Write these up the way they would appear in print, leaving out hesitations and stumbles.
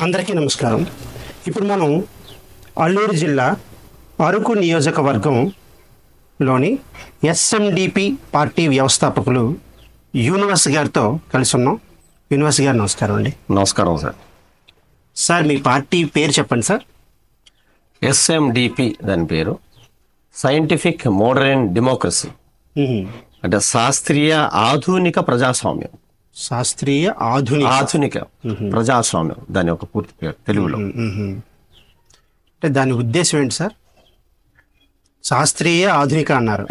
అందరికీ నమస్కారం. ఇప్పుడు మనం అల్లూరు జిల్లా అరకు నియోజకవర్గంలోని ఎస్ఎండిపి పార్టీ వ్యవస్థాపకులు యూనివర్స్ గారితో కలిసి ఉన్నాం. యూనివర్స్ గారు నమస్కారం అండి. నమస్కారం సార్. సార్ మీ పార్టీ పేరు చెప్పండి సార్. ఎస్ఎండిపి దాని పేరు సైంటిఫిక్ మోడర్న్ డెమోక్రసీ, అంటే శాస్త్రీయ ఆధునిక ప్రజాస్వామ్యం. శాస్త్రీయ ఆధునిక ప్రజాస్వామ్యం దాని ఒక పూర్తి పేరు తెలుగులో. అంటే దాని ఉద్దేశం ఏంటి సార్? శాస్త్రీయ ఆధునిక అన్నారు.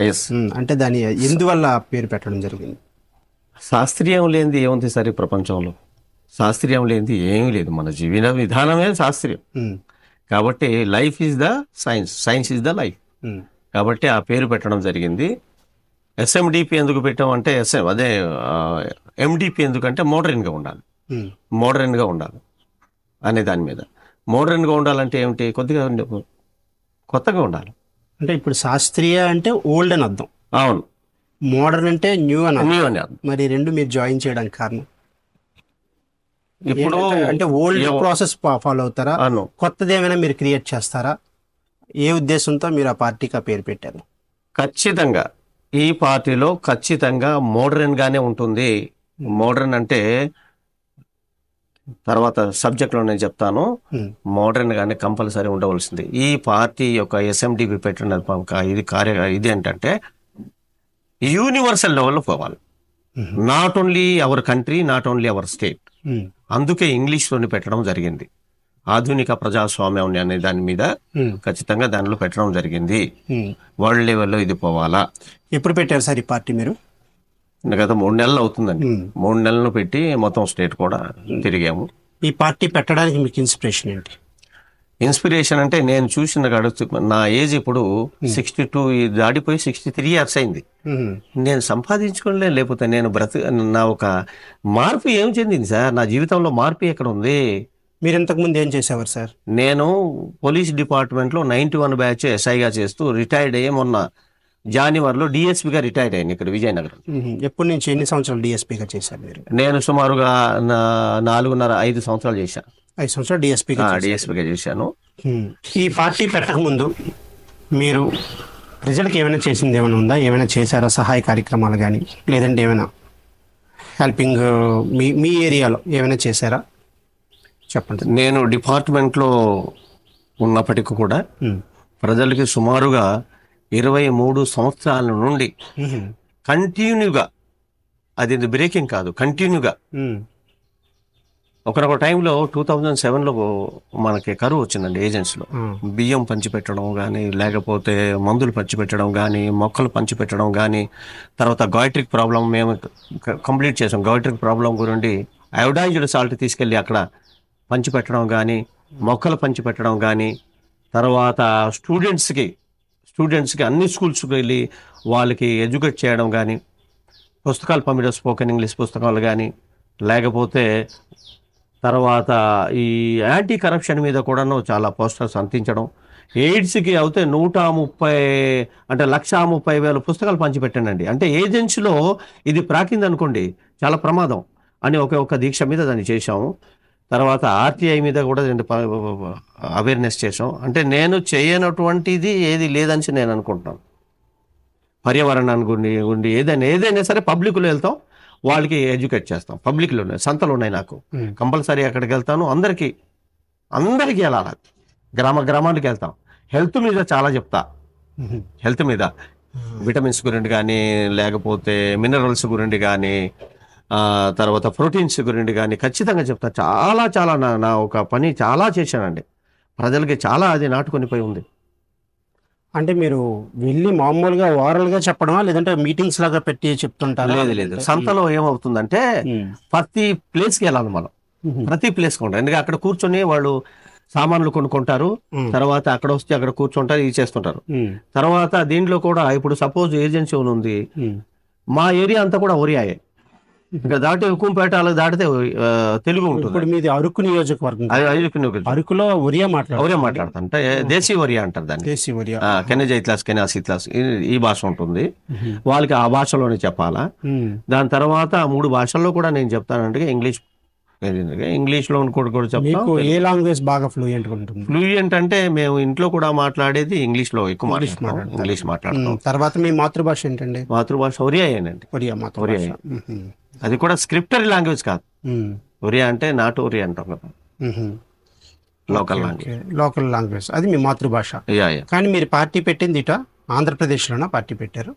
అంటే దాని ఎందువల్ల పేరు పెట్టడం జరిగింది? శాస్త్రీయం లేనిది ఏముంది సార్ ఈ ప్రపంచంలో? శాస్త్రీయం లేనిది ఏమీ లేదు. మన జీవన విధానమే శాస్త్రీయం. కాబట్టి life is the science, science is the life. కాబట్టి ఆ పేరు పెట్టడం జరిగింది. ఎస్ఎండిపి ఎందుకు పెట్టామంటే ఎండిపి ఎందుకంటే మోడర్న్గా ఉండాలి, మోడర్న్గా ఉండాలి అనే దాని మీద. మోడర్న్గా ఉండాలంటే ఏమిటి? కొద్దిగా కొత్తగా ఉండాలి. అంటే ఇప్పుడు శాస్త్రీయ అంటే ఓల్డ్ అని అర్థం. అవును. మోడర్న్ అంటే న్యూ అని అర్థం. మరి రెండు మీరు జాయిన్ చేయడానికి కారణం ఇప్పుడు అంటే ఓల్డ్ ప్రాసెస్ ఫాలో అవుతారా, కొత్తది ఏమైనా మీరు క్రియేట్ చేస్తారా? ఏ ఉద్దేశంతో మీరు ఆ పార్టీకి ఆ పేరు పెట్టారు? ఖచ్చితంగా ఈ పార్టీలో ఖచ్చితంగా మోడర్న్ గానే ఉంటుంది. మోడర్న్ అంటే తర్వాత సబ్జెక్ట్లో నేను చెప్తాను. మోడర్న్ గానే కంపల్సరీ ఉండవలసింది. ఈ పార్టీ యొక్క ఎస్ఎండిపి పెట్టిన ఇది ఏంటంటే యూనివర్సల్ లెవెల్లో పోవాలి. Not only our country, not only our state. అందుకే ఇంగ్లీష్లోని పెట్టడం జరిగింది. ఆధునిక ప్రజాస్వామ్యం అనే దాని మీద ఖచ్చితంగా దానిలో పెట్టడం జరిగింది. వరల్డ్ లెవెల్లో ఇది పోవాలా. ఎప్పుడు పెట్టారు సార్ ఈ పార్టీ మీరు? గత 3 నెలలు అవుతుందండి. 3 నెలలు పెట్టి మొత్తం స్టేట్ కూడా తిరిగాము. ఈ పార్టీ పెట్టడానికి మీకు ఇన్స్పిరేషన్ ఏంటి? ఇన్స్పిరేషన్ అంటే నేను చూసిన నా ఏజ్ ఇప్పుడు 62 దాడిపోయి 63 ఇయర్స్ అయింది. నేను సంపాదించుకోలే, లేకపోతే నేను నా ఒక మార్పు ఏం చెందింది సార్? నా జీవితంలో మార్పు ఎక్కడ ఉంది? మీరు ఇంతకుముందు ఏం చేసేవారు సార్? నేను పోలీస్ డిపార్ట్మెంట్లో 91 బ్యాచ్ ఎస్ఐగా చేస్తూ రిటైర్డ్ అయ్యి మొన్న జనవరిలో డిఎస్పీగా రిటైర్డ్ అయ్యాను ఇక్కడ విజయనగరం. ఎప్పటి నుంచి ఎన్ని సంవత్సరాలు డిఎస్పీగా చేశారు మీరు? నేను సుమారుగా 4.5 సంవత్సరాలు చేశాను. 5 సంవత్సరాలు డిఎస్పీగా చేశాను. ఈ పార్టీ పెట్టక ముందు మీరు ప్రజలకు ఏమైనా చేసింది ఏమైనా ఉందా? ఏమైనా చేశారా? సహాయ కార్యక్రమాలు కానీ, లేదంటే ఏమైనా హెల్పింగ్ మీ ఏరియాలో ఏమైనా చేశారా? చెప్పండి. నేను డిపార్ట్మెంట్లో ఉన్నప్పటికీ కూడా ప్రజలకి సుమారుగా 23 సంవత్సరాల నుండి కంటిన్యూగా, అది బ్రేకింగ్ కాదు, కంటిన్యూగా. ఒకనొక టైంలో 2007లో మనకి కరువు వచ్చిందండి ఏజెన్సీలో. బియ్యం పంచిపెట్టడం కానీ, లేకపోతే మందులు పంచిపెట్టడం కానీ, మొక్కలు పంచిపెట్టడం కానీ, తర్వాత గాయిట్రిక్ ప్రాబ్లం మేము కంప్లీట్ చేసాం. గాయిట్రిక్ ప్రాబ్లం గురించి అయోడైజ్డ్ సాల్ట్ తీసుకెళ్ళి అక్కడ పంచిపెట్టడం కానీ, మొక్కలు పంచిపెట్టడం కానీ, తర్వాత స్టూడెంట్స్కి అన్ని స్కూల్స్కి వెళ్ళి వాళ్ళకి ఎడ్యుకేట్ చేయడం కానీ, పుస్తకాలు పంపించడం, స్పోకెన్ ఇంగ్లీష్ పుస్తకాలు కానీ, లేకపోతే తర్వాత ఈ యాంటీ కరప్షన్ మీద కూడాను చాలా పోస్టర్స్ అందించడం. ఎయిడ్స్కి అయితే 130 అంటే 130,000 పుస్తకాలు పంచిపెట్టానండి. అంటే ఏజెన్సీలో ఇది ప్రాకిందనుకోండి, చాలా ప్రమాదం అని ఒక దీక్ష మీద దాన్ని చేశాము. తర్వాత ఆర్టీఐ మీద కూడా అవేర్నెస్ చేసాం. అంటే నేను చేయనటువంటిది ఏది లేదని నేను అనుకుంటున్నాను. పర్యావరణాన్ని గురించి ఏదైనా సరే పబ్లిక్లో వెళ్తాం, వాళ్ళకి ఎడ్యుకేట్ చేస్తాం. పబ్లిక్లో సంతలు ఉన్నాయి నాకు, కంపల్సరీ అక్కడికి వెళ్తాను. అందరికీ వెళ్ళాలి. గ్రామానికి వెళ్తాం. హెల్త్ మీద చాలా చెప్తా. హెల్త్ మీద విటమిన్స్ గురించి కానీ, లేకపోతే మినరల్స్ గురించి కానీ, తర్వాత ప్రోటీన్స్ గురించి కానీ ఖచ్చితంగా చెప్తా. చాలా నా ఒక పని చాలా చేశానండి. ప్రజలకి చాలా అది నాటుకొని పోయి ఉంది. అంటే మీరు వెళ్ళి మామూలుగా ఓరల్గా చెప్పడమా, లేదంటే మీటింగ్స్ లాగా పెట్టి చెప్తుంటారా? లేదు. సంతలో ఏమవుతుందంటే ప్రతి ప్లేస్కి వెళ్ళాలి మనం. ప్రతి ప్లేస్కి ఉంటారు. ఎందుకంటే అక్కడ కూర్చొని వాళ్ళు సామాన్లు కొనుక్కుంటారు. తర్వాత అక్కడ వస్తే అక్కడ కూర్చుంటారు, ఇది చేస్తుంటారు. తర్వాత దీంట్లో కూడా ఇప్పుడు సపోజ్ ఏజెన్సీ ఉంది, మా ఏరియా అంతా కూడా ఒరియాయే. ఇంకా దాటి హుకుంపేట అలా దాటితే తెలుగు ఉంటుంది. ఇప్పుడు మీది అరకు నియోజకవర్గం. అరకులో ఒరియా మాట్లాడతాం. అంటే దేశీ ఒరియా అంటారు దాన్ని. దేశీ ఒరియా, కెనజై క్లాస్, కెనాసి క్లాస్, ఈ భాష ఉంటుంది. వాళ్ళకి ఆ భాషలోనే చెప్పాలా. దాని తర్వాత 3 భాషల్లో కూడా నేను చెప్తానంటే ఇంగ్లీష్, ఇంగ్లీష్లో కూడా కూడా చెప్తాం. మీకు ఏ లాంగ్వేజ్ బాగా ఫ్లూయెంట్గా ఉంటుంది? ఫ్లూయెంట్ అంటే మేము ఇంట్లో కూడా మాట్లాడేది ఇంగ్లీష్లో ఎక్కువ ఇంగ్లీష్ మాట్లాడతాం. తర్వాత మీ మాతృభాష ఏంటండి? మాతృభాష ఒరియాయేనండి. ఒరియా మాతృభాష. అది కూడా స్క్రిప్టరీ లాంగ్వేజ్ కాదు. ఒరియా అంటే నాటు ఒరియా అంటాం కదా, లోకల్ లాంగ్వేజ్. లోకల్ లాంగ్వేజ్ అది మీ మాతృభాష. కానీ మీరు పార్టీ పెట్టింది ఇట ఆంధ్రప్రదేశ్లోనే పార్టీ పెట్టారు?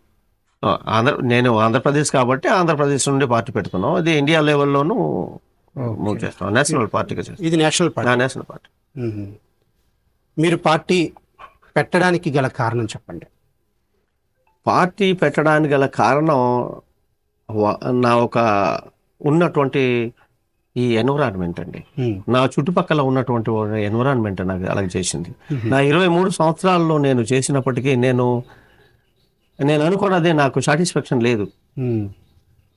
నేను ఆంధ్రప్రదేశ్ కాబట్టి ఆంధ్రప్రదేశ్ నుండి పార్టీ పెడుతున్నాం. అది ఇండియా లెవెల్లోనూ మూవ్ చేస్తాం. నేషనల్ పార్టీగా చేస్తాం. ఇది నేషనల్ పార్టీ. National party. మీరు పార్టీ పెట్టడానికి గల కారణం చెప్పండి. పార్టీ పెట్టడానికి గల కారణం నా ఒక ఉన్నటువంటి ఈ ఎన్విరాన్మెంట్ అండి. నా చుట్టుపక్కల ఉన్నటువంటి ఎన్విరాన్మెంట్ నాకు అలాగే చేసింది. నా 23 సంవత్సరాల్లో నేను చేసినప్పటికీ నేను అనుకున్నదే నాకు సాటిస్ఫాక్షన్ లేదు.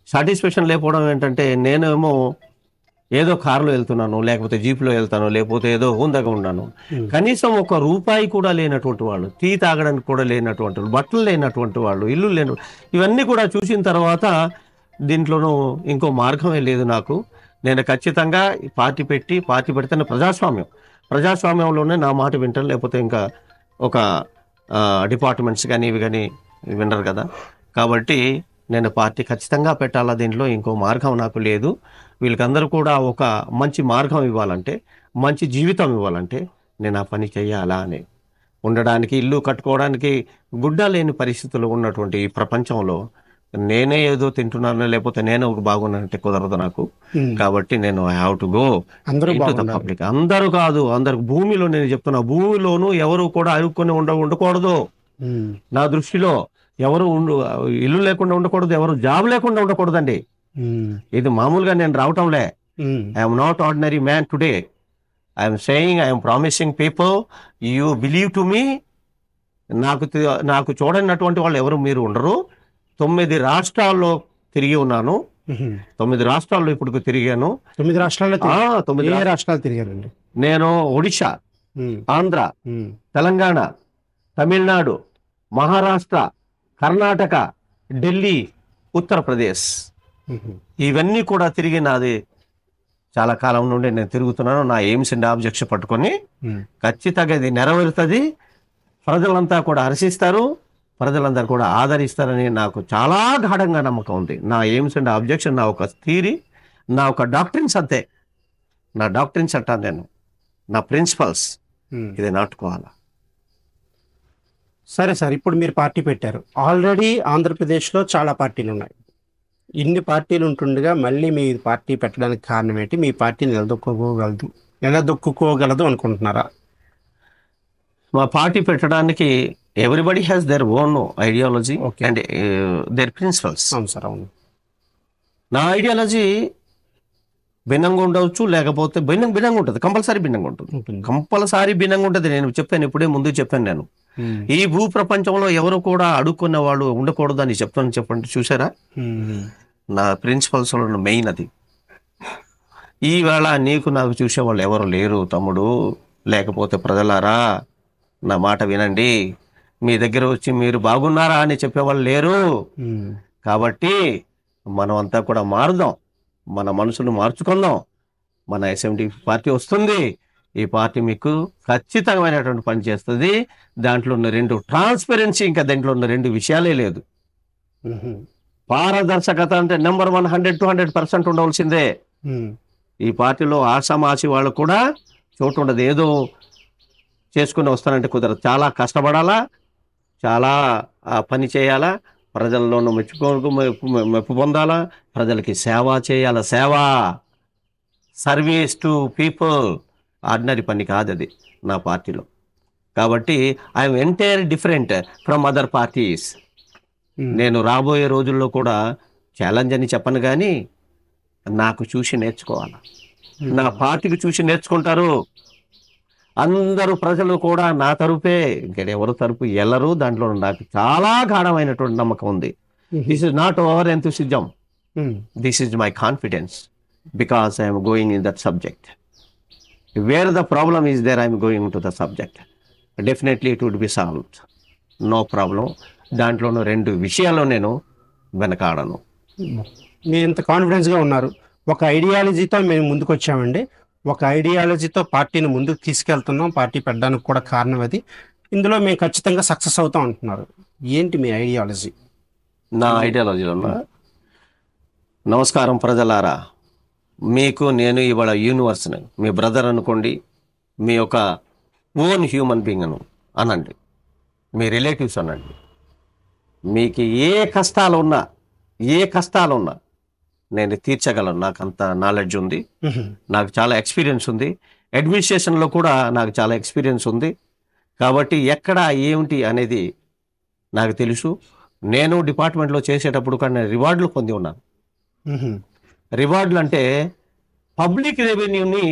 సాటిస్ఫాక్షన్ లేకపోవడం ఏంటంటే, నేనేమో ఏదో కారులో వెళ్తున్నాను, లేకపోతే జీప్లో వెళ్తాను, లేకపోతే ఏదో హోందాగా ఉన్నాను. కనీసం ఒక రూపాయి కూడా లేనటువంటి వాళ్ళు, టీ తాగడానికి కూడా లేనటువంటి వాళ్ళు, బట్టలు లేనటువంటి వాళ్ళు, ఇల్లు లేని, ఇవన్నీ కూడా చూసిన తర్వాత దీంట్లోనూ ఇంకో మార్గమే లేదు నాకు. నేను ఖచ్చితంగా పార్టీ పెడితే ప్రజాస్వామ్యంలోనే నా మాట వింటాను. లేకపోతే ఇంకా ఒక డిపార్ట్మెంట్స్ కానీ ఇవి కానీ వినరు కదా. కాబట్టి నేను పార్టీ ఖచ్చితంగా పెట్టాలా, దీంట్లో ఇంకో మార్గం నాకు లేదు. వీళ్ళకందరూ కూడా ఒక మంచి మార్గం ఇవ్వాలంటే, మంచి జీవితం ఇవ్వాలంటే నేను ఆ పని చెయ్యాలా అని. ఉండడానికి ఇల్లు కట్టుకోవడానికి గుడ్డ లేని పరిస్థితులు ఉన్నటువంటి ఈ ప్రపంచంలో నేనే ఏదో తింటున్నాను, లేకపోతే నేను బాగున్నానంటే కుదరదు నాకు. కాబట్టి నేను I have to go public. అందరూ కాదు, అందరు భూమిలో, నేను చెప్తున్నా, భూమిలోనూ ఎవరు కూడా అరుక్కొని ఉండకూడదు. నా దృష్టిలో ఎవరు ఇల్లు లేకుండా ఉండకూడదు, ఎవరు జాబ్ లేకుండా ఉండకూడదండి. ఇది మామూలుగా నేను రావటంలే. I'm not ordinary man today. I'm saying, I'm promising people, you believe to me. నాకు చూడనటువంటి వాళ్ళు ఎవరు మీరు ఉండరు. 9 రాష్ట్రాల్లో తిరిగి ఉన్నాను. 9 రాష్ట్రాల్లో ఇప్పుడు తిరిగాను. 9 రాష్ట్రాల్లో 9 రాష్ట్రాలు తిరిగానండి నేను. ఒడిశా, ఆంధ్ర, తెలంగాణ, తమిళనాడు, మహారాష్ట్ర, కర్ణాటక, ఢిల్లీ, ఉత్తరప్రదేశ్, ఇవన్నీ కూడా తిరిగి నాది చాలా కాలం నుండి నేను తిరుగుతున్నాను. నా ఎయిమ్స్ అండ్ ఆబ్జెక్ట్స్ పట్టుకొని ఖచ్చితంగా ఇది నెరవేరుతుంది. ప్రజలంతా కూడా హర్షిస్తారు, ప్రజలందరూ కూడా ఆదరిస్తారని నాకు చాలా గాఢంగా నమ్మకం ఉంది. నా ఎయిమ్స్ అండ్ ఆబ్జెక్షన్, నా ఒక థియరీ, నా ఒక డాక్ట్రిన్స్, అంతే. నా డాక్ట్రిన్స్ అంటాను నేను, నా ప్రిన్సిపల్స్ ఇది నాటుకోవాలా. సరే సార్, ఇప్పుడు మీరు పార్టీ పెట్టారు. ఆల్రెడీ ఆంధ్రప్రదేశ్లో చాలా పార్టీలు ఉన్నాయి. ఇన్ని పార్టీలు ఉంటుండగా మళ్ళీ మీ పార్టీ పెట్టడానికి కారణం ఏంటి? మీ పార్టీని నిలదొక్కుకోగలదు అనుకుంటున్నారా? మా పార్టీ పెట్టడానికి everybody has their own ideology and their principles. అవును సార్, అవును. నా ఐడియాలజీ భిన్నంగా ఉండవచ్చు, లేకపోతే భిన్నంగా ఉంటుంది. కంపల్సరీ భిన్నంగా ఉంటుంది. నేను చెప్పాను, ఇప్పుడే ముందు చెప్పాను నేను. ఈ భూ ప్రపంచంలో ఎవరు కూడా అడుక్కున్న వాళ్ళు ఉండకూడదు అని చెప్పండి. చూసారా, నా ప్రిన్సిపల్స్ మెయిన్ అది. ఈవేళ నాకు చూసేవాళ్ళు ఎవరు లేరు తమ్ముడు. లేకపోతే ప్రజలారా, నా మాట వినండి. మీ దగ్గర వచ్చి మీరు బాగున్నారా అని చెప్పేవాళ్ళు లేరు. కాబట్టి మనం అంతా కూడా మారుదాం, మన మనసును మార్చుకుందాం. మన ఎస్ఎండి పార్టీ వస్తుంది. ఈ పార్టీ మీకు ఖచ్చితమైనటువంటి పని చేస్తుంది. దాంట్లో ఉన్న 2 ట్రాన్స్పరెన్సీ, ఇంకా దాంట్లో ఉన్న 2 విషయాలే లేదు. పారదర్శకత అంటే నెంబర్ 1, 100-200% ఉండవలసిందే. ఈ పార్టీలో ఆషామాషి వాళ్ళు కూడా చోటు ఉండదు. ఏదో చేసుకుని వస్తానంటే కుదరదు. చాలా కష్టపడాలా, చాలా పని చేయాలా, ప్రజల్లోనూ మెప్పు పొందాలా, ప్రజలకి సేవ చేయాలా. Service to people. ఆర్డినరీ పని కాదు అది నా పార్టీలో. కాబట్టి I'm entire different from other parties. నేను రాబోయే రోజుల్లో కూడా ఛాలెంజ్ అని చెప్పను, కానీ నాకు చూసి నేర్చుకోవాలి. నా పార్టీకి చూసి నేర్చుకుంటారు. అందరూ ప్రజలు కూడా నా తరఫే, ఇంకా ఎవరు తరపు వెళ్ళరు. దాంట్లో నాకు చాలా గాఢమైనటువంటి నమ్మకం ఉంది. This is not over enthusiasm, this is my confidence, because I'm going in that subject. Where the problem is there, I'm going to the subject. Definitely it would be solved, no problem. దాంట్లోనూ 2 విషయాల్లో నేను వెనకాడను. మీరు ఇంత కాన్ఫిడెన్స్గా ఉన్నారు. ఒక ఐడియాలజీతో మేము ముందుకు వచ్చామండి. ఒక ఐడియాలజీతో పార్టీని ముందుకు తీసుకెళ్తున్నాం. పార్టీ పెట్టడానికి కూడా కారణం అది. ఇందులో మేము ఖచ్చితంగా సక్సెస్ అవుతాం అంటున్నారు. ఏంటి మీ ఐడియాలజీ? నా ఐడియాలజీలో నమస్కారం ప్రజలారా, మీకు నేను ఇవాళ యూనివర్స్ని, మీ బ్రదర్ అనుకోండి, మీ యొక్క ఓన్ హ్యూమన్ బీయింగ్ అనండి, మీ రిలేటివ్స్ అనండి. మీకు ఏ కష్టాలు ఉన్నా నేను తీర్చగలను. నాకు అంత నాలెడ్జ్ ఉంది, నాకు చాలా ఎక్స్పీరియన్స్ ఉంది, అడ్మినిస్ట్రేషన్లో కూడా నాకు చాలా ఎక్స్పీరియన్స్ ఉంది. కాబట్టి ఎక్కడ ఏమిటి అనేది నాకు తెలుసు. నేను డిపార్ట్మెంట్లో చేసేటప్పుడు కానీ నేను రివార్డులు పొంది ఉన్నాను. రివార్డులు అంటే పబ్లిక్ రెవెన్యూని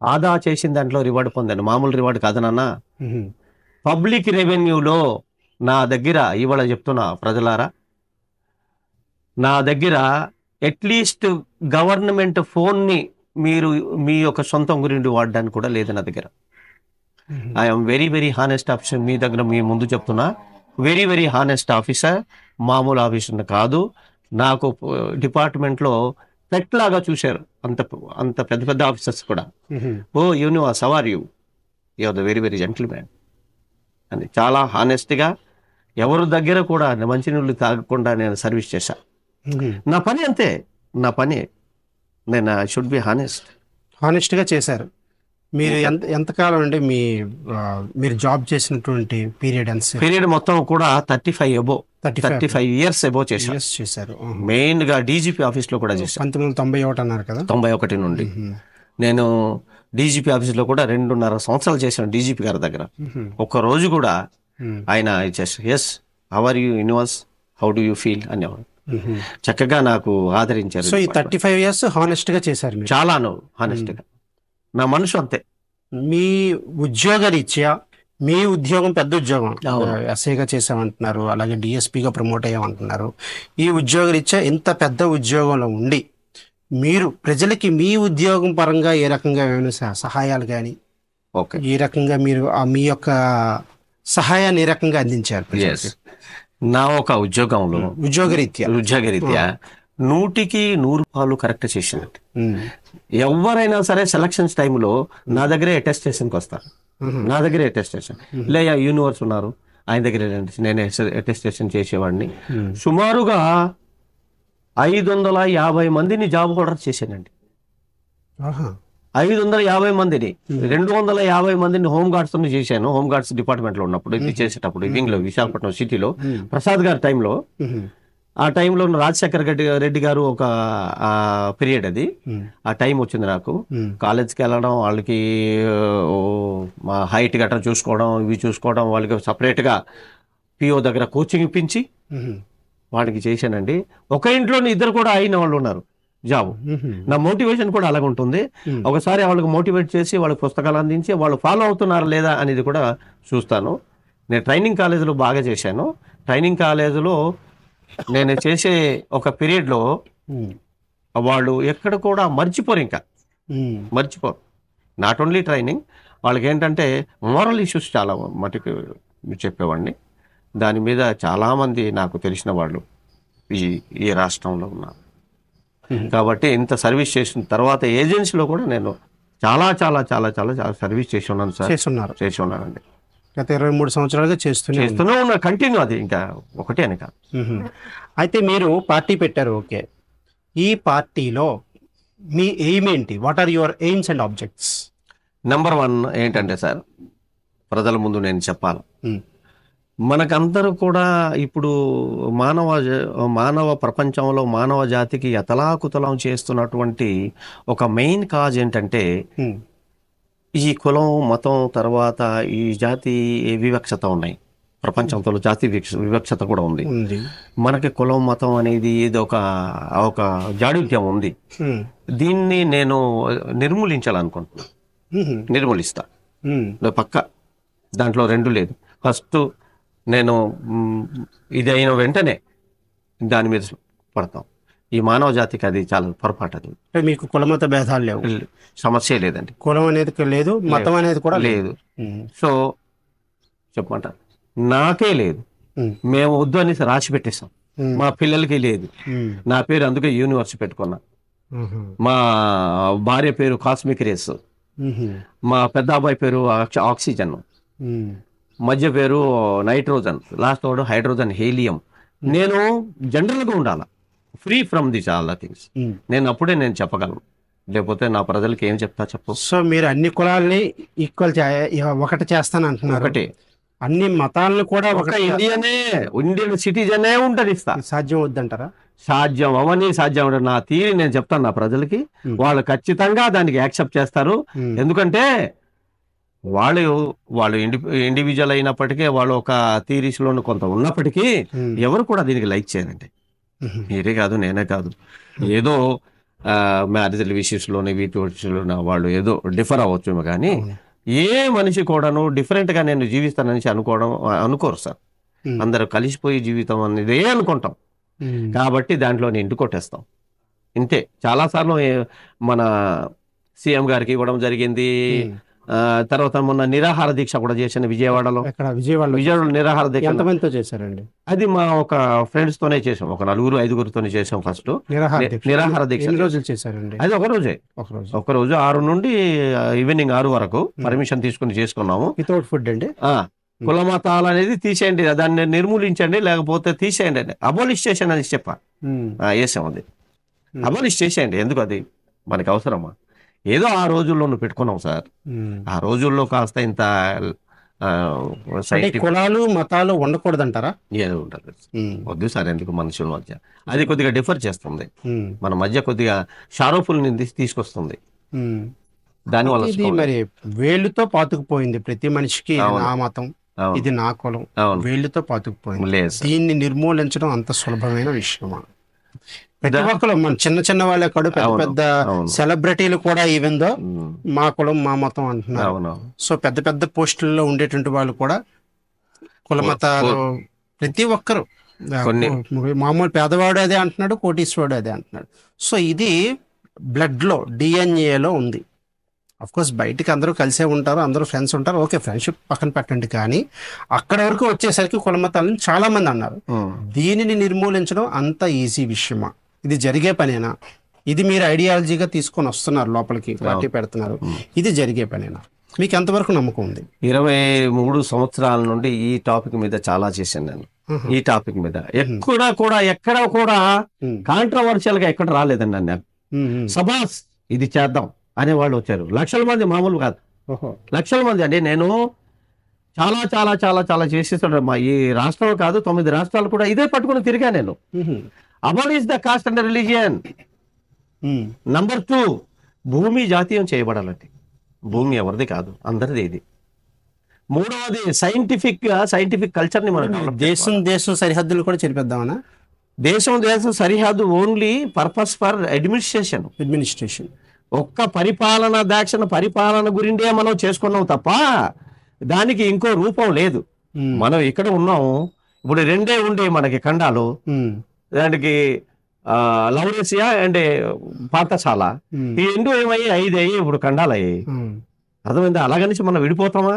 ఆదా చేసిన దాంట్లో రివార్డు పొందాను. మామూలు రివార్డు కాదు నాన్న. పబ్లిక్ రెవెన్యూలో నా దగ్గర ఇవాళ చెప్తున్నా ప్రజలారా, నా దగ్గర అట్లీస్ట్ గవర్నమెంట్ ఫోన్ని మీరు మీ యొక్క సొంతం గురించి వాడడానికి కూడా లేదు నా దగ్గర. I'm very very honest officer. మీ దగ్గర మీ ముందు చెప్తున్నా, వెరీ వెరీ హానెస్ట్ ఆఫీసర్, మామూలు ఆఫీసర్ కాదు. నాకు డిపార్ట్మెంట్లో పెట్ లాగా చూశారు అంత అంత పెద్ద పెద్ద ఆఫీసర్స్ కూడా. Oh universe, how are you, you are the very very gentleman అని చాలా హానెస్ట్గా ఎవరి దగ్గర కూడా మంచినీళ్ళు తాగకుండా నేను సర్వీస్ చేశా. నా పని అంతే, నా పని. నేను ఐ షుడ్ బి హానెస్ట్గా చేశారు. మీరు ఎంతకాలం అంటే మీరు జాబ్ చేసినటువంటి పీరియడ్ మొత్తం కూడా 35 years అబో చేశారు. మెయిన్ గా డీజీపీ ఆఫీస్ లో కూడా చేశాను. 1991 అన్నారు కదా. 91 నుండి నేను డీజీపీ ఆఫీస్ లో కూడా 2.5 సంవత్సరాలు చేశాను డీజీపీ గారి దగ్గర. ఒక్క రోజు కూడా ఆయన yes how are you universe, how do you feel అనేవాడు. చక్కగా నాకు ఆదరించారు. సో ఈ 35 years హానెస్ట్ గా చేశారు. చాలాను హానెస్ట్ గా. నా మనసు అంతే. మీ ఉద్యోగ రీత్యా, మీ ఉద్యోగం పెద్ద ఉద్యోగం, ఎస్ఐగా చేసామంటున్నారు, అలాగే డిఎస్పీగా ప్రమోట్ అయ్యామంటున్నారు. ఈ ఉద్యోగ రీత్యా ఇంత పెద్ద ఉద్యోగంలో ఉండి మీరు ప్రజలకి మీ ఉద్యోగం పరంగా ఏ రకంగా ఏమైనా సహాయాలు కానీ, ఈ రకంగా మీరు మీ యొక్క సహాయాన్ని ఏ రకంగా అందించారు? నా ఒక ఉద్యోగంలో ఉద్యోగరీత్యా 100% కరెక్ట్ చేసినట్టు. ఎవరైనా సరే సెలక్షన్స్ టైంలో నా దగ్గరే అటెస్టేషన్కి వస్తారు. నా దగ్గరే అటెస్టేషన్ లేదా యూనివర్స్ ఉన్నారు, ఆయన దగ్గర నేను అటెస్టేషన్ చేసేవాడిని. సుమారుగా 550 మందిని జాబ్ హోల్డర్ చేశానండి. 550 మందిని, 250 మందిని హోమ్ గార్డ్స్ చేశాను. హోమ్ గార్డ్స్ డిపార్ట్మెంట్ లో ఉన్నప్పుడు ఇది చేసేటప్పుడు వింగ్ లో విశాఖపట్నం సిటీలో ప్రసాద్ గారి టైంలో. ఆ టైంలో రాజశేఖర్ రెడ్డి గారు ఒక పీరియడ్ అది. ఆ టైం వచ్చింది నాకు. కాలేజ్కి వెళ్ళడం, వాళ్ళకి మా హైట్ గట్రా చూసుకోవడం, ఇవి చూసుకోవడం, వాళ్ళకి సపరేట్గా పిఓ దగ్గర కోచింగ్ ఇప్పించి వాళ్ళకి చేశానండి. ఒక ఇంట్లోని 2 కూడా అయిన వాళ్ళు ఉన్నారు జాబ్. నా మోటివేషన్ కూడా అలాగ ఉంటుంది. ఒకసారి వాళ్ళకి మోటివేట్ చేసి వాళ్ళకి పుస్తకాలు అందించి వాళ్ళు ఫాలో అవుతున్నారా లేదా అనేది కూడా చూస్తాను. నేను ట్రైనింగ్ కాలేజీలో బాగా చేశాను. ట్రైనింగ్ కాలేజీలో నేను చేసే ఒక పీరియడ్లో వాళ్ళు ఎక్కడ కూడా మర్చిపోరు. నాట్ ఓన్లీ ట్రైనింగ్, వాళ్ళకి ఏంటంటే మోరల్ ఇష్యూస్ చాలా మటుకు చెప్పేవాడిని. దాని మీద చాలామంది నాకు తెలిసిన వాళ్ళు ఈ రాష్ట్రంలో ఉన్నారు. కాబట్టి ఇంత సర్వీస్ చేసిన తర్వాత ఏజెన్సీలో కూడా నేను చాలా చాలా చాలా చాలా చాలా సర్వీస్ చేసి ఉన్నాను సార్. చేసి ఉన్నానండి. గత 23 సంవత్సరాలుగా చేస్తూనే ఉన్నా. కంటిన్యూ, అది ఇంకా ఒకటే అని కాదు. అయితే మీరు పార్టీ పెట్టారు, ఓకే. ఈ పార్టీలో మీ ఎయిమ్ ఏంటి? What are your aims and objects? Number 1 ఏంటంటే సార్, ప్రజల ముందు నేను చెప్పాలి, మనకందరూ కూడా ఇప్పుడు మానవ ప్రపంచంలో మానవ జాతికి అతలాకుతలం చేస్తున్నటువంటి ఒక మెయిన్ కాజ్ ఏంటంటే ఈ కులం, మతం, తర్వాత ఈ జాతి వివక్షత ఉన్నాయి. ప్రపంచంలో జాతి వివక్షత కూడా ఉంది. మనకి కులం, మతం అనేది ఇది ఒక జాడుత్యం ఉంది. దీన్ని నేను నిర్మూలించాలనుకుంటున్నాను. నిర్మూలిస్తా పక్క, దాంట్లో 2 లేదు. ఫస్ట్ నేను ఇది అయిన వెంటనే దాని మీద పడతాం. ఈ మానవ జాతికి అది చాలా పొరపాటు. అది మీకు కులమత భేదాలు లేవు, సమస్య లేదండి. కులం అనేది లేదు, మతం అనేది కూడా లేదు. సో చెప్పమంటారు, నాకే లేదు, మేము వద్దు అనేసి రాసి పెట్టేస్తాం. మా పిల్లలకి లేదు. నా పేరు అందుకే యూనివర్స్ పెట్టుకున్నా. మా భార్య పేరు కాస్మిక్ రేస్, మా పెద్ద అబ్బాయి పేరు ఆక్సిజన్, మధ్య పేరు నైట్రోజన్, లాస్ట్ వాడు హైడ్రోజన్, హీలియం. నేను జనరల్గా ఉండాల, free from this all the things. నేను అప్పుడే నేను చెప్పగలను, లేకపోతే నా ప్రజలకి ఏం చెప్తా చెప్పు. సో మీరు అన్ని కులాల్ని ఈక్వల్ ఒకటి చేస్తాను అంటున్నారు. ఒకటి అన్ని మతాలను కూడా ఒక ఇండియన్ సిటిజనే ఉండనిస్తా. సాధ్యం వద్దంటారా? సాధ్యం అవని సాధ్యం అవని నా తీరి నేను చెప్తాను నా ప్రజలకి, వాళ్ళు ఖచ్చితంగా దానికి యాక్సెప్ట్ చేస్తారు. ఎందుకంటే వాళ్ళు ఇండివిజువల్ అయినప్పటికీ, వాళ్ళు ఒక థీరీస్లో కొంత ఉన్నప్పటికీ ఎవరు కూడా దీనికి లైక్ చేయరండి. మీరే కాదు, నేనే కాదు. ఏదో మ్యారేజ్ విషయంలోనే వీటి విషయంలోనే వాళ్ళు ఏదో డిఫర్ అవ్వచ్చు, కానీ ఏ మనిషి కూడాను డిఫరెంట్గా నేను జీవిస్తానని అనుకోరు సార్. అందరూ కలిసిపోయి జీవితం అనేది అనుకుంటాం. కాబట్టి దాంట్లో ఇంటి కొట్టేస్తాం ఇంతే. చాలాసార్లు మన సీఎం గారికి ఇవ్వడం జరిగింది. తర్వాత మొన్న నిరాహార దీక్ష కూడా చేశాను విజయవాడలో. విజయవాడలో నిరాహార దీక్ష ఎంతమందితో చేశారండి? అది మా ఒక ఫ్రెండ్స్ తోనే చేసాం, ఒక 4-5 చేసాం. ఫస్ట్ నిరాహార దీక్ష ఎన్ని రోజులు చేశారండి? అది ఒక రోజు 6 నుండి ఈవినింగ్ 6 వరకు పర్మిషన్ తీసుకుని చేసుకున్నాము. వితౌట్ ఫుడ్ అండి. కుల మతాలు అనేది తీసేయండి, దాన్ని నిర్మూలించండి, లేకపోతే తీసేయండి అని అబాలిష్ చేసాను అని వేసాం. అది అబాలిష్ చేసేయండి, ఎందుకు అది మనకి అవసరమా? ఏదో ఆ రోజుల్లో పెట్టుకున్నాం సార్. ఆ రోజుల్లో కాస్త ఇంత కులాలు మతాలు ఉండకూడదంటారా? ఏదో ఉంటుంది, వద్దు సార్. ఎందుకు మనుషుల మధ్య అది కొద్దిగా డిఫర్ చేస్తుంది, మన మధ్య కొద్దిగా షారోఫుల్ని తీసుకొస్తుంది. దానివల్ల మరి వేళ్ళుతో పాతుకుపోయింది ప్రతి మనిషికి. నా మతం, ఇది నా కులం, వేళ్ళుతో పాతుకుపోయింది. దీన్ని నిర్మూలించడం అంత సులభమైన విషయమా? ప్రతి ఒక్కరు మన చిన్న వాళ్ళే కాదు, పెద్ద పెద్ద సెలబ్రిటీలు కూడా ఈవెందో మా కులం మా మతం అంటున్నారు. సో పెద్ద పోస్టుల్లో ఉండేటువంటి వాళ్ళు కూడా కుల మతాలు, ప్రతి ఒక్కరు, మామూలు పేదవాడు అదే అంటున్నాడు, కోటీశ్వరుడు అదే అంటున్నాడు. సో ఇది బ్లడ్ లో, డిఎన్ఏలో ఉంది. అఫ్ కోర్స్ బయటికి అందరూ కలిసే ఉంటారు, అందరూ ఫ్రెండ్స్ ఉంటారు, ఓకే ఫ్రెండ్షిప్ పక్కన పెట్టండి. కానీ అక్కడ వరకు వచ్చేసరికి కుల మతాలను చాలా మంది అన్నారు. దీనిని నిర్మూలించడం అంత ఈజీ విషయమా? ఇది జరిగే పనేనా? ఇది మీరు ఐడియాలజీగా తీసుకొని వస్తున్నారు లోపలికి, పార్టీ పెడుతున్నారు, ఇది జరిగే పనేనా? మీకు ఎంతవరకు నమ్మకం ఉంది? 23 సంవత్సరాల నుండి ఈ టాపిక్ మీద చాలా చేశాను నేను. ఈ టాపిక్ మీద ఎక్కడ కూడా కాంట్రవర్షియల్ గా ఎక్కడ రాలేదండి. నాకు సబాస్ ఇది చేద్దాం అనేవాళ్ళు వచ్చారు, లక్షల మంది, మామూలు కాదు, లక్షల మంది అండి. నేను చాలా చాలా చాలా చాలా చేసేసాడు. మా ఈ రాష్ట్రం కాదు, 9 రాష్ట్రాలు కూడా ఇదే పట్టుకుని తిరిగా నేను. Abolish the cost and religion. Number 2, భూమి జాతీయం చేయబడాలండి. భూమి ఎవరిది కాదు, అందరిది. ఇది 3వది సైంటిఫిక్ కల్చర్ ని మనం దేశం సరిహద్దులు కూడా చెరిపేద్దామనా? దేశం సరిహద్దు ఓన్లీ పర్పస్ ఫర్ అడ్మినిస్ట్రేషన్. ఒక్క పరిపాలన గురిండే మనం చేసుకున్నాం తప్ప దానికి ఇంకో రూపం లేదు. మనం ఇక్కడ ఉన్నాము ఇప్పుడు, 2 ఉండే మనకి ఖండాలు. దానికి లౌరేసియా అండ్ పాఠశాల, ఈ 2 ఏమయ్యి 5 అయ్యి ఇప్పుడు ఖండాలు అయ్యాయి. అర్థమైందా? అలాగనిసి మనం విడిపోతామా?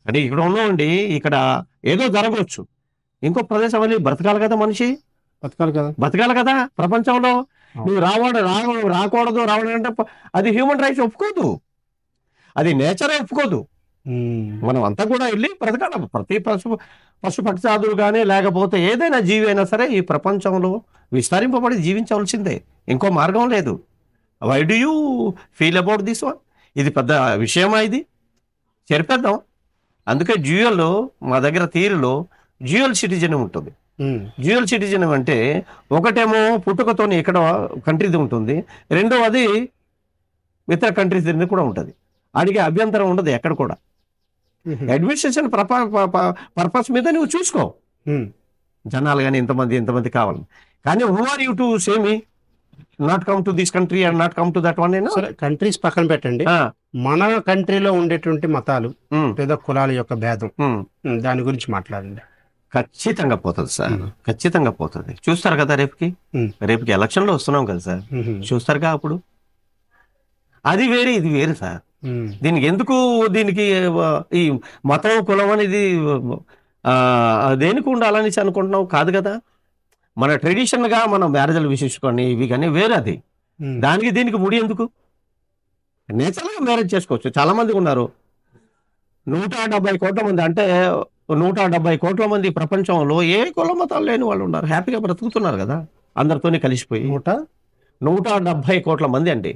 అంటే ఇక్కడ ఉన్నామండి, ఇక్కడ ఏదో జరగవచ్చు, ఇంకో ప్రదేశం అని బ్రతకాలి కదా, మనిషి బతకాలి కదా ప్రపంచంలో. నువ్వు రాకూడదు రావడం అంటే అది హ్యూమన్ రైట్స్ ఒప్పుకోదు, అది నేచరే ఒప్పుకోదు. మనం అంతా కూడా వెళ్ళి బ్రతకాలి. ప్రతి పశు పక్షాదులు కానీ లేకపోతే ఏదైనా జీవి అయినా సరే ఈ ప్రపంచంలో విస్తరింపబడి జీవించవలసిందే, ఇంకో మార్గం లేదు. Why do you feel about this one? ఇది పెద్ద విషయమా? ఇది చెరిపేద్దాం. అందుకే డ్యూయల్లో మా దగ్గర థియరీలో డ్యూయల్ సిటిజన్ ఉంటుంది. డ్యూయల్ సిటిజన్ అంటే ఒకటేమో పుట్టుకతోని ఇక్కడ కంట్రీది ఉంటుంది, రెండవది ఇతర కంట్రీస్ కూడా ఉంటుంది. అడిగే అభ్యంతరం ఉండదు ఎక్కడ కూడా. అడ్మినిస్ట్రేషన్ పర్పస్ మీద నువ్వు చూసుకో, జనాలు కానీ ఇంతమంది కావాలి. కానీ who are you to say me not come to this country and not come to that one? Countries పక్కన పెట్టండి, మన కంట్రీలో ఉండేటువంటి మతాలు లేదా కులాల యొక్క భేదం, దాని గురించి మాట్లాడండి. ఖచ్చితంగా పోతుంది సార్, ఖచ్చితంగా పోతుంది. చూస్తారు కదా రేపుకి ఎలక్షన్లో వస్తున్నాం కదా సార్, చూస్తారుగా అప్పుడు. అది వేరే ఇది వేరే సార్. దీనికి ఈ మతం కులం అనేది దేనికి ఉండాలని అనుకుంటున్నావు కాదు కదా. మన ట్రెడిషన్గా మనం మ్యారేజ్లు విశేషించుకొని ఇవి కానీ వేరే, అది దానికి దీనికి ముడి ఎందుకు? నేచురల్గా మ్యారేజ్ చేసుకోవచ్చు. చాలా మంది ఉన్నారు, 170 కోట్ల మంది, అంటే 170 కోట్ల మంది ప్రపంచంలో ఏ కుల మతాలు లేని వాళ్ళు ఉన్నారు, హ్యాపీగా బ్రతుకుతున్నారు కదా అందరితోనే కలిసిపోయి. 170 కోట్ల మంది అండి,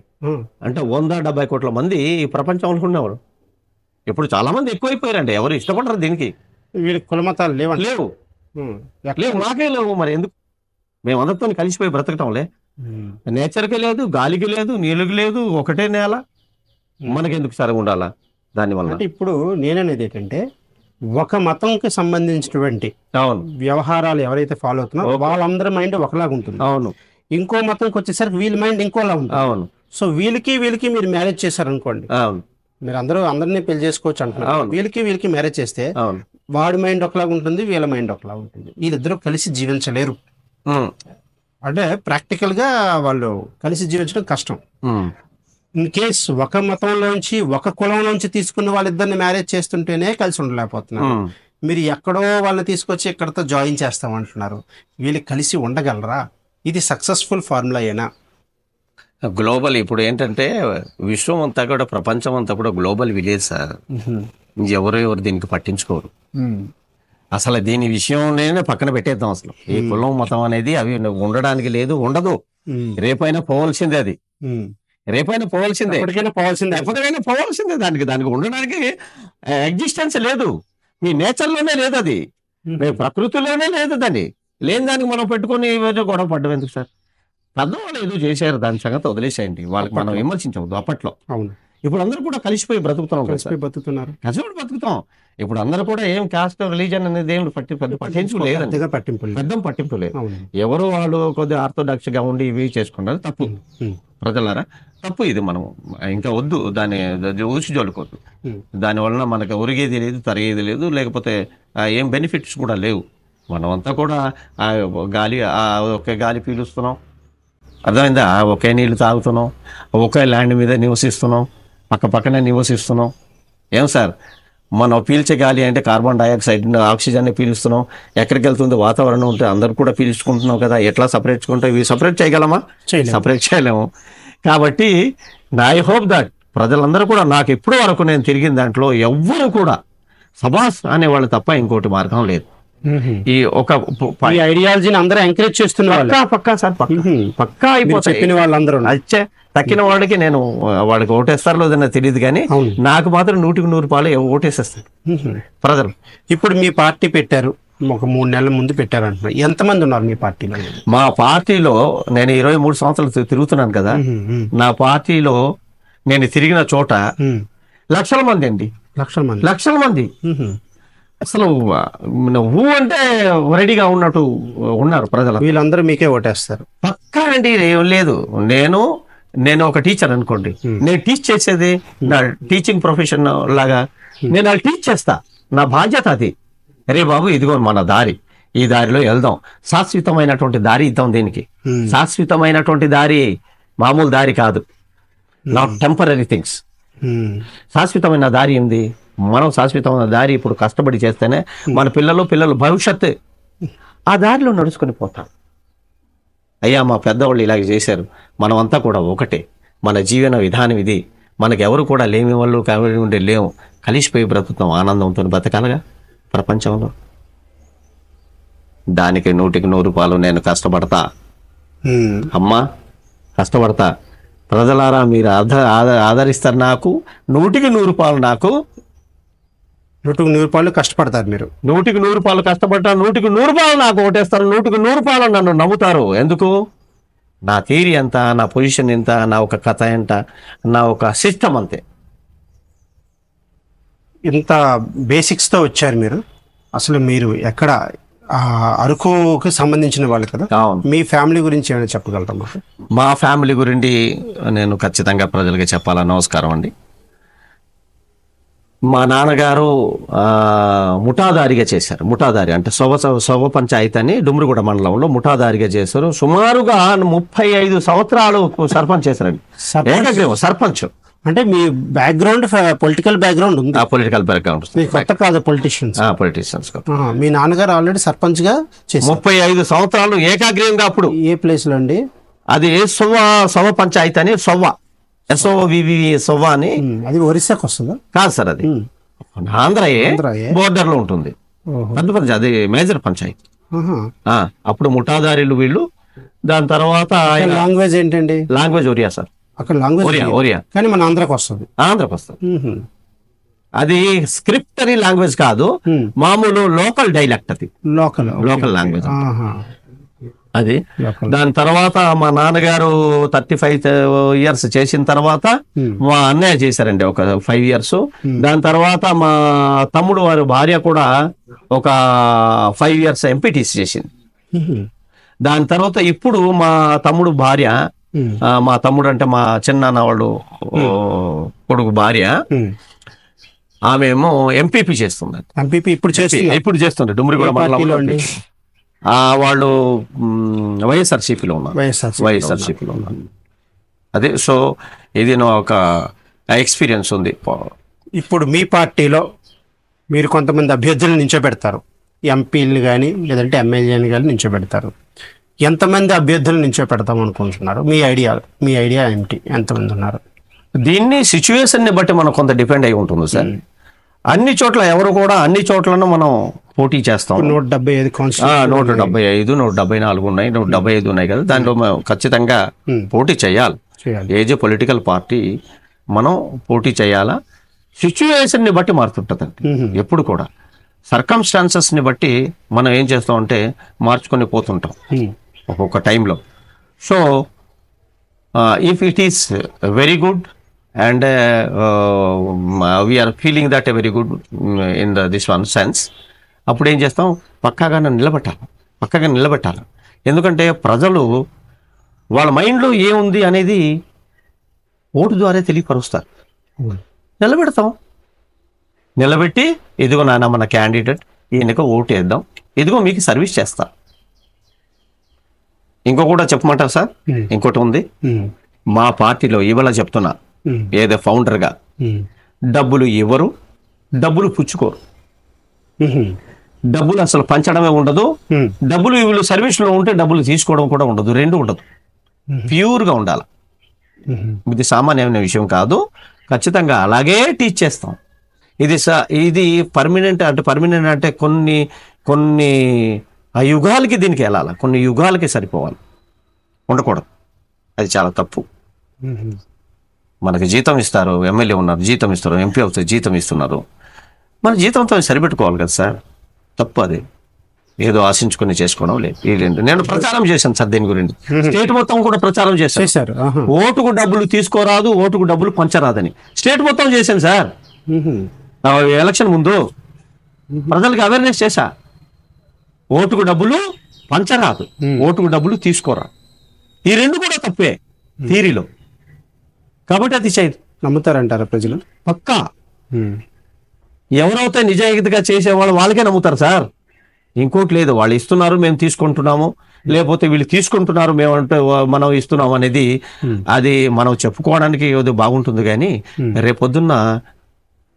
అంటే 170 కోట్ల మంది ఈ ప్రపంచంలో ఉన్నవారు. ఇప్పుడు చాలా మంది ఎక్కువైపోయారండి, ఎవరు ఇష్టపడరు దీనికి. వీళ్ళకి కుల మతాలు లేవు. లేవు, మాకే లేవు. మరి ఎందుకు? మేము అందరితో కలిసిపోయి బ్రతకటంలే. నేచర్కి లేదు, గాలికి లేదు, నీళ్ళకి లేదు, ఒకటే నేల, మనకెందుకు సరే ఉండాలా దానివల్ల? అంటే ఇప్పుడు నేననేది ఏంటంటే, ఒక మతంకి సంబంధించినటువంటి అవును వ్యవహారాలు ఎవరైతే ఫాలో అవుతున్నారో వాళ్ళందరి మైండ్ ఒకలాగా ఉంటుంది. అవును. ఇంకో మతంకి వచ్చేసరికి వీళ్ళ మైండ్ ఇంకోలా ఉంటుంది. అవును. సో వీళ్ళకి మీరు మ్యారేజ్ చేశారనుకోండి, అవును, మీరు అందరినీ పెళ్లి చేసుకోవచ్చు అంటున్నారు. అవును. వీళ్ళకి మ్యారేజ్ చేస్తే అవును, వాడి మైండ్ ఒకలాగా ఉంటుంది, వీళ్ళ మైండ్ ఒకలాగా ఉంటుంది. వీళ్ళిద్దరూ కలిసి జీవించలేరు. అంటే ప్రాక్టికల్ గా వాళ్ళు కలిసి జీవించడం కష్టం. ఇన్ కేస్ ఒక మతంలోంచి ఒక కులంలోంచి తీసుకున్న వాళ్ళిద్దరిని మ్యారేజ్ చేస్తుంటేనే కలిసి ఉండలేకపోతున్నారు. మీరు ఎక్కడో వాళ్ళని తీసుకొచ్చి ఇక్కడతో జాయిన్ చేస్తామంటున్నారు. వీళ్ళు కలిసి ఉండగలరా? ఇది సక్సెస్ఫుల్ ఫార్ములా ఏనా? గ్లోబల్ ఇప్పుడు ఏంటంటే విశ్వం అంతా కూడా, ప్రపంచం అంతా కూడా గ్లోబల్ విలేజ్ సార్. ఎవరు దీనికి పట్టించుకోరు అసలు. దీని విషయంలోనే పక్కన పెట్టేద్దాం అసలు. ఈ కులం మతం అనేది అవి ఉండడానికి లేదు, ఉండదు. రేపైనా పోవాల్సిందే, అది రేపైనా పోవాల్సిందే, ఎప్పటికైనా పోవాల్సిందే. దానికి ఉండడానికి ఎగ్జిస్టెన్స్ లేదు, మీ నేచర్లోనే లేదు, అది మీ ప్రకృతిలోనే లేదు. లేని దానికి మనం పెట్టుకొని గొడవ పడ్డం ఎందుకు సార్? పెద్దవాళ్ళు ఏదో చేశారు, దాని సంగతి వదిలేసేయండి, వాళ్ళకి మనం విమర్శించవద్దు. అప్పట్లో అవును, ఇప్పుడు అందరూ కూడా కలిసిపోయి బ్రతుకుతున్నాం, కలిసిపోయి బతుకుతాం. ఇప్పుడు అందరూ కూడా ఏం కాస్ట్ రిలీజన్ అనేది ఏం పట్టింపు లేదండి, పట్టింపు లేదు. ఎవరు వాళ్ళు కొద్దిగా ఆర్థోడాక్స్ గా ఉండి ఇవి చేసుకున్నారు, తప్పు. ప్రజలారా తప్పు ఇది. మనం ఇంకా వద్దు, దాన్ని ఊసి జోలుకోవద్దు. దానివలన మనకు ఒరిగేది లేదు, తరిగేది లేదు, లేకపోతే ఏం బెనిఫిట్స్ కూడా లేవు. మనమంతా కూడా ఒకే గాలి పీలుస్తున్నాం, అర్థమైందా? ఒకే నీళ్లు తాగుతున్నాం, ఒకే ల్యాండ్ మీద నివసిస్తున్నాం, పక్కనే నివసిస్తున్నాం. ఏం సార్, మనం పీల్చే గాలి అంటే కార్బన్ డైఆక్సైడ్, ఆక్సిజన్ని పీలుస్తున్నాం. ఎక్కడికి వెళ్తుంది వాతావరణం ఉంటే అందరు కూడా పీల్చుకుంటున్నాం కదా. ఎట్లా సపరేట్ ఇవి సపరేట్ చేయగలమా? సపరేట్ చేయలేము. కాబట్టి ఐ హోప్ దట్ ప్రజలందరూ కూడా, నాకు ఎప్పుడు వరకు నేను తిరిగిన దాంట్లో ఎవ్వరు కూడా సబాస్ అనేవాళ్ళు తప్ప ఇంకోటి మార్గం లేదు. ఈ ఒక ఐడియాలజీని అందరూ ఎంకరేజ్ చేస్తున్నారు. పక్కా సార్, పక్కా అయిపోయి చెప్పిన వాళ్ళందరూ అచ్చే. తక్కిన వాడికి నేను వాడికి ఓటేస్తారో లేదన్నా తెలియదు, కానీ నాకు మాత్రం 100% ఓటేసేస్తాను ప్రజలు. ఇప్పుడు మీ పార్టీ పెట్టారు, ఒక 3 నెలల ముందు పెట్టారు అంటున్నారు. ఎంతమంది ఉన్నారు మీ పార్టీలో? మా పార్టీలో నేను 23 సంవత్సరాలు తిరుగుతున్నాను కదా. నా పార్టీలో నేను తిరిగిన చోట లక్షల మంది అండి, లక్షల మంది అసలు ఊ అంటే రెడీగా ఉన్నట్టు ఉన్నారు ప్రజలు. వీళ్ళందరూ మీకే ఓటేస్తారు పక్కా అండి. ఏం లేదు, నేను ఒక టీచర్ అనుకోండి, నేను టీచ్ చేసేది నా టీచింగ్ ప్రొఫెషన్ లాగా నేను వాళ్ళు టీచ్ చేస్తా, నా బాధ్యత అది. అరే బాబు, ఇదిగో మన దారి, ఈ దారిలో వెళ్దాం, శాశ్వతమైనటువంటి దారి ఇద్దాం. దీనికి శాశ్వతమైనటువంటి దారి మామూలు దారి కాదు, నాట్ టెంపరీ థింగ్స్. శాశ్వతమైన దారి ఉంది. మనం శాశ్వతమైన దారి ఇప్పుడు కష్టపడి చేస్తేనే మన పిల్లలు భవిష్యత్తు ఆ దారిలో నడుచుకొని పోతాం. అయ్యా, మా పెద్దవాళ్ళు ఇలాగ చేశారు, మనమంతా కూడా ఒకటే, మన జీవన విధానం ఇది. మనకెవరు కూడా లేని వాళ్ళు కాబట్టి ఉండే లేవు, కలిసిపోయి బ్రతుకుతాం, ఆనందంతో బ్రతకాలగా ప్రపంచంలో. దానికి 100% నేను కష్టపడతా అమ్మా, కష్టపడతా. ప్రజలారా మీరు ఆదరిస్తారు. నాకు 100% నాకు 100% కష్టపడతారు. మీరు 100% కష్టపడతారు, 100% నాకు ఓటేస్తారు, 100% నన్ను నమ్ముతారు. ఎందుకు? నా థియరీ ఎంత, నా పొజిషన్ ఎంత, నా ఒక కథ ఎంత, నా ఒక సిస్టమ్ అంతే. ఇంత బేసిక్స్తో వచ్చారు మీరు. అసలు మీరు ఎక్కడ అరకుకి సంబంధించిన వాళ్ళు కదా, మీ ఫ్యామిలీ గురించి ఏమైనా చెప్పగలరా? మా ఫ్యామిలీ గురించి నేను ఖచ్చితంగా ప్రజలకి చెప్పాలా. నమస్కారం అండి. మా నాన్నగారు ముఠాదారిగా చేశారు. ముఠాదారి అంటే శోభ పంచాయతీ అని డుమ్రిగూడ మండలంలో ముఠాదారిగా చేశారు. సుమారుగా 35 సంవత్సరాలు సర్పంచ్ చేశారండి. ఏకగ్రీవం సర్పంచ్. అంటే మీ బ్యాక్గ్రౌండ్ పొలిటికల్ బ్యాక్గ్రౌండ్ ఉంది? పొలిటికల్ బ్యాక్గ్రౌండ్, కొత్త కాదు పొలిటీషియన్స్. మీ నాన్నగారు ఆల్రెడీ సర్పంచ్ గా చేశారు 35 సంవత్సరాలు ఏకాగ్రీయంగా. అప్పుడు ఏ ప్లేస్ లో అండి? అది సొవ్వ పంచాయతీ అని SOVV సొవ్వ అని. అది ఒరిస్సాకి వస్తుందా? కాదు సార్, అది ఆంధ్రయే, బోర్డర్ లో ఉంటుంది. పెద్ద పంచాయతీ, అది మేజర్ పంచాయతీ. అప్పుడు ముఠాదారీలు వీళ్ళు. దాని తర్వాత లాంగ్వేజ్ ఏంటండి? Language Oriya sir. అక్కడ లాంగ్వేజ్ ఒరియా, కానీ మన ఆంధ్రాకి వస్తుంది. ఆంధ్రాకి వస్తుంది. అది స్క్రిప్టరీ లాంగ్వేజ్ కాదు, మామూలు లోకల్ డైలెక్ట్. అది లోకల్ లాంగ్వేజ్ అది. దాని తర్వాత మా నాన్నగారు 35 years చేసిన తర్వాత మా అన్నయ్య చేశారండి ఒక 5 years. దాని తర్వాత మా తమ్ముడు వారి భార్య కూడా ఒక 5 years ఎంపీటీసీ చేసింది. దాని తర్వాత ఇప్పుడు మా తమ్ముడు భార్య, మా తమ్ముడు అంటే మా చిన్నాన్న వాళ్ళు కొడుకు భార్య, ఆమె ఏమో ఎంపీపీ చేస్తుంది. ఎంపీపీ ఇప్పుడు చేస్తుంది డుమ్రిగూడ మండలంలో. వాళ్ళు వైఎస్ఆర్సీపీలో ఉన్నారు. అదే. సో ఇది ఒక ఎక్స్పీరియన్స్ ఉంది. ఇప్పుడు మీ పార్టీలో మీరు కొంతమంది అభ్యర్థులను నించోబెడతారు, ఎంపీలు కానీ లేదంటే ఎమ్మెల్యేని కానీ నించోబెడతారు. ఎంతమంది అభ్యర్థులను నించోబెడతాం అనుకుంటున్నారు? మీ ఐడియా ఏమిటి? ఎంతమంది ఉన్నారు? దీన్ని సిచ్యువేషన్ని బట్టి మనం కొంత డిపెండ్ అయి ఉంటుంది సార్. అన్ని చోట్ల ఎవరు కూడా అన్ని చోట్లను మనం పోటీ చేస్తాం. 175 175, 174 ఉన్నాయి, 175 ఉన్నాయి కదా. దాంట్లో మనం ఖచ్చితంగా పోటీ చేయాలి. ఏజ్ పొలిటికల్ పార్టీ మనం పోటీ చేయాలా. సిచ్యువేషన్ని బట్టి మారుతుంటుందండి ఎప్పుడు కూడా. సర్కమ్స్టాన్సెస్ని బట్టి మనం ఏం చేస్తామంటే మార్చుకొని పోతుంటాం ఒక్కొక్క టైంలో. So if it is very good and we are feeling that a very good in this one sense, అప్పుడు ఏం చేస్తాం, పక్కాగా నిలబెట్టాలి. ఎందుకంటే ప్రజలు వాళ్ళ మైండ్లో ఏముంది అనేది ఓటు ద్వారా తెలియపరుస్తారు. నిలబెట్టి ఇదిగో నాన్న మన క్యాండిడేట్, ఈయనకు ఓటు వేద్దాం, ఇదిగో మీకు సర్వీస్ చేస్తా. కూడా చెప్పమంటారు సార్, ఇంకోటి ఉంది మా పార్టీలో. ఇవాళ చెప్తున్నా, ఏదో ఫౌండర్గా డబ్బులు ఇవ్వరు, డబ్బులు పుచ్చుకోరు, డబ్బులు అసలు పంచడమే ఉండదు, డబ్బులు వీళ్ళు సర్వీస్లో ఉంటే డబ్బులు తీసుకోవడం కూడా ఉండదు, రెండు ఉండదు. ప్యూర్గా ఉండాలి. ఇది సామాన్యమైన విషయం కాదు. ఖచ్చితంగా అలాగే టీచ్ చేస్తాం. ఇది పర్మనెంట్ అంటే కొన్ని యుగాలకి దీనికి వెళ్ళాలి, కొన్ని యుగాలకి సరిపోవాలి, ఉండకూడదు. అది చాలా తప్పు. మనకి జీతం ఇస్తారు, ఎమ్మెల్యే ఉన్నారు జీతం ఇస్తారు, ఎంపీ అవుతారు జీతం ఇస్తున్నారు, మన జీతంతో సరిపెట్టుకోవాలి కదా సార్. తప్పు అది. ఏదో ఆశించుకుని చేసుకోవడం లేదు. నేను ప్రచారం చేశాను సార్ దీని గురించి, స్టేట్ మొత్తం కూడా ప్రచారం చేశారు. ఓటుకు డబ్బులు తీసుకోరాదు, ఓటుకు డబ్బులు పంచరాదని స్టేట్ మొత్తం చేశాను సార్. ఎలక్షన్ ముందు ప్రజలకు అవేర్నెస్ చేశా. ఓటుకు డబ్బులు పంచరాదు, ఓటుకు డబ్బులు తీసుకోరాదు. ఈ రెండు కూడా తప్పే థియరీలో. కాబట్టి అది నమ్ముతారంటారా ప్రజలు? పక్కా. ఎవరైతే నిజాయితీగా చేసేవాళ్ళు వాళ్ళకే నమ్ముతారు సార్. ఇంకోటి లేదు, వాళ్ళు ఇస్తున్నారు మేము తీసుకుంటున్నాము, లేకపోతే వీళ్ళు తీసుకుంటున్నారు మేమంటే మనం ఇస్తున్నాం అనేది అది మనం చెప్పుకోవడానికి ఏదో బాగుంటుంది. కానీ రేపొద్దున్న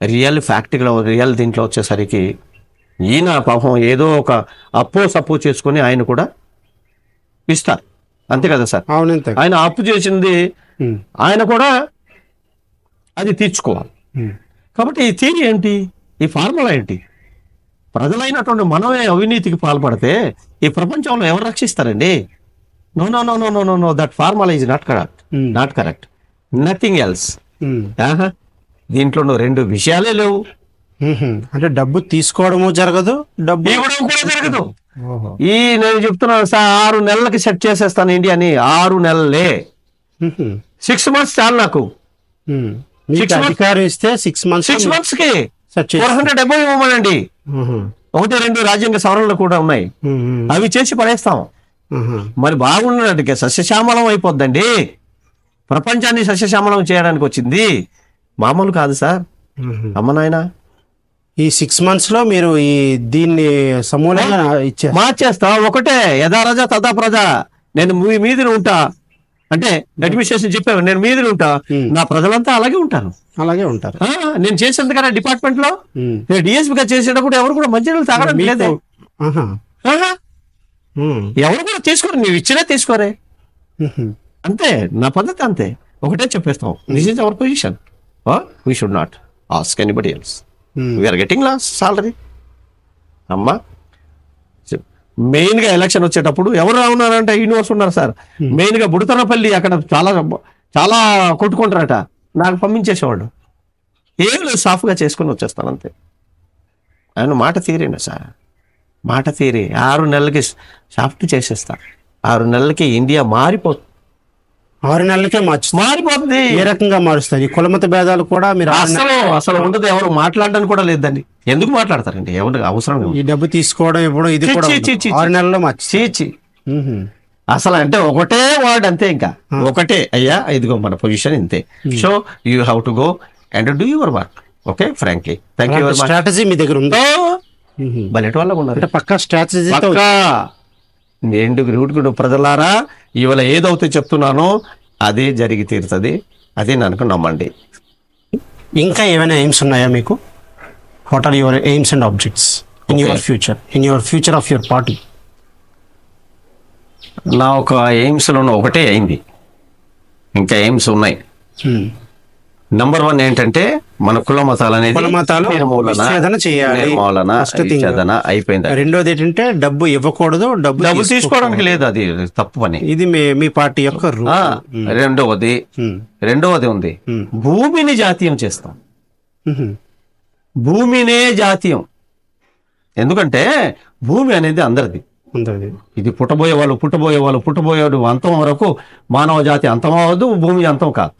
రియల్ దీంట్లో వచ్చేసరికి ఈయన పాపం ఏదో ఒక సప్పు చేసుకుని ఆయన కూడా ఇస్తారు. అంతే కదా సార్? ఆయన అప్పు చేసింది ఆయన కూడా అది తీర్చుకోవాలి. కాబట్టి ఈ థియరీ ఏంటి, ఈ ఫార్ములా ఏంటి? ప్రజలైనటువంటి మనమే అవినీతికి పాల్పడితే ఈ ప్రపంచంలో ఎవరు రక్షిస్తారండి? No, that formula is not correct, nothing else. దీంట్లో రెండు విషయాలే లేవు. అంటే డబ్బు తీసుకోవడము జరగదు, డబ్బు ఇవ్వడం కూడా జరగదు. నేను చెప్తున్నాను సార్, 6 నెలలకి సెట్ చేసేస్తాను ఇండియాని. 6 నెలలే, 6 months చాలు నాకు. అధికారం ఇస్తే 6 months కి 470 ఇవ్వమనండి. 1-2 రాజ్యాంగ సవరణలు కూడా ఉన్నాయి, అవి చేసి పడేస్తాం. మరి బాగున్నట్టుగా సస్యశ్యామలం అయిపోద్దండి. ప్రపంచాన్ని సస్యశ్యామలం చేయడానికి వచ్చింది, మామూలు కాదు సార్. అమ్మ నాయన, ఈ 6 months లో మీరు దీన్ని సమూలంగా మార్చేస్తా. ఒకటే, యథా రాజా తథా ప్రజ. నేను మీ మీదనే ఉంటా అంటే అడ్మినిస్ట్రేషన్ చెప్పాను, నేను మీదనే ఉంటా, నా ప్రజలంతా అలాగే ఉంటారు. నేను చేసేందుకన్నా డిపార్ట్మెంట్ లో డిఎస్పీగా చేసేటప్పుడు ఎవరు కూడా మంచినీళ్ళు తాగడం లేదు. ఎవరు కూడా తీసుకోరు, నువ్వు ఇచ్చినా తీసుకోరే. అంతే, నా పద్ధతి అంతే, ఒకటే చెప్పేస్తాం, this is our position, we should not ask anybody else, we are getting less salary. అమ్మా మెయిన్ గా ఎలక్షన్ వచ్చేటప్పుడు ఎవరు ఉన్నారంటే యూనివర్స్ ఉన్నారు సార్, మెయిన్ గా బుడతనపల్లి అక్కడ చాలా చాలా కొట్టుకుంటారట, నాకు పంపించేసేవాడు, ఏం లేదు సాఫ్గా చేసుకుని వచ్చేస్తాను అంతే. ఆయన మాట తీరేనా సార్, మాట తీరి 6 నెలలకి సాఫ్ట్ చేసేస్తా, 6 నెలలకి ఇండియా మారిపోతుంది. 6 నెలలకే మారిపోతుంది. ఏ రకంగా మారుస్తారు? ఈ కులమత భేదాలు కూడా మీరు అసలు ఉండదు, ఎవరు మాట్లాడడానికి కూడా లేదండి. ఎందుకు మాట్లాడతారండి, ఎవరు అవసరం లేదు. ఈ డబ్బు తీసుకోవడం ఇవ్వడం ఇది కూడా 6 నెలల్లో మార్చి అసలు అంటే ఒకటే వర్డ్ అంతే, ఇంకా ఒకటే, అయ్యా ఇదిగో మన పొజిషన్ ఇంతే, so you have to go and do your work. Okay, frankly thank you. Strategy మీ దగ్గర ఉందా? బలెట్ వల్ల ఉన్నారు పక్కా స్ట్రాటజీ. ఎందుకు రూట్ ప్రజలారా, ఇవాళ ఏదైతే చెప్తున్నానో అదే జరిగి తీరుతుంది, అదే నన్ను నమ్మండి. ఇంకా ఏమైనా ఎయిమ్స్ ఉన్నాయా మీకు? What are your aims and objects in your future of your party? నా ఒక ఎయిమ్స్లో ఒకటే అయింది, ఇంకా ఎయిమ్స్ ఉన్నాయి. నంబర్ 1 ఏంటంటే మన కుల మతాలు అనేది అయిపోయింది. రెండోది ఏంటంటే డబ్బు ఇవ్వకూడదు, డబ్బు తీసుకోవడానికి లేదు, అది తప్పు పని. ఇది మీ పార్టీ యొక్క రెండవది ఉంది, భూమిని జాతీయం చేస్తాం. భూమినే జాతీయం, ఎందుకంటే భూమి అనేది అందరిది. ఇది పుట్టబోయేవాడు అంతం వరకు మానవ జాతి అంతం అవ్వదు, భూమి అంతం కాదు.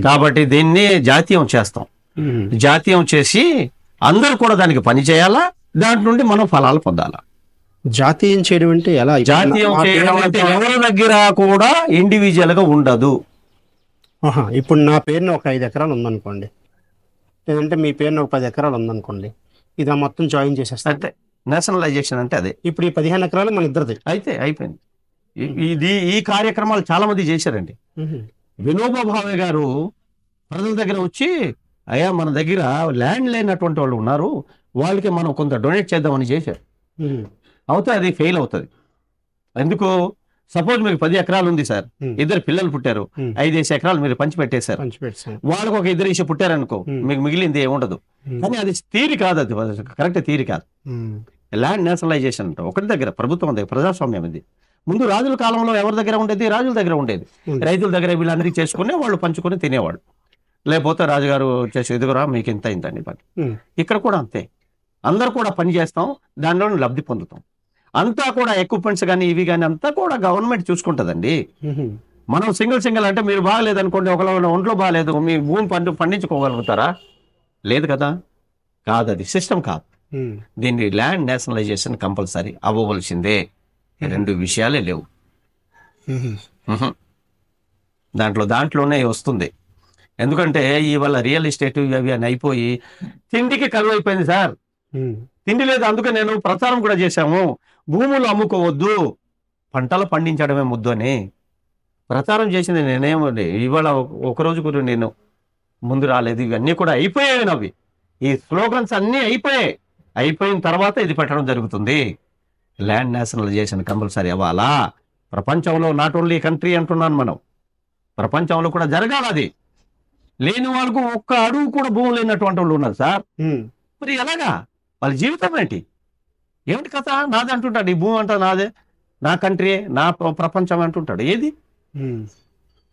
కాబట్టి దీన్ని జాతీయం చేస్తాం. జాతీయం చేసి అందరూ కూడా దానికి పని చేయాలా, దాంట్ నుండి మనం ఫలాలు పొందాలా. జాతీయం చేయడం అంటే ఎలా? జాతీయం చేయడం అంటే ఎవరి దగ్గర కూడా ఇండివిజువల్ గా ఉండదు. ఇప్పుడు నా పేరున ఒక 5 ఎకరాలు ఉందనుకోండి, లేదంటే మీ పేరున ఒక 10 ఎకరాలు ఉందనుకోండి, ఇది మొత్తం జాయిన్ చేసేస్తా. అంతే, నేషనలైజేషన్ అంటే అదే. ఇప్పుడు ఈ 15 ఎకరాలు మన ఇద్దరిది అయితే అయిపోయింది. ఈ కార్యక్రమాలు చాలా మంది చేశారండి. వినోబా భావే గారు ప్రజల దగ్గర వచ్చి, అయ్యా మన దగ్గర ల్యాండ్ లేనటువంటి వాళ్ళు ఉన్నారు, వాళ్ళకి మనం కొంత డొనేట్ చేద్దామని చేశారు. అవుతే అది ఫెయిల్ అవుతుంది. ఎందుకు? సపోజ్ మీకు 10 ఎకరాలు ఉంది సార్, 2 పిల్లలు పుట్టారు, 5 ఎకరాలు మీరు పంచిపెట్టేశారు, వాళ్ళకి ఒక 2 పుట్టారనుకో, మీకు మిగిలింది ఏముండదు. కానీ అది థియరీ కాదు, అది కరెక్ట్ థియరీ కాదు. ల్యాండ్ నేషనలైజేషన్ అంటే ఒకటి దగ్గర, ప్రభుత్వం దగ్గర, ప్రజాస్వామ్యం ఇది. ముందు రాజుల కాలంలో ఎవరి దగ్గర ఉండేది? రాజుల దగ్గర ఉండేది. రైతుల దగ్గర వీళ్ళందరికీ చేసుకుని వాళ్ళు పంచుకొని తినేవాడు. లేకపోతే రాజుగారు చేసి ఎదుగురా మీకు ఇంత ఇంతండి పని. ఇక్కడ కూడా అంతే, అందరు కూడా పని చేస్తాం, దానిలో లబ్ధి పొందుతాం. అంతా కూడా ఎక్విప్మెంట్స్ కానీ ఇవి కానీ అంతా కూడా గవర్నమెంట్ చూసుకుంటుందండి. మనం సింగిల్ అంటే మీరు బాగలేదనుకోండి, ఒకళ్ళు ఒంట్లో బాగాలేదు, మీ భూమి పండించుకోగలుగుతారా? లేదు కదా, కాదు, అది సిస్టమ్ కాదు. దీన్ని ల్యాండ్ నేషనలైజేషన్ కంపల్సరీ అవ్వవలసిందే. 2 విషయాలే లేవు దాంట్లోనే వస్తుంది. ఎందుకంటే ఇవాళ రియల్ ఎస్టేట్ అవి అని అయిపోయి తిండికి కరువు అయిపోయింది సార్. తిండి లేదు, అందుకే నేను ప్రచారం కూడా చేశాము, భూములు అమ్ముకోవద్దు, పంటలు పండించడమే ముద్దు అని ప్రచారం చేసింది నేనేమండి. ఇవాళ ఒకరోజు కూడా నేను ముందు రాలేదు, ఇవన్నీ కూడా అయిపోయాయి. అవి ఈ స్లోగన్స్ అన్నీ అయిపోయిన తర్వాత ఇది పెట్టడం జరుగుతుంది. ల్యాండ్ నేషనలైజేషన్ కంపల్సరీ అవ్వాలా. ప్రపంచంలో నాట్ ఓన్లీ కంట్రీ అంటున్నాను, మనం ప్రపంచంలో కూడా జరగాలి. అది లేని వాళ్ళకు ఒక్క అడుగు కూడా భూమి లేనటువంటి వాళ్ళు ఉన్నారు సార్. మరి ఎలాగా వాళ్ళ జీవితం ఏమిటి కథ? నాదే అంటుంటాడు, ఈ భూమి అంతా నాదే, నా కంట్రీ, నా ప్రపంచం అంటుంటాడు. ఏది?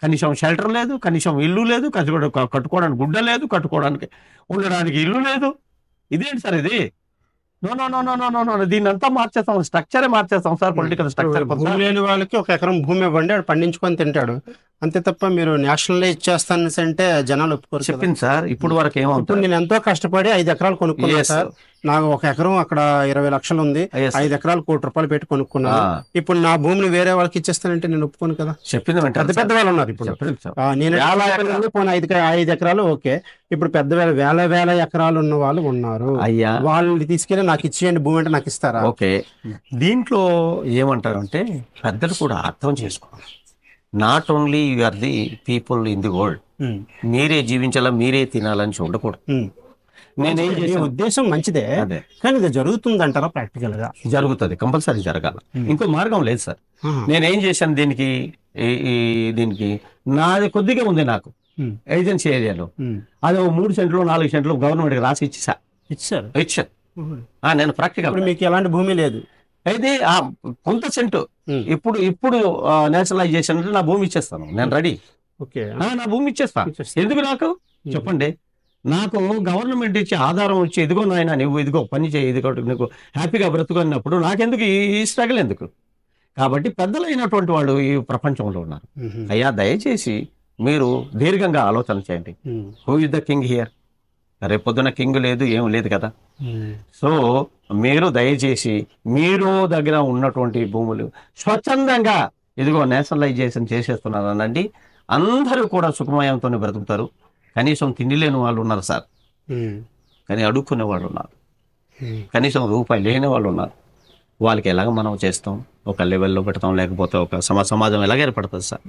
కనీసం షెల్టర్ లేదు, కనీసం ఇల్లు లేదు, కట్టుకోవడానికి గుడ్డ లేదు, కట్టుకోవడానికి ఉండడానికి ఇల్లు లేదు. ఇదేంటి సార్ ఇది? నో, దీన్ని అంతా మార్చేస్తాం, స్ట్రక్చరే మార్చేస్తాం సార్, పొలిటికల్ స్ట్రక్చర్. భూమి లేని వాళ్ళకి 1 ఎకరం భూమి ఇవ్వండి, వాడు పండించుకొని తింటాడు, అంతే తప్ప మీరు నేషనలైజ్ చేస్తాను అంటే జనాలు ఒప్పుకోరు. చెప్పింది సార్, ఇప్పుడు వరకు ఏమవుతుంది? నేను ఎంతో కష్టపడి 5 ఎకరాలు కొనుక్కున్నాను సార్. నాకు 1 ఎకరం అక్కడ 20 లక్షలు ఉంది, 5 ఎకరాలు ₹1,00,00,000 పెట్టి కొనుక్కున్నాను. ఇప్పుడు నా భూమిని వేరే వాళ్ళకి ఇచ్చేస్తానంటే నేను ఒప్పుకోను కదా. చెప్పింది పెద్ద వాళ్ళు ఉన్నారు ఇప్పుడు. నేను 5 ఎకరాలు ఓకే, ఇప్పుడు వేల ఎకరాలు ఉన్న వాళ్ళు ఉన్నారు. అయ్యా, వాళ్ళని తీసుకెళ్ళి నాకు ఇచ్చేయండి భూమి అంటే నాకు ఇస్తారా? ఓకే, దీంట్లో ఏమంటారు అంటే పెద్దలు కూడా అర్థం చేసుకోవాలి. Not only you are the people in the world, మీరే జీవించాలా, మీరే తినాలని చూడకూడదు. నేనేం చేసే ఉద్దేశం మంచిదే, కానీ ఇది జరుగుతుంది అంటారా? ప్రాక్టికల్ గా జరుగుతుంది, కంపల్సరీ జరగాల, ఇంకో మార్గం లేదు సార్. నేనేం చేశాను, దీనికి ఈ దీనికి నాది కొద్దిగా ఉంది నాకు ఏజెన్సీ ఏరియాలో. అది 3 సెంట్లు 4 సెంట్లు గవర్నమెంట్కి రాసి ఇచ్చారు. ఇచ్చాను. నేను ప్రాక్టికల్. ఇప్పుడు మీకు ఎలాంటి భూమి లేదు. అయితే కొంత సెంటు ఇప్పుడు నేషనలైజేషన్ అంటే నా భూమి ఇచ్చేస్తాను, నేను రెడీ. ఓకే, నా భూమి ఇచ్చేస్తాను. ఎందుకు నాకు చెప్పండి? నాకు గవర్నమెంట్ ఇచ్చే ఆధారం వచ్చి ఇదిగో నాయన నువ్వు ఇదిగో పని చేయి, ఇదిగో నీకు హ్యాపీగా బ్రతుకున్నప్పుడు నాకెందుకు ఈ స్ట్రగుల్ ఎందుకు? కాబట్టి పెద్దలైనటువంటి వాళ్ళు ఈ ప్రపంచంలో ఉన్నారు. అయ్యా దయచేసి మీరు దీర్ఘంగా ఆలోచన చేయండి. Who is the king here? రేపొద్దున కింగ్ లేదు, ఏం లేదు కదా. సో మీరు దయచేసి మీరు దగ్గర ఉన్నటువంటి భూములు స్వచ్ఛందంగా ఇదిగో నేషనలైజేషన్ చేసేస్తున్నారు అనండి, అందరూ కూడా సుఖమయంతో బ్రతుకుతారు. కనీసం తిండి లేని వాళ్ళు ఉన్నారు సార్, కానీ అడుక్కునే వాళ్ళు ఉన్నారు, కనీసం రూపాయి లేని వాళ్ళు ఉన్నారు. వాళ్ళకి ఎలాగ మనం చేస్తాం? ఒక లెవెల్లో పెడతాం, లేకపోతే ఒక సమాజం ఎలాగ ఏర్పడుతుంది సార్.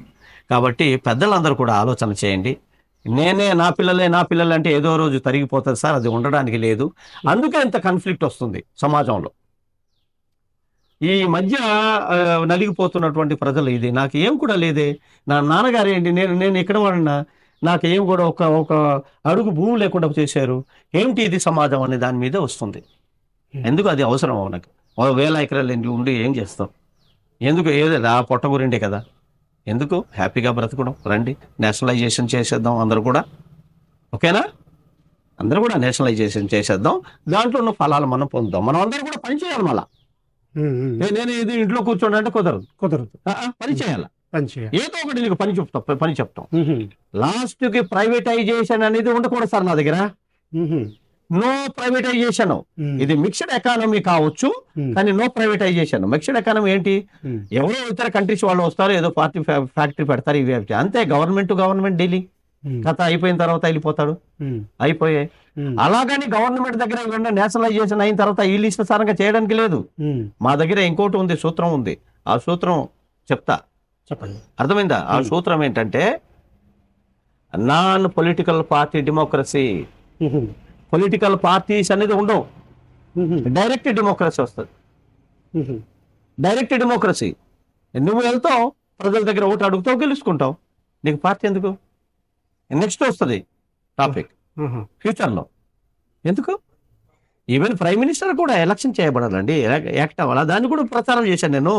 కాబట్టి పెద్దలందరూ కూడా ఆలోచన చేయండి. నా పిల్లలే అంటే ఏదో రోజు తరిగిపోతుంది సార్, అది ఉండడానికి లేదు. అందుకే ఇంత కాన్ఫ్లిక్ట్ వస్తుంది సమాజంలో. ఈ మధ్య నలిగిపోతున్నటువంటి ప్రజలు ఇది. నాకు ఏం కూడా లేదే, నా నాన్నగారు ఏంటి, నేను ఎక్కడ వాడినా నాకేం కూడా ఒక అడుగు భూమి లేకుండా చేశారు, ఏమిటి ఇది సమాజం అనే దాని మీదే వస్తుంది. ఎందుకు అది అవసరం? మనకు 1000 ఎకరాలు ఉండి ఏం చేస్తాం? ఎందుకు? ఏదో ఆ పొట్ట గురిండే కదా. ఎందుకు? హ్యాపీగా బ్రతకడం. రండి నేషనలైజేషన్ చేసేద్దాం అందరూ కూడా, ఓకేనా? అందరూ కూడా నేషనలైజేషన్ చేసేద్దాం, దాంట్లో ఉన్న ఫలాలు మనం పొందుదాం. మనం అందరూ కూడా పని చేయాలి. మళ్ళా నేను ఇది ఇంట్లో కూర్చోండి అంటే కుదరదు. పని చేయాలి. ఏదో ఒకటి నీకు పని చెప్తాం. లాస్ట్కి ప్రైవేటైజేషన్ అనేది ఉండకూడదు సార్ నా దగ్గర. No privatisation. ఇది మిక్స్డ్ ఎకానమీ కావచ్చు, కానీ నో ప్రైవేటైజేషన్. మిక్స్డ్ ఎకానమీ ఏంటి? ఎవరో ఇతర కంట్రీస్ వాళ్ళు వస్తారు, ఏదో ఫ్యాక్టరీ పెడతారు, ఇవి అంతే. గవర్నమెంట్ డీలింగ్ కథ అయిపోయిన తర్వాత వెళ్ళిపోతాడు, అయిపోయాయి. అలాగని గవర్నమెంట్ దగ్గర ఇవన్నీ నేషనలైజేషన్ అయిన తర్వాత ఈ లిస్ట్ సారంగా చేయడానికి లేదు. మా దగ్గర ఇంకోటి ఉంది, సూత్రం ఉంది. ఆ సూత్రం చెప్పండి. అర్థమైందా? ఆ సూత్రం ఏంటంటే non political party democracy. Political parties అనేది ఉండవు, డైరెక్ట్ డెమోక్రసీ వస్తుంది. Direct democracy. నువ్వు వెళ్తావు, ప్రజల దగ్గర ఓటు అడుగుతావు, గెలుచుకుంటావు. నీకు పార్టీ ఎందుకు? నెక్స్ట్ వస్తుంది టాపిక్ ఫ్యూచర్లో. ఎందుకు? ఈవెన్ ప్రైమ్ మినిస్టర్ కూడా ఎలక్షన్ చేయబడాలండి, యాక్ట్ అవ్వాలా. దాన్ని కూడా ప్రచారం చేశాను నేను.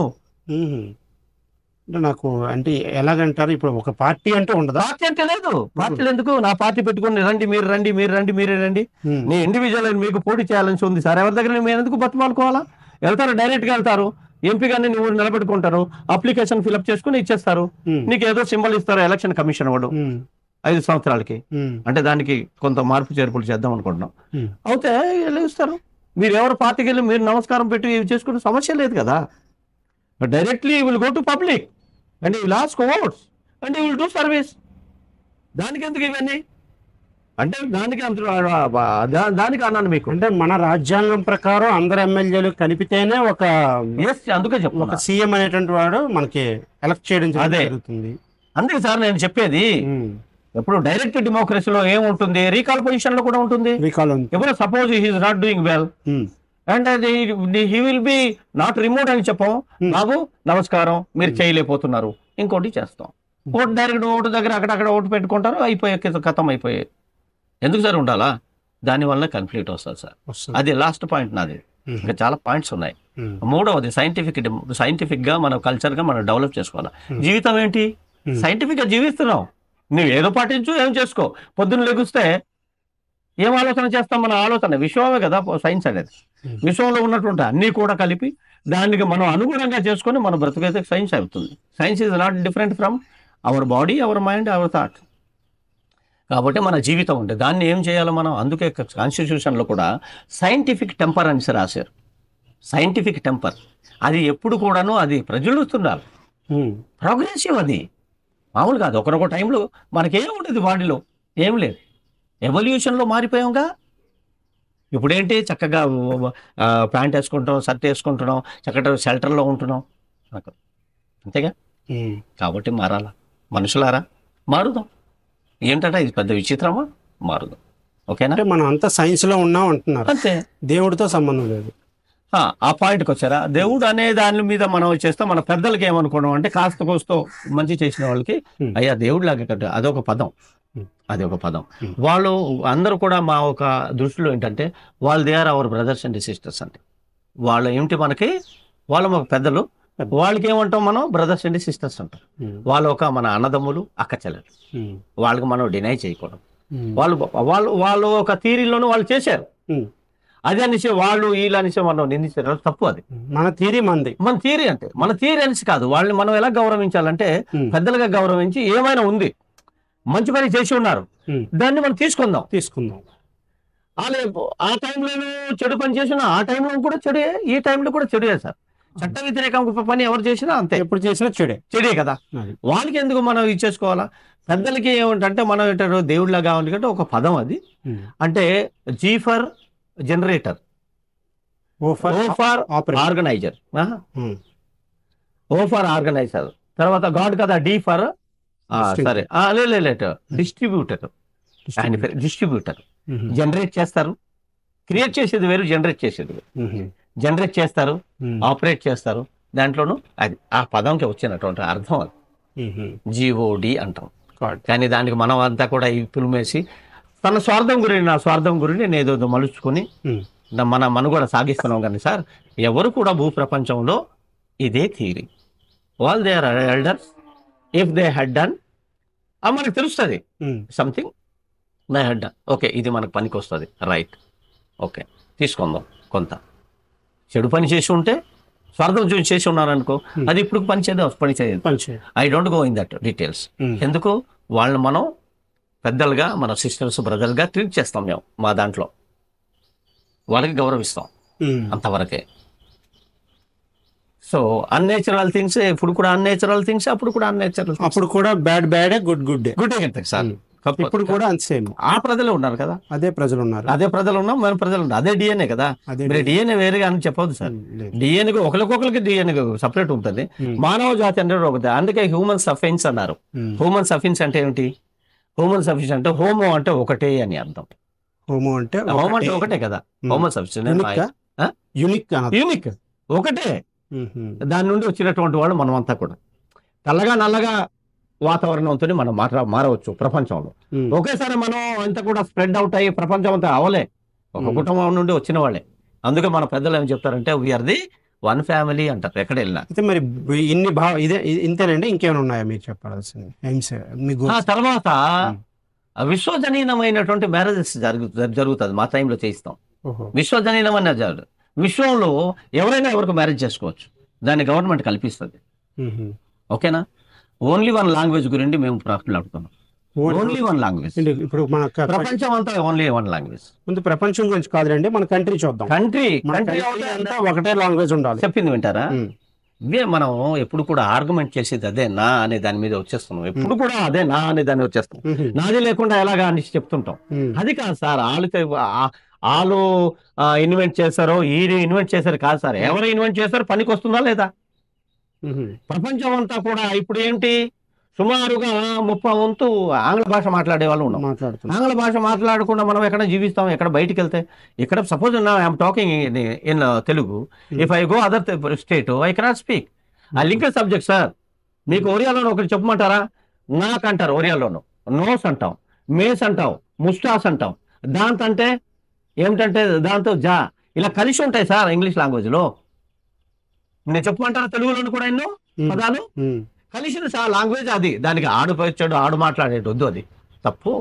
నాకు అంటే ఎలాగంటారు, ఇప్పుడు ఒక పార్టీ అంటే ఉండదు. పార్టీ అంటే లేదు. పార్టీలు ఎందుకు? నా పార్టీ పెట్టుకుని రండి, మీరే రండి. నీ ఇండివిజువల్ మీకు పోటీ చేయాలని ఉంది సార్. ఎవరి దగ్గర మీరు ఎందుకు బతుమాలుకోవాలా? వెళ్తారు, డైరెక్ట్గా వెళ్తారు. ఎంపీగానే నువ్వు నిలబెట్టుకుంటారు, అప్లికేషన్ ఫిల్అప్ చేసుకుని ఇచ్చేస్తారు. నీకు ఏదో సింబల్ ఇస్తారు, ఎలక్షన్ కమిషన్ వాడు 5 సంవత్సరాలకి. అంటే దానికి కొంత మార్పు చేర్పులు చేద్దాం అనుకుంటున్నాం. అయితే ఇస్తారు. మీరు ఎవరు పార్టీకి వెళ్ళి మీరు నమస్కారం పెట్టి చేసుకునే సమస్య లేదు కదా. But directly will go to public and you will ask votes and you will do service. దానికి ఎందుకు ఇవన్నీ? అంటే దానికి అన్నాను మీకు. అంటే మన రాజ్యాంగం ప్రకారం అందరు ఎమ్మెల్యేలు కలిపితేనే అందుకే ఒక సీఎం అనేటువంటి వాడు మనకి ఎలక్ట్ చేయడం జరుగుతుంది. అందుకే సార్ నేను చెప్పేది, ఇప్పుడు డైరెక్ట్ డెమోక్రసీలో ఏముంటుంది, రీకాల్ పొజిషన్ లో కూడా ఉంటుంది. ఇప్పుడు suppose he is not doing well and he will be not remote అని చెప్పాం, బాబు నమస్కారం మీరు చేయలేకపోతున్నారు, ఇంకోటి చేస్తాం. ఓటు డైరెక్ట్ ఓటు దగ్గర అక్కడక్కడ ఓటు పెట్టుకుంటారు, అయిపోయే కథం అయిపోయాయి. ఎందుకు సార్ ఉండాలా? దానివల్ల కాన్ఫ్లిక్ట్ వస్తుంది సార్. అది లాస్ట్ పాయింట్ నాది. ఇంకా చాలా పాయింట్స్ ఉన్నాయి. మూడవది సైంటిఫిక్ గా మన కల్చర్ గా మనం డెవలప్ చేసుకోవాలి. జీవితం ఏంటి? సైంటిఫిక్ గా జీవిస్తున్నాం. నువ్వు ఏదో పాటించు, ఏం చేసుకో. పొద్దున్న లెగుస్తే ఏం ఆలోచన చేస్తాం? మన ఆలోచన విశ్వమే కదా సైన్స్ అనేది. విశ్వంలో ఉన్నటువంటి అన్నీ కూడా కలిపి దానికి మనం అనుగుణంగా చేసుకొని మన బ్రతుకైతే సైన్స్ అవుతుంది. Science is not different from our body, our mind, our thought. కాబట్టి మన జీవితం ఉంటే దాన్ని ఏం చేయాలో మనం. అందుకే కాన్స్టిట్యూషన్లో కూడా సైంటిఫిక్ టెంపర్ అని రాశారు. సైంటిఫిక్ టెంపర్ అది ఎప్పుడు కూడాను అది ప్రజ్వలిస్తున్నారు. ప్రోగ్రెసివ్, అది మామూలు కాదు. ఒకనొక టైంలో మనకేం ఉండదు, బాడీలో ఏం లేదు. ఎవల్యూషన్లో మారిపోయాంగా. ఇప్పుడేంటి చక్కగా ప్యాంట్ వేసుకుంటాం, షర్ట్ వేసుకుంటున్నాం, చక్కగా షెల్టర్లో ఉంటున్నాం, అంతేగా. కాబట్టి మారాలా మనుషులారా, మారుదాం. ఏంటంటే ఇది పెద్ద విచిత్రమా? మారుదాం. ఓకేనా? మనం అంతా సైన్స్ లో ఉన్నాం అంటున్నారు, అంతే. దేవుడితో సంబంధం లేదు. ఆ పాయింట్కి వచ్చారా? దేవుడు అనే దాని మీద మనం చేస్తాం. మన పెద్దలకి ఏమనుకోవడం అంటే కాస్త కోస్తో మంచి చేసిన వాళ్ళకి అయ్యా దేవుడు లాగా కట్ట అదొక పదం. అది ఒక పదం. వాళ్ళు అందరూ కూడా మా ఒక దృష్టిలో ఏంటంటే వాళ్ళు they are our brothers and sisters అండి. వాళ్ళు ఏమిటి మనకి, వాళ్ళు మాకు పెద్దలు. వాళ్ళకి ఏమంటాం మనం? బ్రదర్స్ అండ్ సిస్టర్స్ అంటాం. వాళ్ళు ఒక మన అన్నదమ్ములు, అక్క చెల్లెలు. వాళ్ళకి మనం డినై చేయకూడదు. వాళ్ళు వాళ్ళు వాళ్ళు ఒక థీరీలోనూ వాళ్ళు చేశారు. అదే అనేసి వాళ్ళు వీళ్ళు అనేసి మనం నిందించారు, తప్పు. అది మన థీరీ మంది, మన థీరీ అంటే మన థీరీ అనేసి కాదు. వాళ్ళని మనం ఎలా గౌరవించాలంటే పెద్దలుగా గౌరవించి ఏమైనా ఉంది మంచి పని చేసి ఉన్నారు దాన్ని మనం తీసుకుందాం. ఆ టైంలోనూ చెడు పని చేసినా ఆ టైంలో కూడా చెడే, ఈ టైంలో కూడా చెడే సార్. చట్ట వ్యతిరేకం పని ఎవరు చేసినా అంతే, ఎప్పుడు చేసినా చెడే కదా. వాళ్ళకి ఎందుకు మనం ఇచ్చేసుకోవాలా? పెద్దలకి ఏమిటంటే మనం ఏంటారు దేవుడిలాగా ఉంది కంటే ఒక పదం అది. అంటే G for generator, O for organiser, O for organiser. తర్వాత గాడ్ కదా, డి ఫర్ సరే డిస్ట్రిబ్యూటర్. ఆయన పేరు డిస్ట్రిబ్యూటర్. జనరేట్ చేస్తారు, క్రియేట్ చేసేది వేరు, జనరేట్ చేసేది వేరు. జనరేట్ చేస్తారు, ఆపరేట్ చేస్తారు. దాంట్లోనూ అది ఆ పదంకి వచ్చినటువంటి అర్థం అది జిఓడి అంటాం. కానీ దానికి మనం అంతా కూడా ఈ పిలుమేసి తన స్వార్థం గురించి, నా స్వార్థం గురించి నేను ఏదో మలుచుకొని మన మనుగడ సాగిస్తున్నాం. కానీ సార్ ఎవరు కూడా భూ ప్రపంచంలో ఇదే theory. All they are elders, if they had done మనకు తెలుస్తుంది something they had done. Okay, ఇది మనకు పనికి వస్తుంది, రైట్, ఓకే తీసుకుందాం. కొంత చెడు పని చేసి ఉంటే, స్వార్థం చేసి ఉన్నారనుకో, అది ఇప్పుడు పని చేయదు. I don't go in that details. ఎందుకు? వాళ్ళని మనం పెద్దలుగా, మన సిస్టర్స్ బ్రదర్గా ట్రీట్ చేస్తాం మేము. మా దాంట్లో వాళ్ళకి గౌరవిస్తాం, అంతవరకే. సో అన్నేచురల్ థింగ్స్ ఇప్పుడు కూడా అన్నేచురల్ థింగ్స్, అప్పుడు కూడా అన్నేచురల్, అప్పుడు కూడా బ్యాడ్ గుడ్ సార్. ఇప్పుడు కూడా సేమ్ ఆ ప్రజలు ఉన్నారు కదా, అదే ప్రజలు ఉన్నాం, మన ప్రజలు ఉన్నారు. అదే డిఎన్ఏ కదా. డిఎన్ఏ వేరేగా అని చెప్పవద్దు సార్. డిఎన్ఏ ఒకరికొకరికి డిఎన్ఏ సపరేట్ ఉంటుంది. మానవ జాతి అంటే ఒకటి. అందుకే హ్యూమన్ సఫిన్స్ అన్నారు. హ్యూమన్ సఫిన్స్ అంటే ఏమిటి? హ్యూమన్ సఫిన్స్ అంటే హోమో అంటే ఒకటే అని అర్థం. హోమో అంటే ఒకటే కదా. హోమో సఫిన్స్ యూనిక్ ఒకటే. దాని నుండి వచ్చినటువంటి వాళ్ళు మనమంతా కూడా తెల్లగా నల్లగా వాతావరణంతో మనం మారవచ్చు ప్రపంచంలో. ఒకేసారి మనం అంతా కూడా స్ప్రెడ్ అవుట్ అయ్యి ప్రపంచం అంతా అవలే, ఒక కుటుంబం నుండి వచ్చిన వాళ్ళే. అందుకే మన పెద్దలు ఏం చెప్తారంటే వీఆర్ ది వన్ ఫ్యామిలీ అంటారు ఎక్కడ వెళ్ళినా. అయితే మరి ఇన్ని ఇంతేనండి, ఇంకేమైనా ఉన్నాయా మీరు చెప్పాల్సింది? తర్వాత విశ్వజనీనమైనటువంటి మ్యారేజెస్ జరుగుతుంది. మా టైంలో చేయిస్తాం. విశ్వజనీనమైన విశ్వంలో ఎవరైనా ఎవరికి మ్యారేజ్ చేసుకోవచ్చు, దాన్ని గవర్నమెంట్ కల్పిస్తుంది. ఓకేనా? ఓన్లీ వన్ లాంగ్వేజ్ గురించి మేము మాట్లాడుతున్నాం. Only one language. ఇప్పుడు మన ప్రపంచం అంతా ఓన్లీ వన్ లాంగ్వేజ్. ముందు ప్రపంచం గురించి కాదులేండి, మన కంట్రీ చూద్దాం. కంట్రీ అంతా ఒకటే లాంగ్వేజ్ ఉండాలి. చెప్పింది వింటారా? ఇవే మనం ఎప్పుడు కూడా ఆర్గ్యుమెంట్ చేసేది అదే నా అనే దాని మీద వచ్చేస్తున్నాం. ఎప్పుడు కూడా అదే నా అనే దాన్ని వచ్చేస్తాం. నాది లేకుండా ఎలాగా అని చెప్తుంటాం. అది కాదు సార్. వాళ్ళు ఇన్వెంట్ చేశారో ఈయన ఇన్వెంట్ చేశారు కాదు సార్. ఎవరు ఇన్వెంట్ చేశారో పనికి వస్తుందా లేదా? ప్రపంచం అంతా కూడా ఇప్పుడు ఏంటి, సుమారుగా 30 వంతు ఆంగ్ల భాష మాట్లాడే వాళ్ళు ఉన్నాం. ఆంగ్ల భాష మాట్లాడకుండా మనం ఎక్కడ జీవిస్తాం? ఎక్కడ బయటికి వెళ్తే ఇక్కడ suppose I'm talking in Telugu, if I go other state I cannot speak. ఆ లింక్ సబ్జెక్ట్ సార్. మీకు ఒరియాలోనూ ఒకటి చెప్పమంటారా? నాక్ అంటారు ఒరియాలోను, నోస్ అంటాం, మేస్ అంటాం, ముస్టాస్ అంటాం. దాంతో అంటే ఏమిటంటే దాంతో జా ఇలా కలిసి ఉంటాయి సార్ ఇంగ్లీష్ లాంగ్వేజ్ లో. నేను చెప్పమంటారా? తెలుగులోను కూడా ఎన్నో పదాలు కలిసిన సార్ లాంగ్వేజ్ అది. దానికి ఆడుకొచ్చాడు ఆడు మాట్లాడేది వద్దు, అది తప్పు.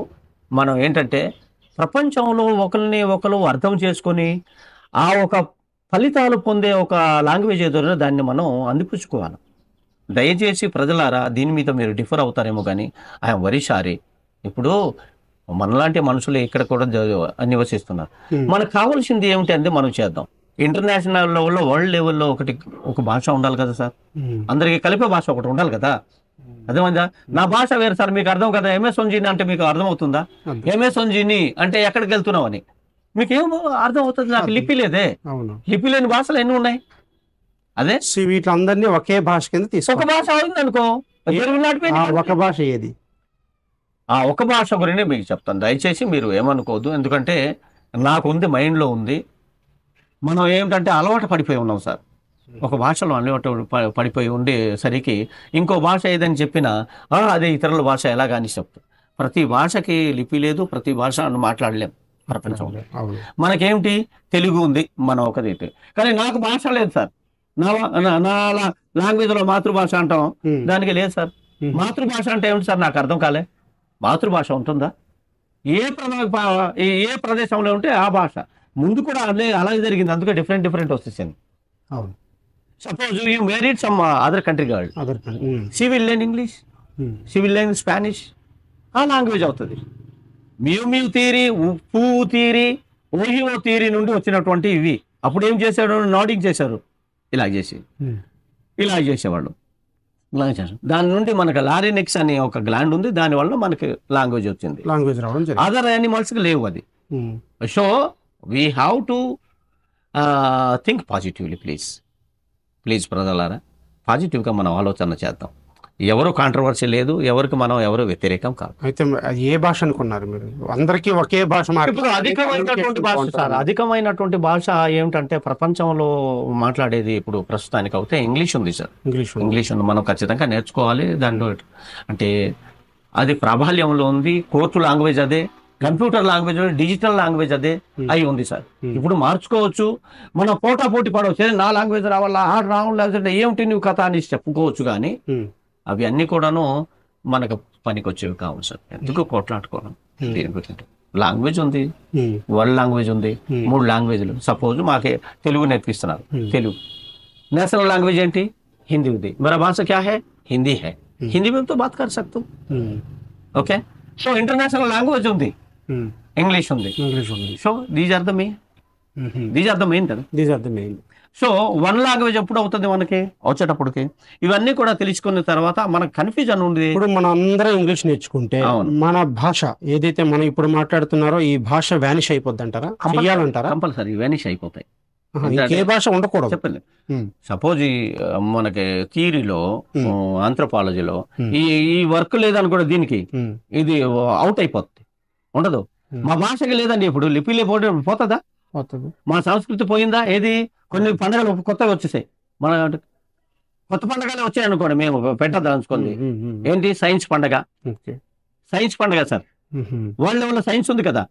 మనం ఏంటంటే ప్రపంచంలో ఒకరిని ఒకరు అర్థం చేసుకొని ఆ ఒక ఫలితాలు పొందే ఒక లాంగ్వేజ్ ఏదో దాన్ని మనం అందిపుచ్చుకోవాలి. దయచేసి ప్రజలారా, దీని మీద మీరు డిఫర్ అవుతారేమో కానీ ఐఎమ్ వెరీ సారీ. ఇప్పుడు మనలాంటి మనుషులు ఇక్కడ కూడా నివసిస్తున్నారు. మనకు కావాల్సింది ఏమిటి అంటే మనం చేద్దాం. ఇంటర్నేషనల్ లెవెల్లో, వరల్డ్ లెవెల్లో ఒక భాష ఉండాలి కదా సార్. అందరికీ కలిపే భాష ఒకటి ఉండాలి కదా. అదేమందా? నా భాష వేరు సార్, మీకు అర్థం కదా. ఎంఎస్ వంజీని అంటే మీకు అర్థం అవుతుందా? ఎంఎస్ వంజీని అంటే ఎక్కడికి వెళ్తున్నావు అని మీకు ఏం అర్థం అవుతుంది? నాకు లిపి లేదే. లిపి లేని భాషలు ఎన్ని ఉన్నాయి? అదే వీటిలందరినీ ఒకే భాష కింద తీసు. ఒక భాష అయింది అనుకో, ఒక భాష ఏది? ఆ ఒక భాష గురించి మీకు చెప్తాను. దయచేసి మీరు ఏమనుకోవద్దు, ఎందుకంటే నాకు ఉంది, మైండ్లో ఉంది. మనం ఏమిటంటే అలవాటు పడిపోయి ఉన్నాం సార్. ఒక భాషలో అలవాటు పడిపోయి ఉండేసరికి ఇంకో భాష ఏదని చెప్పినా అదే ఇతరుల భాష ఎలాగాని చెప్తాం. ప్రతి భాషకి లిపి లేదు, ప్రతి భాష మాట్లాడలేం ప్రపంచంలో. మనకేమిటి తెలుగు ఉంది, మనం ఒకదైతే. కానీ నాకు భాష లేదు సార్. నా లాంగ్వేజ్లో మాతృభాష అంటాం, దానికి లేదు సార్. మాతృభాష అంటే ఏమిటి సార్ నాకు అర్థం కాలే. మాతృభాష ఉంటుందా? ఏ ప్రదేశంలో ఉంటే ఆ భాష ముందు కూడా అలాగే జరిగింది, అందుకే డిఫరెంట్ వచ్చేసింది. అవును. Suppose you married some other country girl, she will learn English, she will learn Spanish, ఆ లాంగ్వేజ్ అవుతుంది. మియూ థియరీ, పువ్వు థియరీ, ఓహియో థియరీ నుండి వచ్చినటువంటి ఇవి. అప్పుడు ఏం చేశాడు? నాడింగ్ చేశారు, ఇలా చేసేవాళ్ళు. దాని నుండి మనకు లారినెక్స్ అనే ఒక గ్లాండ్ ఉంది, దానివల్ల మనకి లాంగ్వేజ్ వచ్చింది. లాంగ్వేజ్ రావడం అదర్ యానిమల్స్కి లేవు అది. So we have to think positively. Please ప్రజలారా, పాజిటివ్గా మనం ఆలోచన చేద్దాం. ఎవరు కాంట్రవర్సీ లేదు, ఎవరు వ్యతిరేకం కాదు. అయితే ఏ భాష అనుకున్నారు మీరు? అందరికీ ఒకే భాష. ఇప్పుడు అధికమైనటువంటి భాష సార్, అధికమైనటువంటి భాష ఏమిటంటే ప్రపంచంలో మాట్లాడేది ఇప్పుడు ప్రస్తుతానికి అయితే ఇంగ్లీష్ ఉంది సార్. ఇంగ్లీష్ ఉంది, మనం ఖచ్చితంగా నేర్చుకోవాలి. దాంట్లో అంటే అది ప్రాబల్యంలో ఉంది. కోర్టు లాంగ్వేజ్ అదే, కంప్యూటర్ లాంగ్వేజ్, డిజిటల్ లాంగ్వేజ్ అదే అయి ఉంది సార్. ఇప్పుడు మార్చుకోవచ్చు, మనం పోటీ పడవచ్చు. నా లాంగ్వేజ్ రావాలా, రావాలి, ఏమిటి నువ్వు కథ అని చెప్పుకోవచ్చు. కానీ అవి అన్ని కూడాను మనకు పనికొచ్చేవి కావు సార్. ఎందుకు కొట్లాడుకోవడం? దీని గురించి లాంగ్వేజ్ ఉంది, వరల్డ్ లాంగ్వేజ్ ఉంది, 3 లాంగ్వేజ్లు. సపోజ్ మాకే తెలుగు నేర్పిస్తున్నారు, తెలుగు నేషనల్ లాంగ్వేజ్ ఏంటి? హిందీ ఉంది. मेरा भाषा क्या है? हिंदी है. हिंदी में तो बात कर सकते हो. ఓకే. సో ఇంటర్నేషనల్ లాంగ్వేజ్ ఉంది, ఇంగ్లీష్ ఉంది. So these are the main కదా. సో 1 లాంగ్వేజ్ ఎప్పుడు అవుతుంది మనకి వచ్చేటప్పటికి? ఇవన్నీ కూడా తెలుసుకున్న తర్వాత మనకు కన్ఫ్యూజన్ ఉంది. ఇప్పుడు మనం అందరం ఇంగ్లీష్ నేర్చుకుంటే మన భాష ఏదైతే మనం ఇప్పుడు మాట్లాడుతున్నారో ఈ భాష వ్యానిష్ అయిపోద్ది అంటారా? కంపల్సరీ వ్యానిష్ అయిపోతాయి. ఏ భాష ఉండకూడదు చెప్పండి. సపోజ్ మనకి థియరీలో, ఆంథ్రోపాలజీలో ఈ వర్క్ లేదనుకో, దీనికి ఇది అవుట్ అయిపోతుంది, ఉండదు. మా భాషకి లేదండి, ఇప్పుడు లిపిలే పోతుందా? మా సంస్కృతి పోయిందా? ఏది? కొన్ని పండుగలు కొత్తగా వచ్చేసాయి, మన కొత్త పండుగలే వచ్చాయి అనుకోండి, మేము పెట్టదలుచుకోండి. ఏంటి? సైన్స్ పండుగ సార్. వరల్డ్ లెవెల్ సైన్స్ ఉంది కదా,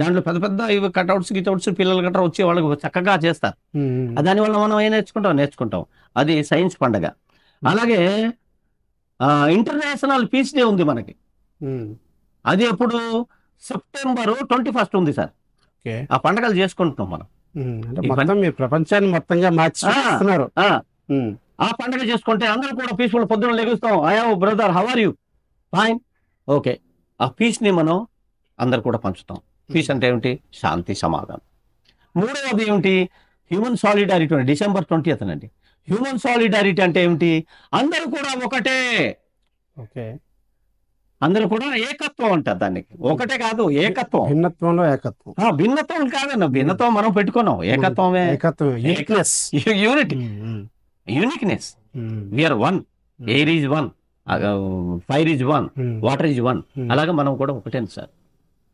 దాంట్లో పెద్ద ఇవి కట్అవుట్స్ పిల్లలు గట్రా వచ్చి వాళ్ళకి చక్కగా చేస్తారు. దానివల్ల మనం ఏం నేర్చుకుంటాం. అది సైన్స్ పండుగ. అలాగే ఇంటర్నేషనల్ పీస్ డే ఉంది మనకి. అది ఎప్పుడు? సెప్టెంబర్ 21 ఉంది సార్. ఆ పండుగలు చేసుకుంటున్నాం మనం. ప్రపంచాన్ని మొత్తంగా మార్చేస్తున్నారు. ఆ పండుగ చేసుకుంటే అందరూ కూడా పీస్ఫుల్ పొద్దున లెగుస్తాం. అయ్యో brother, how are you? Fine. Okay. ఆ పీస్ ని మనం అందరు కూడా పంచుతాం. పీస్ అంటే ఏమిటి? శాంతి, సమాధానం. 3వది ఏమిటి? Human solidarity. డిసెంబర్ 20 అండి. హ్యూమన్ సాలిడారిటీ అంటే ఏమిటి? అందరూ కూడా ఒకటే. అందరూ కూడా ఏకత్వం అంటారు దానికి. ఒకటే కాదు, ఏకత్వం. భిన్నత్వంలో ఏకత్వం. భిన్నత్వం కాదన్న, భిన్నత్వం మనం పెట్టుకున్నాం. ఏకత్వమే. Uniqueness. We are one. Air is one, fire is one, water is one. అలాగే మనం కూడా ఒకటే సార్.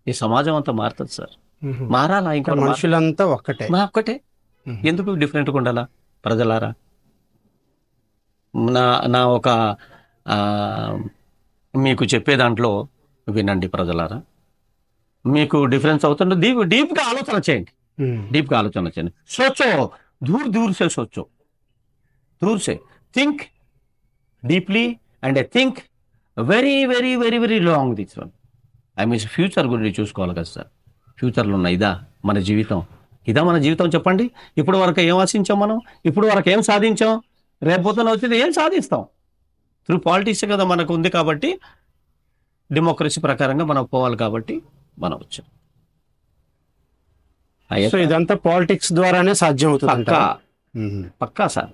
ఈ సమాజం అంతా మారుతుంది సార్. మారాలా? ఇంకా మనుషులంతా ఒక్కటే. ఎందుకు డిఫరెంట్గా ఉండాలా? ప్రజలారా, నా ఒక మీకు చెప్పే దాంట్లో వినండి ప్రజలారా. మీకు డిఫరెన్స్ అవుతుంటే డీప్గా ఆలోచన చేయండి. సోచో, दूर से सोचो, दूर से think deeply and think very very very very long this one. I mean future గురించి చూసుకోవాలి కదా సార్. ఫ్యూచర్లో ఉన్న మన జీవితం చెప్పండి. ఇప్పుడు వరకు ఏం ఆశించాం మనం? ఇప్పుడు వరకు ఏం సాధించాం? రేపొద్దున వచ్చింది ఏం సాధిస్తాం? త్రూ పాలిటిక్స్ కదా మనకు ఉంది. కాబట్టి డెమోక్రసీ ప్రకారంగా మనం పోవాలి. కాబట్టి మనం వచ్చాం. ఇదంతా పాలిటిక్స్ ద్వారానే సాధ్యం అవుతుంది. పక్కా సార్.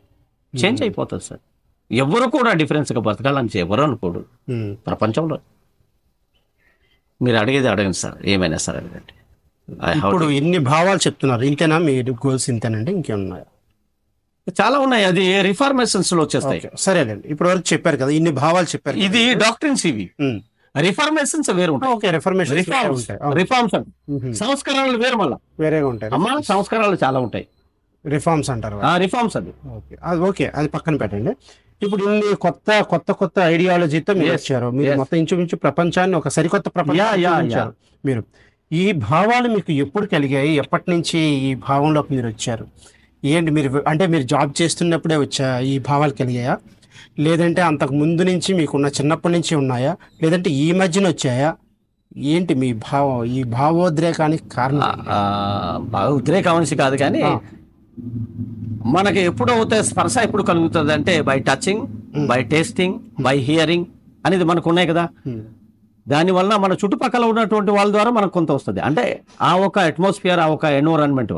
చేంజ్ అయిపోతుంది సార్. ఎవరు కూడా డిఫరెన్స్గా బతకాలని ఎవరు అనుకోడు ప్రపంచంలో. మీరు అడగండి సార్, ఏమైనా సార్ అడగండి. ఇప్పుడు ఎన్ని భావాలు చెప్తున్నారు? ఇంతేనా మీ గోల్స్? ఇంతేనండి, ఇంకేమున్నాయా? చాలా ఉన్నాయి. అది రిఫార్మేషన్స్ లో వచ్చేస్తాయి. సరేనండి, ఇప్పుడు వరకు చెప్పారు కదా, ఇన్ని భావాలు చెప్పారు. ఇది డాక్ట్రిన్స్. ఇవి రిఫార్మేషన్స్ వేరు ఉంటాయి. రిఫార్మ్స్ సంస్కరణలు వేరు, మళ్ళీ వేరేగా ఉంటాయి. సంస్కరణలు చాలా ఉంటాయి. రిఫార్మ్స్ అంటారు. రిఫార్మ్స్ అది. ఓకే, అది పక్కన పెట్టండి. ఇప్పుడు ఇన్ని కొత్త ఐడియాలజీతో మీరు వచ్చారు. మీరు మొత్తం ఇంచుమించు ప్రపంచాన్ని ఒక సరికొత్త ప్రపంచం మీరు. ఈ భావాలు మీకు ఎప్పుడు కలిగాయి? ఎప్పటి నుంచి ఈ భావంలోకి మీరు వచ్చారు? ఏంటి మీరు జాబ్ చేస్తున్నప్పుడే వచ్చా ఈ భావాలు కలిగాయా, లేదంటే అంతకు ముందు నుంచి మీకున్న చిన్నప్పటి నుంచి ఉన్నాయా, లేదంటే ఈ మధ్యన వచ్చాయా? ఏంటి మీ ఈ భావోద్రేకానికి కారణం? ఉద్రేకం అనేసి కాదు, కానీ మనకి ఎప్పుడు అవుతే స్పర్శ ఎప్పుడు కలుగుతుంది అంటే by touching, by tasting, by hearing అనేది మనకు ఉన్నాయి కదా. దానివల్ల మన చుట్టుపక్కల ఉన్నటువంటి వాళ్ళ ద్వారా మనకు కొంత వస్తుంది. అంటే ఆ ఒక అట్మాస్ఫియర్, ఆ ఒక ఎన్విరాన్మెంట్.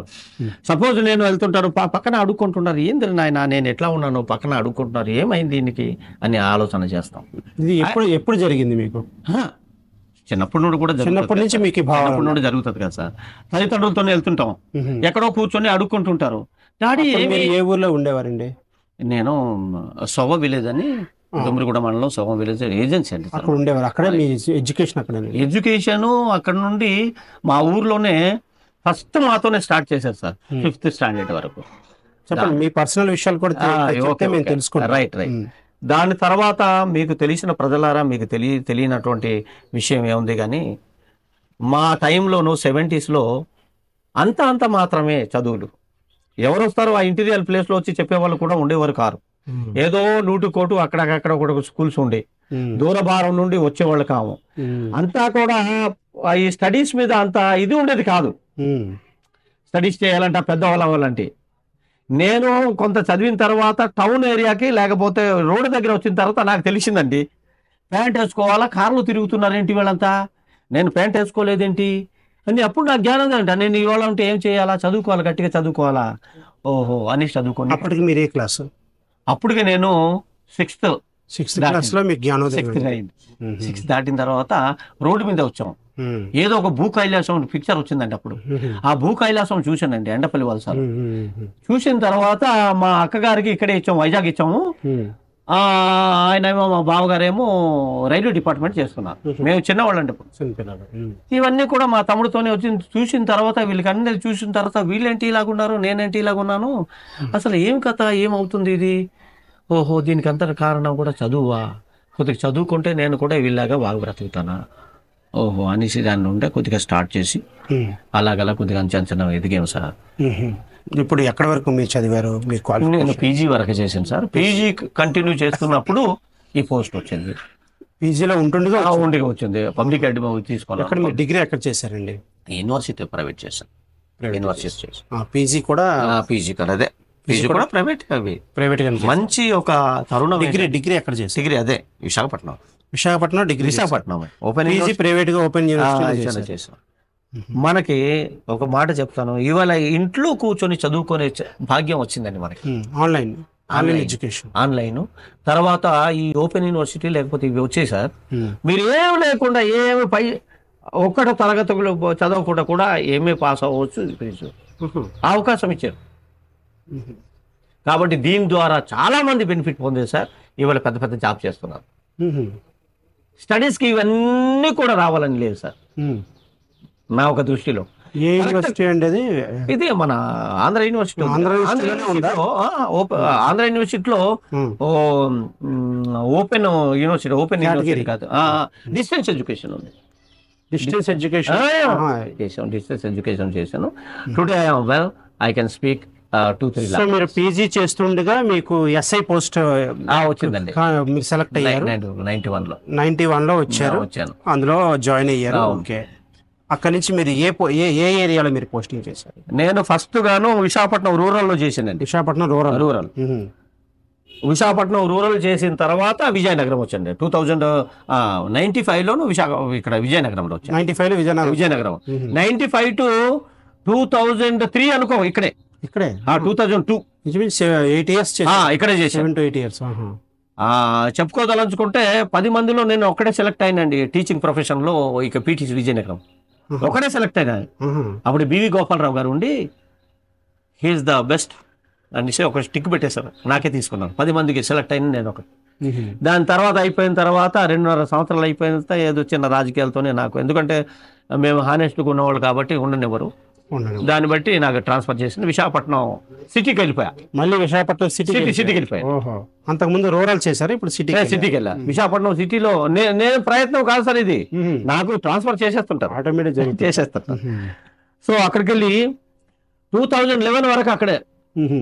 సపోజ్ నేను వెళ్తుంటాను, పక్కన అడుక్కుంటున్నారు, ఏంది నాయన నేను ఎట్లా ఉన్నాను, పక్కన అడుక్కుంటున్నారు, ఏమైంది దీనికి అని ఆలోచన చేస్తాం. ఇది ఎప్పుడు జరిగింది మీకు? చిన్నప్పటి నుండి కూడా, చిన్నప్పటి నుంచి మీకు చిన్నప్పటి నుండి జరుగుతుంది కదా సార్. తల్లిదండ్రులతోనే వెళ్తుంటాం, ఎక్కడో కూర్చొని అడుక్కుంటుంటారు. డాడీ ఏ ఊర్లో ఉండేవారండి? నేను సొవ విలేజ్ అని, దుమ్మిరిగూడ మండలం సొవ విలేజ్ ఏజెన్సీ అండి. అక్కడ ఉండేవారు. అక్కడ మీ ఎడ్యుకేషన్? ఎడ్యుకేషన్ అక్కడ నుండి మా ఊర్లోనే ఫస్ట్ మాతోనే స్టార్ట్ చేశారు సార్, 5th స్టాండర్డ్ వరకు. చెప్పండి, మీ పర్సనల్ విషయాలు కూడా తెలుసుకుంటాం. రైట్. దాని తర్వాత మీకు తెలిసిన ప్రజలారా, మీకు తెలియనటువంటి విషయం ఏముంది, కానీ మా టైంలోనూ 70s అంత మాత్రమే చదువులు. ఎవరు వస్తారో ఆ ఇంటీరియర్ ప్లేస్లో వచ్చి చెప్పేవాళ్ళు కూడా ఉండేవారు కారు. ఏదో 100 కోటు అక్కడక్కడ కూడా స్కూల్స్ ఉండే, దూరభారం నుండి వచ్చేవాళ్ళు కావు. అంతా కూడా ఈ స్టడీస్ మీద అంత ఇది ఉండేది కాదు. స్టడీస్ చేయాలంటే పెద్దవాళ్ళు అవ్వాలంటే, నేను కొంత చదివిన తర్వాత టౌన్ ఏరియాకి లేకపోతే రోడ్డు దగ్గర వచ్చిన తర్వాత నాకు తెలిసిందండి, ప్యాంట్ వేసుకోవాలా, కార్లు తిరుగుతున్నారేంటి వీళ్ళంతా, నేను ప్యాంట్ వేసుకోలేదేంటి అని అప్పుడు నాకు జ్ఞానం అంట. నేను ఇవాళ ఉంటే ఏం చేయాలా, చదువుకోవాలి, గట్టిగా చదువుకోవాలా, ఓహో అని చదువుకోండి. అప్పటికి మీరు ఏ క్లాస్? అప్పటికి నేను 6th క్లాస్లో మీకు జ్ఞానం. 6th దాటిన తర్వాత రోడ్డు మీద వచ్చాం. ఏదో ఒక భూ కైలాసం పిక్చర్ వచ్చిందండి అప్పుడు. ఆ భూ కైలాసం చూశానండి ఎండపల్లి వలసలో. చూసిన తర్వాత మా అక్కగారికి ఇక్కడే ఇచ్చాము, వైజాగ్ ఇచ్చాము. ఆయన ఏమో, మా బావగారేమో రైల్వే డిపార్ట్మెంట్ చేస్తున్నారు. మేము చిన్నవాళ్ళండి. ఇవన్నీ కూడా మా తమ్ముడితోనే వచ్చి చూసిన తర్వాత, వీళ్ళకి అందరు చూసిన తర్వాత, వీళ్ళేంటి ఇలాగున్నారు, నేనేంటి ఇలాగున్నాను, అసలు ఏం కథ, ఏమవుతుంది ఇది, ఓహో దీనికి అంత కారణం కూడా చదువా, కొద్దిగా చదువుకుంటే నేను కూడా వీళ్ళలాగా బాగా బ్రతుకుతానా, ఓహో అనేసి దాన్ని ఉంటే కొద్దిగా స్టార్ట్ చేసి అలాగలా కొద్దిగా అంచనా ఎదిగాము సార్. ఇప్పుడు ఎక్కడి వరకు మీరు చదివారు? నేను పీజీ వరకు చేశాను సార్. పీజీ కంటిన్యూ చేస్తున్నప్పుడు ఈ పోస్ట్ వచ్చింది. పీజీలో ఉంటుండగా వచ్చింది. పబ్లిక్ తీసుకోవాలి. అక్కడ మీరు డిగ్రీ ఎక్కడ చేశారండి? యూనివర్సిటీ ప్రైవేట్ చేశాను. యూనివర్సిటీ చేశాను. పీజీ కూడా అదే పీజీ కూడా ప్రైవేట్. ప్రైవేట్ మంచి ఒక తరుణం. డిగ్రీ ఎక్కడ చేశారు? డిగ్రీ అదే Visakhapatnam degree. Visakhapatnam open private గా ఓపెన్ చేశాను. మనకి ఒక మాట చెప్తాను, ఇవాళ ఇంట్లో కూర్చొని చదువుకునే భాగ్యం వచ్చిందండి మనకి. Online education, online. తర్వాత ఈ ఓపెన్ యూనివర్సిటీ లేకపోతే ఇవి వచ్చాయి సార్. మీరు ఏం లేకుండా ఏమి ఒక్కటో తరగతులు చదవకుండా కూడా ఏమీ పాస్ అవ్వచ్చు, అవకాశం ఇచ్చారు. కాబట్టి దీని ద్వారా చాలా మంది బెనిఫిట్ పొందారు సార్. ఇవాళ పెద్ద పెద్ద జాబ్ చేస్తున్నారు. స్టడీస్కి ఇవన్నీ కూడా రావాలని లేదు సార్ నా ఒక దృష్టిలో. ఏ యూనివర్సిటీ అండి ఇది? మన ఆంధ్ర యూనివర్సిటీ. ఆంధ్ర యూనివర్సిటీలో ఓపెన్ యూనివర్సిటీ కాదు, డిస్టెన్స్ ఎడ్యుకేషన్ ఉంది. డిస్టెన్స్ ఎడ్యుకేషన్ చేశాను. Today well I can speak 2-3 lakhs. మీరు పీజీ చేస్తుండగా మీకు ఎస్ఐ పోస్ట్ వచ్చిందండి. మీరు సెలెక్ట్ అయ్యారు 91లో వచ్చారు. అందులో జాయిన్ అయ్యారు. ఓకే. అక్కడ నుంచి మీరు ఏ ఏరియాలో మీరు పోస్టింగ్ చేశారు? నేను ఫస్ట్ గాను విశాఖపట్నం రూరల్ లో చేశానండి. విశాఖపట్నం రూరల్ విశాఖపట్నం రూరల్ చేసిన తర్వాత విజయనగరం వచ్చండి. 1995లోను ఇక్కడ విజయనగరంలో వచ్చాను. 95లో విజయనగరం. 95 to 2003 అనుకో ఇక్కడే 2002 8 years ఇక్కడే చేశాను. 7 to 8 years. చెప్పుకోదలుచుకుంటే 10 మందిలో నేను ఒక్కడే సెలెక్ట్ అయినండి టీచింగ్ ప్రొఫెషన్ లో. ఇక పీటీసీ విజయనగరం ఒకటే సెలెక్ట్ అయినా. అప్పుడు బివి గోపాలరావు గారు ఉండి హీఈస్ ద బెస్ట్ అనేసి ఒక స్టిక్ పెట్టేశారు, నాకే తీసుకున్నాను. 10 మందికి సెలెక్ట్ అయిన నేను ఒకటి. దాని తర్వాత అయిపోయిన తర్వాత 2.5 సంవత్సరాలు అయిపోయిన తర్వాత ఏదో చిన్న రాజకీయాలతోనే నాకు, ఎందుకంటే మేము హానెస్ట్గా ఉన్నవాళ్ళు కాబట్టి ఉండనివ్వరు. ఉండడం. దాన్ని బట్టి నాకు ట్రాన్స్ఫర్ చేసింది, విశాఖపట్నం సిటీకి వెళ్ళిపోయా. మళ్ళీ విశాఖపట్నం సిటీకి వెళ్ళిపోయా. ఓహో, అంతకుముందు రూరల్ చేశారు, ఇప్పుడు సిటీకి వెళ్ళా. విశాఖపట్నం సిటీలో నేను ప్రయత్నం కాదు సార్, ఇది నాకు ట్రాన్స్ఫర్ చేసేస్తుంటారు, ఆటోమేటిక్ చేసేస్తుంటారు. సో అక్కడికి వెళ్ళి 2011 వరకు అక్కడే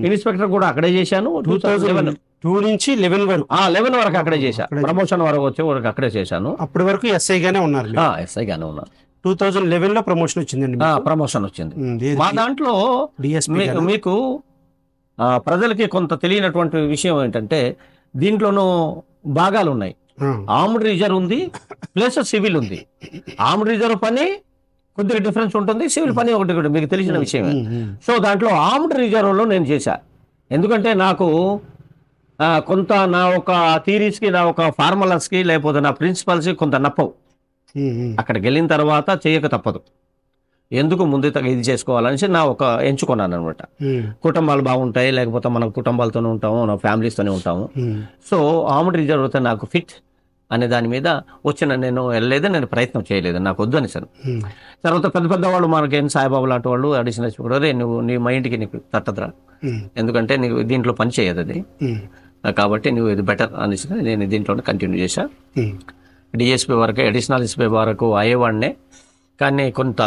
ఇన్స్పెక్టర్ కూడా అక్కడే చేశాను. 2002 నుంచి 11 వరకు 11 వరకు అక్కడే చేశా. ప్రమోషన్ వరకు వచ్చే వరకు అక్కడే చేశాను. అప్పటి వరకు ఎస్ఐ గానే ఉన్నారు. ఎస్ఐ గానే ఉన్నాను. 2011 లో ప్రమోషన్ వచ్చిందండి. ప్రమోషన్ వచ్చింది. మా దాంట్లో మీకు ప్రజలకి కొంత తెలియనటువంటి విషయం ఏంటంటే, దీంట్లోనూ భాగాలు ఉన్నాయి. ఆర్మ్డ్ రిజర్వ్ ఉంది, ప్లస్ సివిల్ ఉంది. ఆర్మ్డ్ రిజర్వ్ పని కొద్దిగా డిఫరెన్స్ ఉంటుంది, సివిల్ పని ఒకటి కూడా మీకు తెలిసిన విషయమే. సో దాంట్లో ఆర్మ్డ్ రిజర్వ్లో నేను చేశా. ఎందుకంటే నాకు కొంత నా ఒక థీరీస్కి, నా ఒక ఫార్ములాస్కి, లేకపోతే నా ప్రిన్సిపల్స్కి కొంత నప్పవు. అక్కడికి వెళ్ళిన తర్వాత చేయక తప్పదు. ఎందుకు ముందు ఇది చేసుకోవాలనేసి నా ఒక ఎంచుకున్నాను అనమాట. కుటుంబాలు బాగుంటాయి, లేకపోతే మనం కుటుంబాలతోనే ఉంటాము, నా ఫ్యామిలీస్తోనే ఉంటాము. సో ఆర్మ్డ్ రిజర్వ్ అయితే నాకు ఫిట్ అనే దాని మీద నేను వెళ్ళలేదు, నేను ప్రయత్నం చేయలేదు, నాకు వద్దు అనేసాను. తర్వాత పెద్ద పెద్ద వాళ్ళు మనకేం సాయిబాబు లాంటి వాళ్ళు అడిషనల్ రే నువ్వు నీ మైండ్కి నీకు తట్టదురా, ఎందుకంటే నీకు దీంట్లో పని చేయదు అది, కాబట్టి నువ్వు ఇది బెటర్ అనేసి నేను దీంట్లోనే కంటిన్యూ చేశా. డిఎస్పీ వరకు, అడిషనల్ ఎస్పీ వరకు అయ్యేవాడినే. కానీ కొంత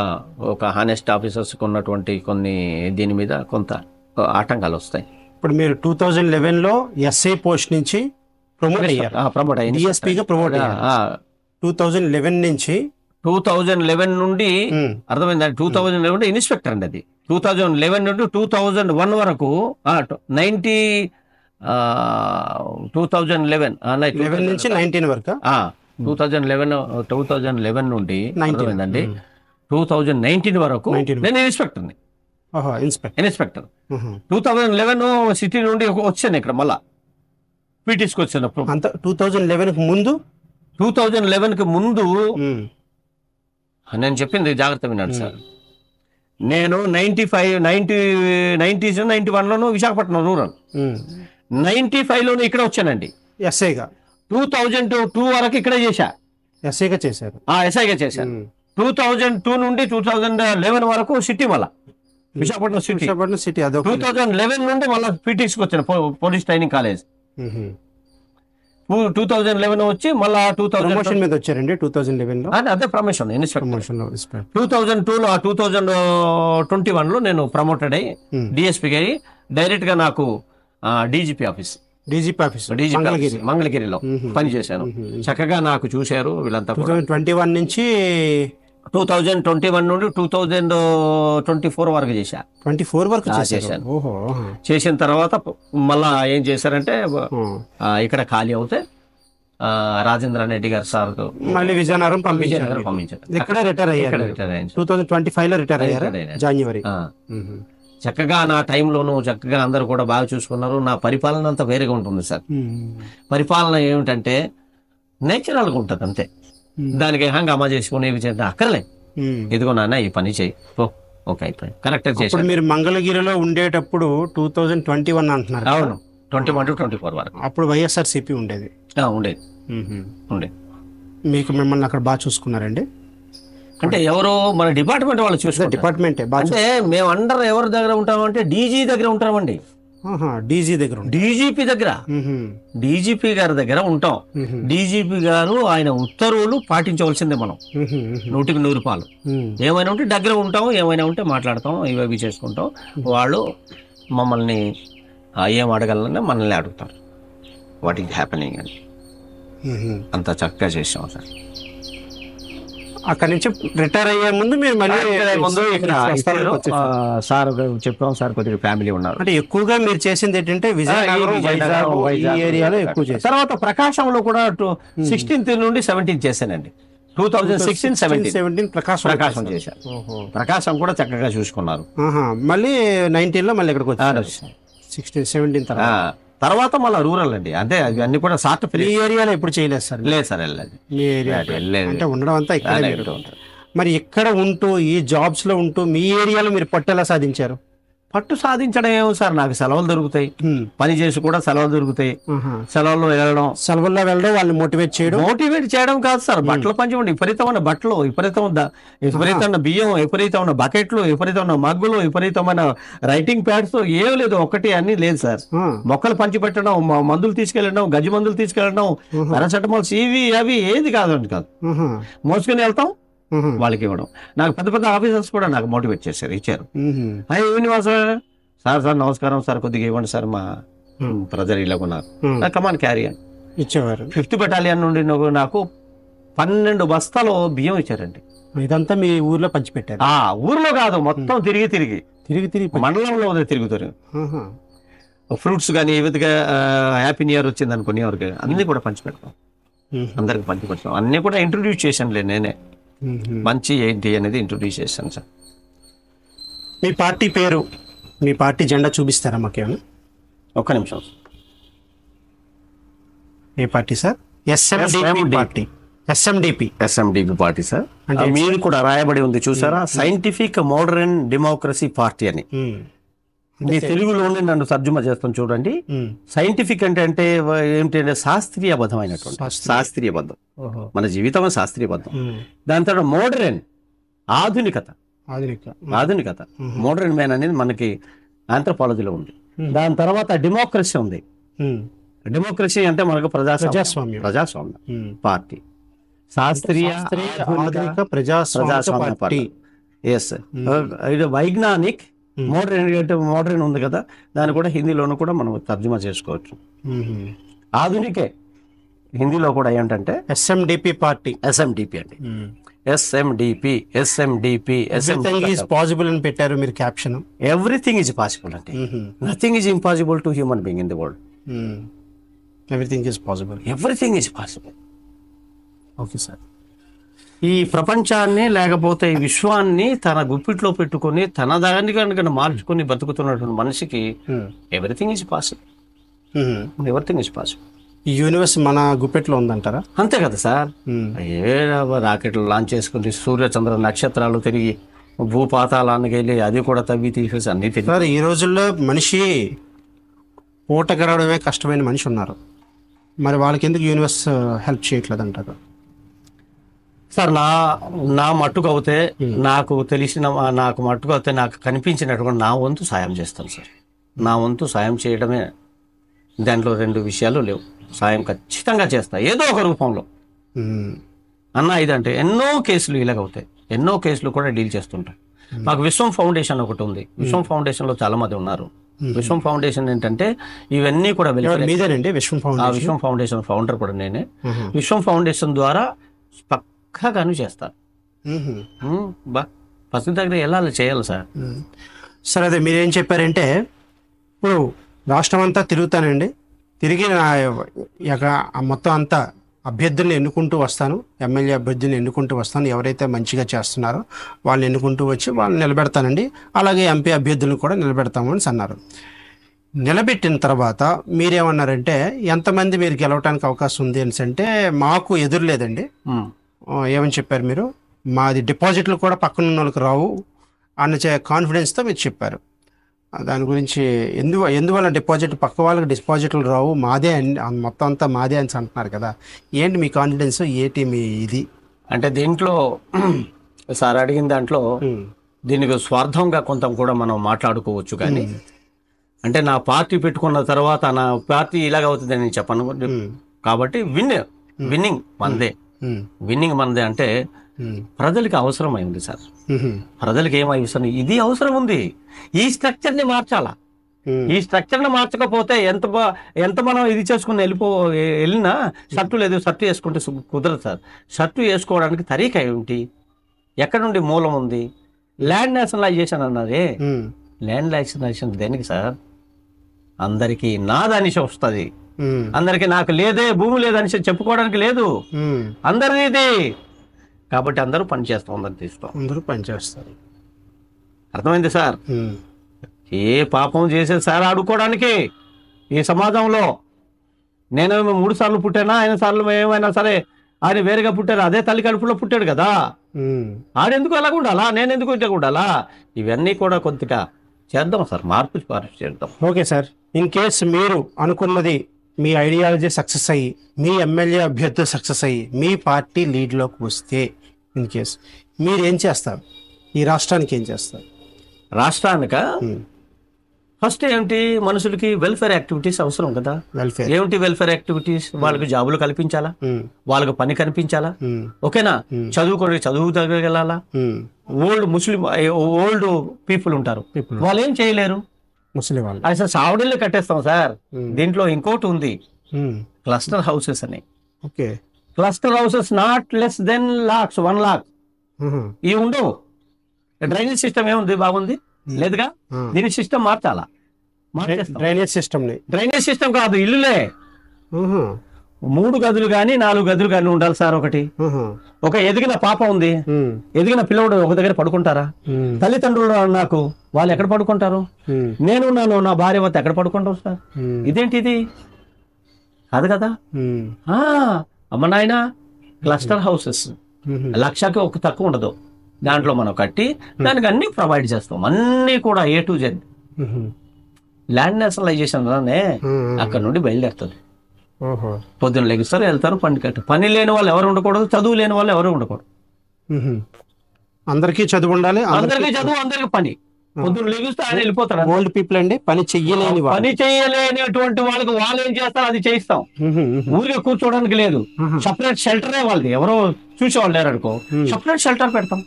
ఒక హానెస్ట్ ఆఫీసర్స్కి ఉన్నటువంటి కొన్ని దీని మీద కొంత ఆటంకాలు వస్తాయి. ఇప్పుడు మీరు 2011 లో ఎస్ఐ పోస్ట్ నుంచి ప్రమోట్ అయ్యారు, డిఎస్పీగా ప్రమోట్ అయ్యారు. 2011 నుంచి 2011 నుండి అర్థమైందండి. 2011 నుండి ఇన్స్పెక్టర్ అండి అది. 2011 నుండి 2001 వరకు 2011 నుంచి 19 వరకు 2011 నుండి అర్థమైందండి 2019 వరకు నేను ఇన్స్పెక్టర్ని. ఇన్స్పెక్టర్ 2011 సిటీ నుండి వచ్చాను ఇక్కడ, మళ్ళా పీటీస్కి వచ్చాను. 2011 ముందు 2011 ముందు నేను చెప్పింది జాగ్రత్త విన్నాడు సార్. నేను 91లోనూ విశాఖపట్నం రూరల్, 95లోనూ ఇక్కడ వచ్చానండి ఎస్ఐగా. 2002 వరకు ఇక్కడే చేశా, ఎస్ఐగా చేశారు. ఎస్ఐగా చేశాను. 2002 నుండి 2011 వరకు సిటీ, మళ్ళా విశాఖపట్నం సిటీ. 2011 నుండి మళ్ళీ పీటీస్కి వచ్చాను, పోలీస్ ట్రైనింగ్ కాలేజ్. 2011 వచ్చి మళ్ళా 2000 మీద వచ్చారండి. 2011 లో అదే ప్రమోషన్, ఇన్స్పెక్టర్. 2002లో 2021లో నేను ప్రమోటెడ్ అయ్యి డిఎస్పీ అయ్యి డైరెక్ట్ గా నాకు డీజీపీ ఆఫీస్ మంగళగిరిలో పనిచేశాను. చక్కగా నాకు చూశారు వీళ్ళంతా. 2021 నుంచి 2021 నుండి 2024 వరకు చేశా. 24 వరకు చేశాను. చేసిన తర్వాత మళ్ళా ఏం చేశారంటే, ఇక్కడ ఖాళీ అవుతే రాజేంద్ర రెడ్డి గారు సార్ మళ్ళీ విజయనగరం పంపించారు. ఇక్కడ రిటైర్ అయ్యారు. 2025 లో రిటైర్ అయ్యారు, జనవరి. చక్కగా నా టైంలోనూ చక్కగా అందరూ కూడా బాగా చూసుకున్నారు. నా పరిపాలన అంతా వేరేగా ఉంటుంది సార్. పరిపాలన ఏమిటంటే నేచురల్గా ఉంటుంది అంతే, దానికి హంగామా చేసుకుని అక్కర్లే. ఇదిగో నాన్న ఈ పని చేయి, ఓకే అయిపోయి కరెక్ట్ చేసి. మీరు మంగళగిరిలో ఉండేటప్పుడు 2021 అంటున్నారు. అవును, 21 to 24 వరకు. అప్పుడు వైఎస్ఆర్సీపీ ఉండేది. ఉండేది. మీకు మిమ్మల్ని అక్కడ బాగా చూసుకున్నారండి? అంటే ఎవరో మన డిపార్ట్మెంట్ వాళ్ళు చూస్తారు. డిపార్ట్మెంటే అంటే మేము అండర్ ఎవరి దగ్గర ఉంటామంటే డీజీ దగ్గర ఉంటామండి. డీజీపీ దగ్గర, డీజీపీ గారి దగ్గర ఉంటాం. డీజీపీ గారు ఆయన ఉత్తర్వులు పాటించవలసిందే మనం, 100కి 100 రూపాయలు. ఏమైనా ఉంటే దగ్గర ఉంటాం, ఏమైనా ఉంటే మాట్లాడతాం, ఇవి చేసుకుంటాం. వాళ్ళు మమ్మల్ని ఏం అడగాలన్నా మనల్ని అడుగుతారు, వాట్ ఈజ్ హ్యాపెనింగ్ అని. అంత చక్కగా చేసాం సార్. అక్కడి నుంచి రిటైర్ అయ్యే ముందు మీరు మళ్ళీ సార్ చెప్పాం సార్, కొద్దిగా ఫ్యామిలీ ఉన్నారు. అంటే ఎక్కువగా మీరు చేసింది ఏంటంటే విజయనగరం, వైజాగ్ ఏరియాలో ఎక్కువ చేశారు. తర్వాత ప్రకాశంలో కూడా 16th నుండి 17th చేశానండి. 2016-17 ప్రకాశం చేశారు. ప్రకాశం కూడా చక్కగా చూసుకున్నారు. మళ్ళీ 19 లో మళ్ళీ ఇక్కడికి వచ్చారు. 16-17 తర్వాత మళ్ళీ రూరల్ అండి. అంటే అన్ని కూడా సార్ట్ ఈ ఏరియాలో ఎప్పుడు చేయలేదు సార్? లేదు సార్, వెళ్ళలేదు. మీ ఏరియా అంటే ఉండడం అంతా ఇక్కడ. మరి ఇక్కడ ఉంటూ ఈ జాబ్స్ లో ఉంటూ మీ ఏరియాలో మీరు పట్టు ఎలా సాధించారు? పట్టు సాధించడం ఏమో సార్, నాకు సెలవులు దొరుకుతాయి, పని చేసి కూడా సెలవులు దొరుకుతాయి, సెలవుల్లో వెళ్ళడం, సెలవుల్లో వెళ్ళడం, వాళ్ళని మోటివేట్ చేయడం కాదు సార్. బట్టలు పంచమండి, విపరీతమైన బట్టలు, విపరీతమైన బియ్యం, విపరీతమైన బకెట్లు, విపరీతమైన మగ్గులు, విపరీతమైన రైటింగ్ ప్యాడ్స్, ఏం లేదు, ఒకటి అన్ని లేదు సార్. మొక్కలు పంచి పెట్టడం, మందులు తీసుకెళ్ళడం, గజ్జి మందులు తీసుకెళ్ళడం, పారాసెటమాల్స్, ఇవి అవి ఏది కాదండి కాదు, మోసుకుని వెళ్తాం, వాళ్ళకి ఇవ్వడం. నాకు పెద్ద పెద్ద ఆఫీసర్స్ కూడా నాకు మోటివేట్ చేశారు, ఇచ్చారు. అయ్యి శ్రీనివాస సార్ నమస్కారం సార్, కొద్దిగా ఇవ్వండి సార్, మా ప్రజలు ఇలా ఉన్నారు, కమాన్ క్యారీ అని ఇచ్చేవారు. 5th బెటాలియన్ నుండి నాకు 12 బస్తాలు బియ్యం ఇచ్చారండి. ఇదంతా మీ ఊర్లో పంచిపెట్టారు? ఊర్లో కాదు, మొత్తం తిరిగి మండలంలో తిరుగుతారు. ఫ్రూట్స్ కానీ విధంగా హ్యాపీ న్యూ ఇయర్ వచ్చింది అనుకుని ఎవరికి అన్ని కూడా పంచిపెడతాం, అందరికి పంచిపెడతాం. అన్ని కూడా ఇంట్రొడ్యూస్ చేశానులే నేనే, మంచి ఏంటి అనేది ఇంట్రొడ్యూస్ చేశాను సార్. మీ పార్టీ పేరు, మీ పార్టీ జెండా చూపిస్తారా మాకేమైనా? ఒక్క నిమిషం. ఏ party sir? SMDP party. SMDP party sir. అంటే మీరు కూడా రాయబడి ఉంది చూసారా, సైంటిఫిక్ మోడర్న్ డెమోక్రసీ పార్టీ అని. మీ తెలుగులోనే నన్ను తర్జుమా చేస్తాను చూడండి. సైంటిఫిక్ అంటే ఏంటంటే శాస్త్రీయబద్ధమైనటువంటి, శాస్త్రీయబద్ధం, మన జీవితం శాస్త్రీయబద్ధం. దాని తర్వాత మోడర్న్, ఆధునికత. మోడర్న్ మ్యాన్ అనేది మనకి ఆంథ్రోపాలజీలో ఉంది. దాని తర్వాత డెమోక్రసీ ఉంది. డెమోక్రసీ అంటే మనకు ప్రజాస్వామ్యం పార్టీ, శాస్త్రీయ ప్రజాస్వామ్య పార్టీ. ఎస్, ఇది వైజ్ఞానిక్. మోడర్న్ ఉంది కదా, దాన్ని కూడా హిందీలోనూ కూడా మనం తర్జుమా చేసుకోవచ్చు. ఆధునికే హిందీలో కూడా ఏంటంటే ఎస్ఎండిపి పార్టీ. ఎస్ఎండిపి అండి, ఎస్ఎండిపి పాసిబుల్ అని పెట్టారు మీరు క్యాప్షన్. ఎవ్రీథింగ్ ఈజ్ పాసిబుల్ అంటే, nothing is impossible to human being in the world. Everything is possible. Okay sir. ఈ ప్రపంచాన్ని లేకపోతే ఈ విశ్వాన్ని తన గుప్పిట్లో పెట్టుకుని తన దాన్ని కనుక మార్చుకుని బతుకుతున్నటువంటి మనిషికి ఎవ్రీథింగ్ ఈజ్ పాసిబుల్. ఈ యూనివర్స్ మన గుప్పెట్లో ఉందంటారా? అంతే కదా సార్. ఏ రాకెట్లు లాంచ్ చేసుకుని సూర్య చంద్ర నక్షత్రాలు తిరిగి భూపాతాళానికి వెళ్ళి అది కూడా తవ్వి తీసేసి అన్ని తిరిగి. సార్, ఈ రోజుల్లో మనిషి పూట గడవడమే కష్టమైన మనిషి ఉన్నారు. మరి వాళ్ళకి ఎందుకు యూనివర్స్ హెల్ప్ చేయట్లేదు అంటారు? సార్, నా మట్టుకు అవుతే, నాకు తెలిసిన నాకు మట్టుకు అవుతే, నాకు కనిపించినటువంటి నా వంతు సాయం చేస్తాను సార్. నా వంతు సాయం చేయడమే, దాంట్లో 2 విషయాలు లేవు. సాయం ఖచ్చితంగా చేస్తా ఏదో ఒక రూపంలో. అన్న ఇదంటే ఎన్నో కేసులు ఇలాగవుతాయి, ఎన్నో కేసులు కూడా డీల్ చేస్తుంటాయి. మాకు విశ్వం ఫౌండేషన్ ఒకటి ఉంది. విశ్వం ఫౌండేషన్లో చాలా మంది ఉన్నారు. విశ్వం ఫౌండేషన్ ఏంటంటే ఇవన్నీ కూడా మీదేనండి. విశ్వం ఫౌండేషన్ ఫౌండర్ కూడా నేనే. విశ్వం ఫౌండేషన్ ద్వారా పక్కాగాను చేస్తారు. ఫస్ట్ దగ్గర ఎలా చేయాలి సార్? సార్, అదే మీరేం చెప్పారంటే, ఇప్పుడు రాష్ట్రం అంతా తిరుగుతానండి, తిరిగి మొత్తం అంతా అభ్యర్థులను ఎన్నుకుంటూ వస్తాను, ఎమ్మెల్యే అభ్యర్థులను ఎన్నుకుంటూ వస్తాను, ఎవరైతే మంచిగా చేస్తున్నారో వాళ్ళని ఎన్నుకుంటూ వచ్చి వాళ్ళని నిలబెడతానండి, అలాగే ఎంపీ అభ్యర్థులను కూడా నిలబెడతాము అని అన్నారు. నిలబెట్టిన తర్వాత మీరేమన్నారంటే, ఎంతమంది మీరు గెలవడానికి అవకాశం ఉంది అని అంటే, మాకు ఎదురులేదండి. ఏమని చెప్పారు మీరు? మాది డిపాజిట్లు కూడా పక్కన వాళ్ళకి రావు అన్న కాన్ఫిడెన్స్తో మీరు చెప్పారు. దాని గురించి ఎందువల్ల డిపాజిట్ పక్క వాళ్ళకి డిపాజిట్లు రావు, మాదే మొత్తం అంతా మాదే అని అంటున్నారు కదా, ఏంటి మీ కాన్ఫిడెన్స్, ఏంటి మీ ఇది? అంటే దీంట్లో సార్ అడిగిన దాంట్లో దీనికి స్వార్థంగా కొంత కూడా మనం మాట్లాడుకోవచ్చు. కానీ అంటే నా పార్టీ పెట్టుకున్న తర్వాత నా పార్టీ ఇలాగ అవుతుందని నేను చెప్పను కాబట్టి విన్నింగ్ మనదే అంటే ప్రజలకి అవసరం అయింది సార్. ప్రజలకి ఏం అవసరం, ఇది అవసరం ఉంది. ఈ స్ట్రక్చర్ని మార్చాలా. ఈ స్ట్రక్చర్ని మార్చకపోతే ఎంత మనం ఇది చేసుకుని వెళ్ళినా షర్టు లేదు, షర్టు వేసుకుంటే కుదరదు సార్. షర్టు వేసుకోవడానికి తరీక ఏమిటి, ఎక్కడ నుండి మూలం ఉంది? ల్యాండ్ నేషనలైజేషన్ అన్నదే. ల్యాండ్ నేషనలైజేషన్ దేనికి సార్? అందరికీ నాదనిష వస్తుంది, అందరికి నాకు లేదే భూమి లేదని చెప్పుకోవడానికి లేదు, అందరిది. కాబట్టి అందరూ పనిచేస్తాం, అందరూ పనిచేస్తారు. అర్థమైంది సార్? ఏ పాపం చేసేది సార్ ఆడుకోవడానికి ఈ సమాజంలో? నేనేమో 3 సార్లు పుట్టానా, 5 సార్లు ఏమైనా సరే ఆయన వేరుగా పుట్టారు, అదే తల్లి కడుపులో పుట్టాడు కదా. ఆడెందుకు అలాగ ఉండాలా, నేనెందుకు ఇట్లా ఉండాలా? ఇవన్నీ కూడా కొద్దిగా చేద్దాం సార్, మార్పు చేద్దాం. ఓకే సార్, ఇన్ కేస్ మీరు అనుకున్నది మీ ఐడియాలజీ సక్సెస్ అయ్యి మీ ఎమ్మెల్యే అభ్యర్థులు సక్సెస్ అయ్యి మీ పార్టీ లీడ్లోకి వస్తే ఇన్ కేస్ మీరు ఏం చేస్తారు? ఈ రాష్ట్రానికి ఏం చేస్తారు? రాష్ట్రానిక ఫస్ట్ ఏమిటి, మనుషులకి వెల్ఫేర్ యాక్టివిటీస్ అవసరం కదా. వెల్ఫేర్ ఏమిటి వెల్ఫేర్ యాక్టివిటీస్? వాళ్ళకి జాబులు కల్పించాలా, వాళ్ళకి పని కనిపించాలా, ఓకేనా. చదువు తగ్గగలాలా. ఓల్డ్ పీపుల్ ఉంటారు, వాళ్ళు ఏం చేయలేరు. ముస్లిం వాళ్ళు అసలు సావడిల్లు కట్టేస్తాం సార్. దీంట్లో ఇంకోటి ఉంది, క్లస్టర్ హౌసెస్ అని. Okay, cluster houses not less than lakhs, 1 lakh ఇవి ఉండవు. డ్రైనేజ్ సిస్టమ్ ఏముంది, బాగుంది లేదుగా. దీని సిస్టమ్ మార్చాలా. డ్రైనేజ్ సిస్టమ్ కాదు, ఇల్లులే 3 గదులు కానీ 4 గదులు కానీ ఉండాలి సార్. ఒక ఎదిగిన పాప ఉంది, ఎదిగిన పిల్లవాడు ఒక దగ్గర పడుకుంటారా? తల్లిదండ్రులు నాకు, వాళ్ళు ఎక్కడ పడుకుంటారు? నేనున్నాను, నా భార్య వద్ద ఎక్కడ పడుకుంటారు సార్? ఇదేంటిది కాదు కదా. అమ్మ నాయన, క్లస్టర్ హౌసెస్ 1 లక్షకి ఒక తక్కువ ఉండదు. దాంట్లో మనం కట్టి దానికి అన్ని ప్రొవైడ్ చేస్తాం, అన్ని కూడా A to Z. Land nationalisation అక్కడ నుండి బయలుదేరుతుంది. పొద్దున్న లెగుస్తారు, వెళ్తారు, పని కట్టు. పని లేని వాళ్ళు ఎవరు ఉండకూడదు, చదువు లేని వాళ్ళు ఎవరు ఉండకూడదు. అందరికీ చదువు ఉండాలి, అందరికీ చదువు, అందరికీ పని. పొద్దున్న లెగుస్తే ఆయన వెళ్ళిపోతారు. ఓల్డ్ పీపుల్ అండి, పని చెయ్యలేనిటువంటి వాళ్ళకి వాళ్ళు ఏం చేస్తారు అది చేయిస్తాం. ఊరికే కూర్చోడానికి లేదు, సపరేట్ షెల్టరే వాళ్ళది. ఎవరో చూసేవాళ్ళు లేరు అనుకో, సపరేట్ షెల్టర్ పెడతాం.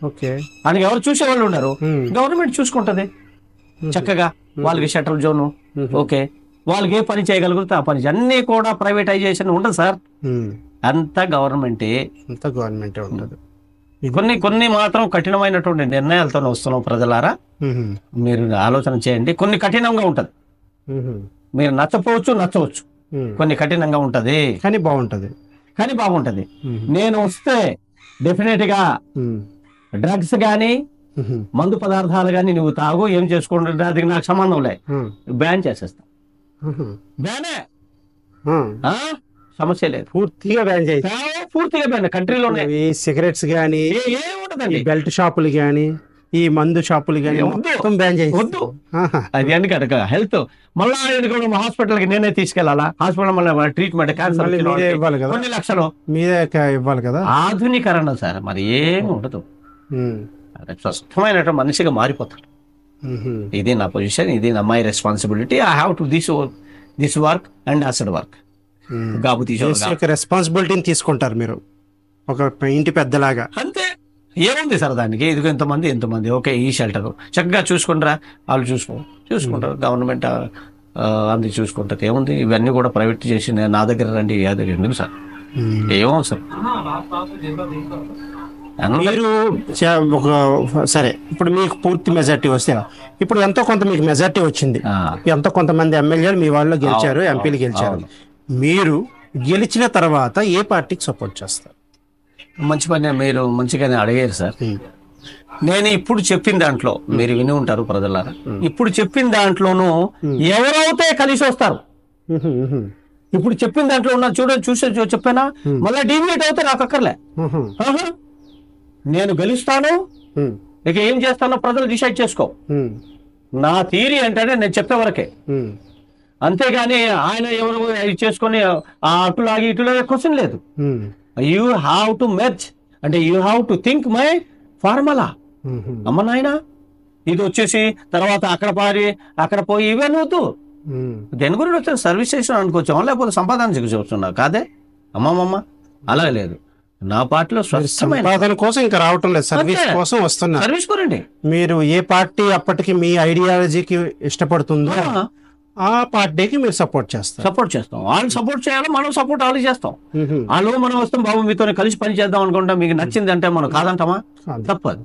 ఓకే, ఆయనకి ఎవరు చూసేవాళ్ళు ఉన్నారు, గవర్నమెంట్ చూసుకుంటది చక్కగా. వాళ్ళకి షెల్టర్ జోను, ఓకే, వాళ్ళకి ఏ పని చేయగలుగుతా ఆ పని. అన్ని కూడా ప్రైవేటైజేషన్ ఉండదు సార్, అంతా గవర్నమెంటే ఉండదు. కొన్ని మాత్రం కఠినమైనటువంటి నిర్ణయాలతో వస్తున్నాం. ప్రజలారా, మీరు ఆలోచన చేయండి. కొన్ని కఠినంగా ఉంటది, మీరు నచ్చవచ్చు, కొన్ని కఠినంగా ఉంటది, కానీ బాగుంటది. నేను వస్తే డెఫినెట్ గా డ్రగ్స్ గానీ మందు పదార్థాలు గానీ నువ్వు తాగు, ఏం చేసుకుంటే అది నాకు సంబంధం లే, బ్యాన్ చేసేస్తా. బ్యానే, సమస్య లేదు, పూర్తిగా బ్యాన్ కంట్రీలోనే. సిగరెట్స్ గానీ, ఏముంటదండి, బెల్ట్ షాపులు గానీ, ఈ మందు షాపులు గానీ బ్యాన్ చేయొద్దు. అది అని కనుక హెల్త్ మళ్ళా హాస్పిటల్ కి నేనే తీసుకెళ్లాలా? హాస్పిటల్ మళ్ళీ ట్రీట్మెంట్, క్యాన్సర్ ఇవ్వాలి కదా, 2 లక్షలు మీదే ఇవ్వాలి కదా. ఆధునీకరణ సార్, మరి ఏమి ఉండదు. స్వస్థమైన మనిషిగా మారిపోతాడు. ఇది నా పొజిషన్, ఇది నా my responsibility. I have to this work and అసడ్ వర్క్. రెస్పాన్సిబిలిటీని తీసుకుంటారు మీరు ఒక ఇంటి పెద్దలాగా, అంతే. ఏముంది సార్ దానికి? ఇదిగో ఎంతమంది ఓకే, ఈ షెల్టర్ చక్కగా చూసుకుంటారా, వాళ్ళు చూసుకుంటారు. గవర్నమెంట్ అంది చూసుకుంటారు. ఏముంది, ఇవన్నీ కూడా ప్రైవేట్ చేసి నా దగ్గర రండి, ఎందుకు సార్? ఏమో సార్, మీరు ఒక సరే, ఇప్పుడు మీకు పూర్తి మెజార్టీ వస్తే, ఇప్పుడు ఎంతో కొంత మీకు మెజార్టీ వచ్చింది, ఎంతో కొంతమంది ఎమ్మెల్యేలు మీ వాళ్ళు గెలిచారు, ఎంపీలు గెలిచారు. మీరు గెలిచిన తర్వాత ఏ పార్టీకి సపోర్ట్ చేస్తారు? మంచి పని మీరు మంచిగానే అడిగారు సార్. నేను ఇప్పుడు చెప్పిన దాంట్లో మీరు విని ఉంటారు ప్రజలారా. ఇప్పుడు చెప్పిన దాంట్లోనూ ఎవరైతే కలిసి వస్తారు, ఇప్పుడు చెప్పిన దాంట్లో ఉన్న చూసే చెప్పానా, మళ్ళీ డీవియేట్ అవుతే నాకు అక్కర్లే. నేను గెలుస్తాను, ఇక ఏం చేస్తానో ప్రజలు డిసైడ్ చేసుకో. నా థియరీ ఏంటంటే నేను చెప్పే వరకే, అంతేగాని ఆయన ఎవరు చేసుకొని అటులాగి ఇటులాగే క్వశ్చన్ లేదు. యూ హ్యావ్ టు మెర్జ్ అంటే you have to think my formula. అమ్మ నాయన, ఇది వచ్చేసి తర్వాత అక్కడ పోయి ఇవన్నీ వద్దు. దేని గురించి వచ్చే సర్వీస్ చేసిన అనుకోవచ్చాం, లేకపోతే సంపాదన చూస్తున్నా కాదే. అమ్మమ్మ అలా లేదు. నా పార్టీలో సంపాదన కోసం ఇంకా రావటం లేదు, సర్వీస్ కోసం వస్తున్నా. సర్వీస్ కోరండి. మీరు ఏ పార్టీ అప్పటికి మీ ఐడియాలజీకి ఇష్టపడుతుందో ఆ పార్టీకి మీరు సపోర్ట్ చేస్తాం. వాళ్ళు సపోర్ట్ చేయాలి, మనం సపోర్ట్ వాళ్ళు చేస్తాం. వాళ్ళు మనం వస్తాం, బాబు మీతో కలిసి పని చేద్దాం అనుకుంటాం. మీకు నచ్చింది అంటే మనం కాదంటామా? తప్పదు.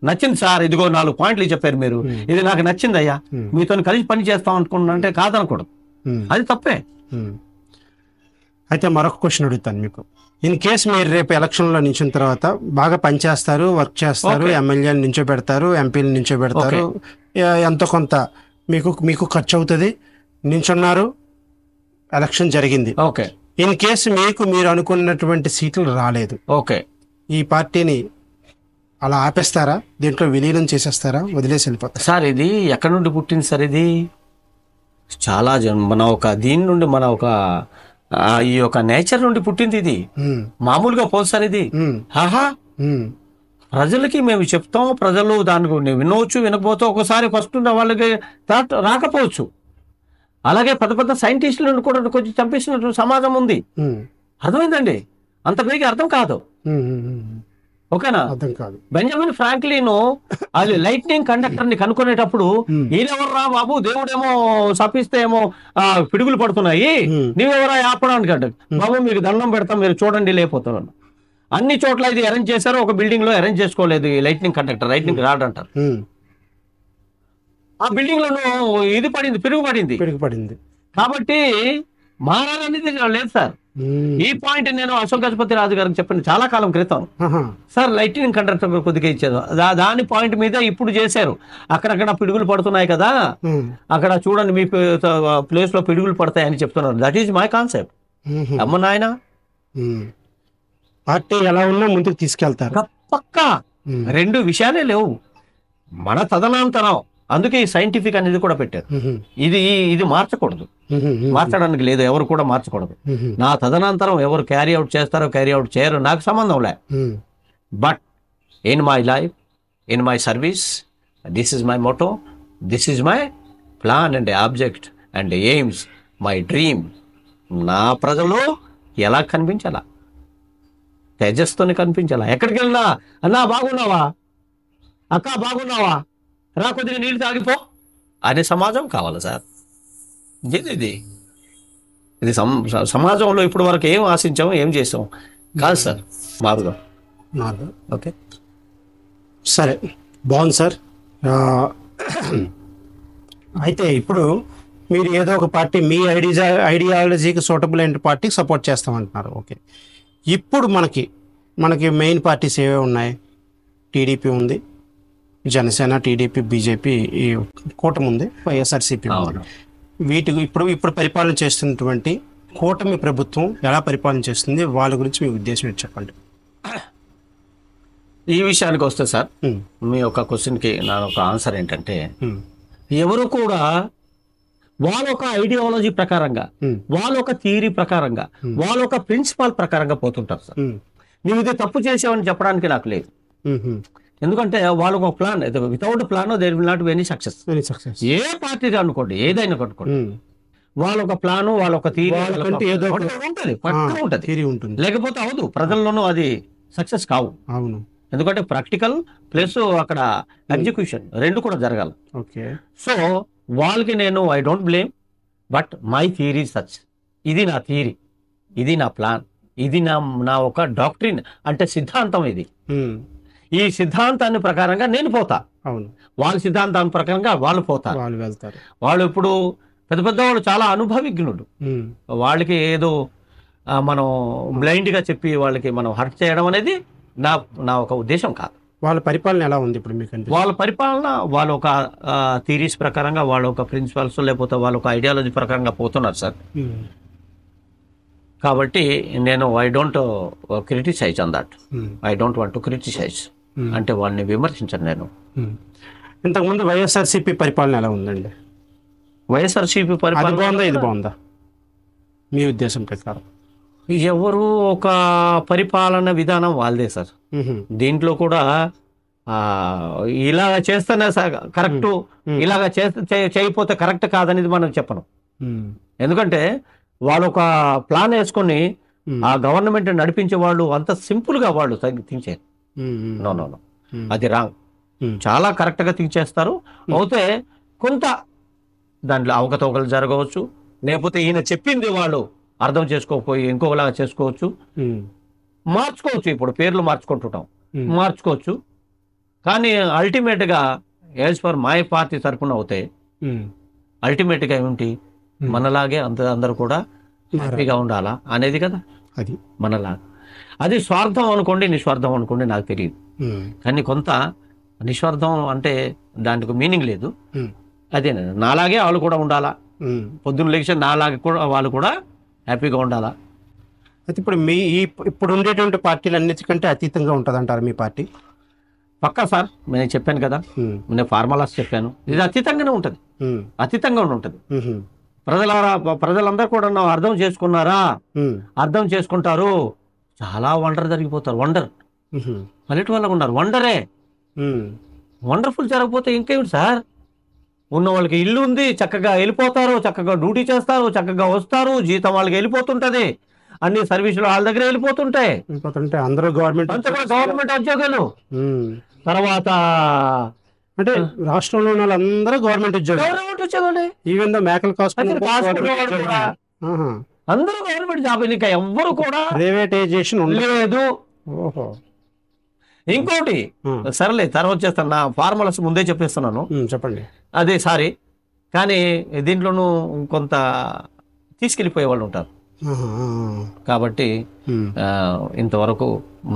నచ్చింది సార్, ఇదిగో 4 పాయింట్లు చెప్పారు మీరు, ఇది నాకు నచ్చింది అయ్యా, మీతో కలిసి పని చేస్తాం అనుకుంటున్నా అంటే కాదనకూడదు, అది తప్పే. అయితే మరొక క్వశ్చన్ అడుగుతాను మీకు. ఇన్ కేస్ మీరు రేపు ఎలక్షన్లో నించిన తర్వాత బాగా పనిచేస్తారు, వర్క్ చేస్తారు, ఎమ్మెల్యేలు నించోబెడతారు, ఎంపీలు నించోబెడతారు, ఎంతో కొంత మీకు ఖర్చు అవుతుంది, నించున్నారు, ఎలక్షన్ జరిగింది. ఓకే. ఇన్ కేసు మీరు అనుకున్నటువంటి సీట్లు రాలేదు, ఓకే, ఈ పార్టీని అలా ఆపేస్తారా, దీంట్లో విలీనం చేసేస్తారా, వదిలేసి వెళ్ళిపోతారా? సార్ ఇది ఎక్కడి నుండి పుట్టింది సార్? ఇది చాలా మన ఒక దీని నుండి మన ఒక ఈ యొక్క నేచర్ నుండి పుట్టింది ఇది. ఉమ్, మామూలుగా పోదు సార్ ఇది. ఉమ్, ఆహా, ఉమ్, ప్రజలకి మేము చెప్తాం, ప్రజలు దానికి వినవచ్చు వినకపోతే ఒకసారి ఫస్ట్ ఉన్న వాళ్ళకి థాట్ రాకపోవచ్చు. అలాగే పెద్ద పెద్ద సైంటిస్టులను కూడా కొంచెం చంపేసిన సమాజం ఉంది. ఉమ్, అర్థమైందండి? అంత పైకి అర్థం కాదు. ఉమ్, ఉమ్, ఉమ్. ఓకేనా? అర్థం కాదు. బెంజమిన్ ఫ్రాంక్లిన్ అది లైట్నింగ్ కండక్టర్ ని కనుక్కునేటప్పుడు ఈయనెవర్రా బాబు, దేవుడేమో శపిస్తే ఏమో పిడుగులు పడుతున్నాయి, నీవెవరా ఆపడానికి అంటే, బాబు మీకు దండం పెడతాం మీరు చూడండి లేకపోతున్నాను. అన్ని చోట్ల ఇది అరేంజ్ చేశారు, ఒక బిల్డింగ్ లో అరేంజ్ చేసుకోలేదు ఈ లైట్నింగ్ కండక్టర్, లైట్నింగ్ రాడ్ అంటారు. ఉమ్, ఆ బిల్డింగ్ లోను ఇది పడింది, పిడుగు పడింది. పిడుగుపడింది. కాబట్టి మారాలనేది లేదు సార్. ఉమ్, ఈ పాయింట్ నేను అశోక్ గజపతి రాజు గారికి చెప్పిన చాలా కాలం క్రితం. ఆహా, సార్ లైట్నింగ్ కండక్టర్ కొద్దిగా ఇచ్చారు, దాని పాయింట్ మీద ఇప్పుడు చేశారు. అక్కడక్కడ పిడుగులు పడుతున్నాయి కదా, ఉమ్, అక్కడ చూడండి మీ ప్లేస్ లో పిడుగులు పడతాయని చెప్తున్నారు. That is my concept. Um, అమ్మ నాయన, ఉమ్. పార్టీ ఎలా ఉన్నా ముందుకు తీసుకెళ్తారు. పక్కా రెండు విషయాలే లేవు, మన తదనంతరం. అందుకే ఈ సైంటిఫిక్ అనేది కూడా పెట్టారు. ఉహు, ఇది ఇది మార్చకూడదు, ఉహు, ఉహు, మార్చడానికి లేదు, ఎవరు కూడా మార్చకూడదు. ఉహు, నా తదనంతరం ఎవరు క్యారీ అవుట్ చేస్తారో క్యారీ అవుట్ చేయరు, నాకు సంబంధం లే. Um, but in my life, in my service, this is my motto, this is my plan and object and aims, my dream. నా ప్రజలు ఎలా కనిపించాలా, తేజస్తోని కనిపించాలా. ఎక్కడికి వెళ్ళినా అన్నా బాగున్నావా, అక్క బాగున్నావా, రా కొద్దిగా నీళ్ళు తాగిపో అనే సమాజం కావాలి సార్. ఇది ఇది సమాజంలో ఇప్పుడు వరకు ఏం ఆశించాము, ఏం చేసాం కాదు సార్, మారుదాం. నాలుగు. ఓకే, సరే, బాగుంది సార్. ఆ, అయితే ఇప్పుడు మీరు ఏదో ఒక పార్టీ మీ ఐడియాలజీకి సూటబుల్ అయిన పార్టీకి సపోర్ట్ చేస్తామంటున్నారు. ఓకే, ఇప్పుడు మనకి మెయిన్ పార్టీస్ ఏవే ఉన్నాయి? టీడీపీ ఉంది, జనసేన, టీడీపీ, బీజేపీ, ఈ కూటమి ఉంది, వైఎస్ఆర్సీపీ ఉంది. వీటికి ఇప్పుడు పరిపాలన చేస్తున్నటువంటి కూటమి ప్రభుత్వం ఎలా పరిపాలన చేస్తుంది, వాళ్ళ గురించి మీ ఉద్దేశం ఏంటి చెప్పండి. ఈ విషయానికి వస్తే సార్, ఉమ్, మీ యొక్క క్వశ్చన్కి నా ఒక ఆన్సర్ ఏంటంటే, ఉమ్, ఎవరు కూడా వాళ్ళ ఒక ఐడియాలజీ ప్రకారంగా, ఉమ్, వాళ్ళ ఒక థియరీ ప్రకారంగా, వాళ్ళ ఒక ప్రిన్సిపాల్ ప్రకారంగా పోతుంటారు సార్. ఉమ్, నువ్వు ఇది తప్పు చేసావని చెప్పడానికి నాకు లేదు. ఉమ్, ఉమ్. ఎందుకంటే వాళ్ళకు ఒక plan, without plan there will not be any success. Very success. ఏ పార్టీ అనుకోండి, ఏదైనా అనుకోండి, వాళ్ళ ఒక ప్లాన్, వాళ్ళ ఒక థియరీ ఏదో ఉంటుంది, పక్కా ఉంటుంది. థియరీ ఉంటుంది, లేకపోతే అవదు, ప్రజల్లోనూ అది సక్సెస్ కావు. అవును. ఎందుకంటే ప్రాక్టికల్ ప్లస్ అక్కడ ఎగ్జిక్యూషన్ రెండు కూడా జరగాలి. ఓకే, సో వాళ్ళకి నేను I don't blame, but my theory such. ఇది నా థియరీ, ఇది నా ప్లాన్, ఇది నా ఒక డాక్ట్రిన్ అంటే సిద్ధాంతం. ఇది ఉమ్, ఈ సిద్ధాంతాన్ని ప్రకారంగా నేను పోతా, అవును. వాళ్ళ సిద్ధాంతాన్ని ప్రకారంగా వాళ్ళు పోతారు. వాళ్ళు వెళ్తారు. వాళ్ళు ఇప్పుడు పెద్ద పెద్ద వాళ్ళు చాలా అనుభవిజ్ఞుడు, ఉమ్, వాళ్ళకి ఏదో మనం బ్లైండ్గా చెప్పి వాళ్ళకి మనం హర్ట్ చేయడం అనేది నా ఒక ఉద్దేశం కాదు. వాళ్ళ పరిపాలన ఎలా ఉంది ఇప్పుడు మీకు అంటే? వాళ్ళ పరిపాలన వాళ్ళ ఒక థియరీస్ ప్రకారంగా, వాళ్ళ ఒక ప్రిన్సిపల్స్ లేకపోతే వాళ్ళ ఒక ఐడియాలజీ ప్రకారంగా పోతున్నారు సార్. ఉమ్, కాబట్టి నేను I don't criticise on that. Um, I don't want to criticise, అంటే వాళ్ళని విమర్శించను నేను. ఉమ్. ఇంతకుముందు వైఎస్ఆర్సీపీ పరిపాలన ఎలా ఉందండి? వైఎస్ఆర్సీపీ అది పరిపాలన బాగుందా, ఇది బాగుందా మీ ఉద్దేశం ప్రకారం? ఎవరు ఒక పరిపాలన విధానం వాళ్ళదే సార్. ఉహు, దీంట్లో కూడా ఇలాగ చేస్తేనే కరెక్ట్, ఇలాగ చేయకపోతే కరెక్ట్ కాదనేది మనం చెప్పను. ఉమ్, ఎందుకంటే వాళ్ళు ఒక ప్లాన్ వేసుకొని ఆ గవర్నమెంట్ నడిపించే వాళ్ళు అంత సింపుల్ గా వాళ్ళు థింక్ చేయరు. ఉమ్, ఉమ్, నో నో నో, అది రాంగ్. ఉమ్, చాలా కరెక్ట్ గా థింక్ చేస్తారు. అయితే కొంత దాంట్లో అవకతవకలు జరగవచ్చు, లేకపోతే ఈయన చెప్పింది వాళ్ళు అర్థం చేసుకోకపోయి ఇంకొకలాగా చేసుకోవచ్చు, ఉమ్, మార్చుకోవచ్చు. ఇప్పుడు పేర్లు మార్చుకుంటుంటాం, ఉమ్, మార్చుకోవచ్చు. కానీ అల్టిమేట్గా యాజ్ ఫర్ మై పార్టీ తరఫున అవుతే ఉమ్, అల్టిమేట్గా ఏమిటి, మనలాగే అందరూ కూడా హ్యాపీగా ఉండాలా అనేది కదా. అది మనలాగా అది స్వార్థం అనుకోండి, నిస్వార్థం అనుకోండి, నాకు తెలియదు. ఉమ్, కానీ కొంత నిస్వార్థం అంటే దానికి మీనింగ్ లేదు. ఉమ్, అదే నాలాగే వాళ్ళు కూడా ఉండాలా, ఉమ్. పొద్దున్న లేచి నాలాగే కూడా వాళ్ళు కూడా హ్యాపీగా ఉండాలా. అయితే ఇప్పుడు ఇప్పుడు ఉండేటువంటి పార్టీలు అన్నిటికంటే అతీతంగా ఉంటుంది అంటారు మీ పార్టీ? పక్కా సార్, నేను చెప్పాను కదా, నేను ఫార్ములాస్ చెప్పాను. ఇది అతీతంగానే ఉంటుంది, అతీతంగా ఉంటుంది. ప్రజలందరూ కూడా అర్థం చేసుకున్నారా, అర్థం చేసుకుంటారు, చాలా వండర్ జరిగిపోతారు. వండర్ పల్లెటూరు వాళ్ళకు ఉన్నారు, వండరే. వండర్ఫుల్ జరగకపోతే ఇంకేమిటి సార్? ఉన్న వాళ్ళకి ఇల్లు ఉంది, చక్కగా వెళ్ళిపోతారు, చక్కగా డ్యూటీ చేస్తారు, చక్కగా వస్తారు, జీతం వాళ్ళకి వెళ్ళిపోతుంటది, అన్ని సర్వీసులు వాళ్ళ దగ్గర వెళ్ళిపోతుంటాయి. అందరూ గవర్నమెంట్ ఉద్యోగాలు. తర్వాత అంటే రాష్ట్రంలో ఉన్న వాళ్ళందరూ గవర్నమెంట్ ఉద్యోగాలు. ఈవెన్ దో మేకలు అందరూ గవర్నమెంట్ జాబ్. ఇంకా ఎవ్వరు కూడా ప్రైవేటైజేషన్ లేదు. ఇంకోటి సరేలే, తర్వాత చేస్తాను. నా ఫార్ములాస్ ముందే చెప్పేస్తున్నాను, చెప్పండి. అదే సారీ, కానీ దీంట్లోనూ కొంత తీసుకెళ్ళిపోయే వాళ్ళు ఉంటారు కాబట్టి ఇంతవరకు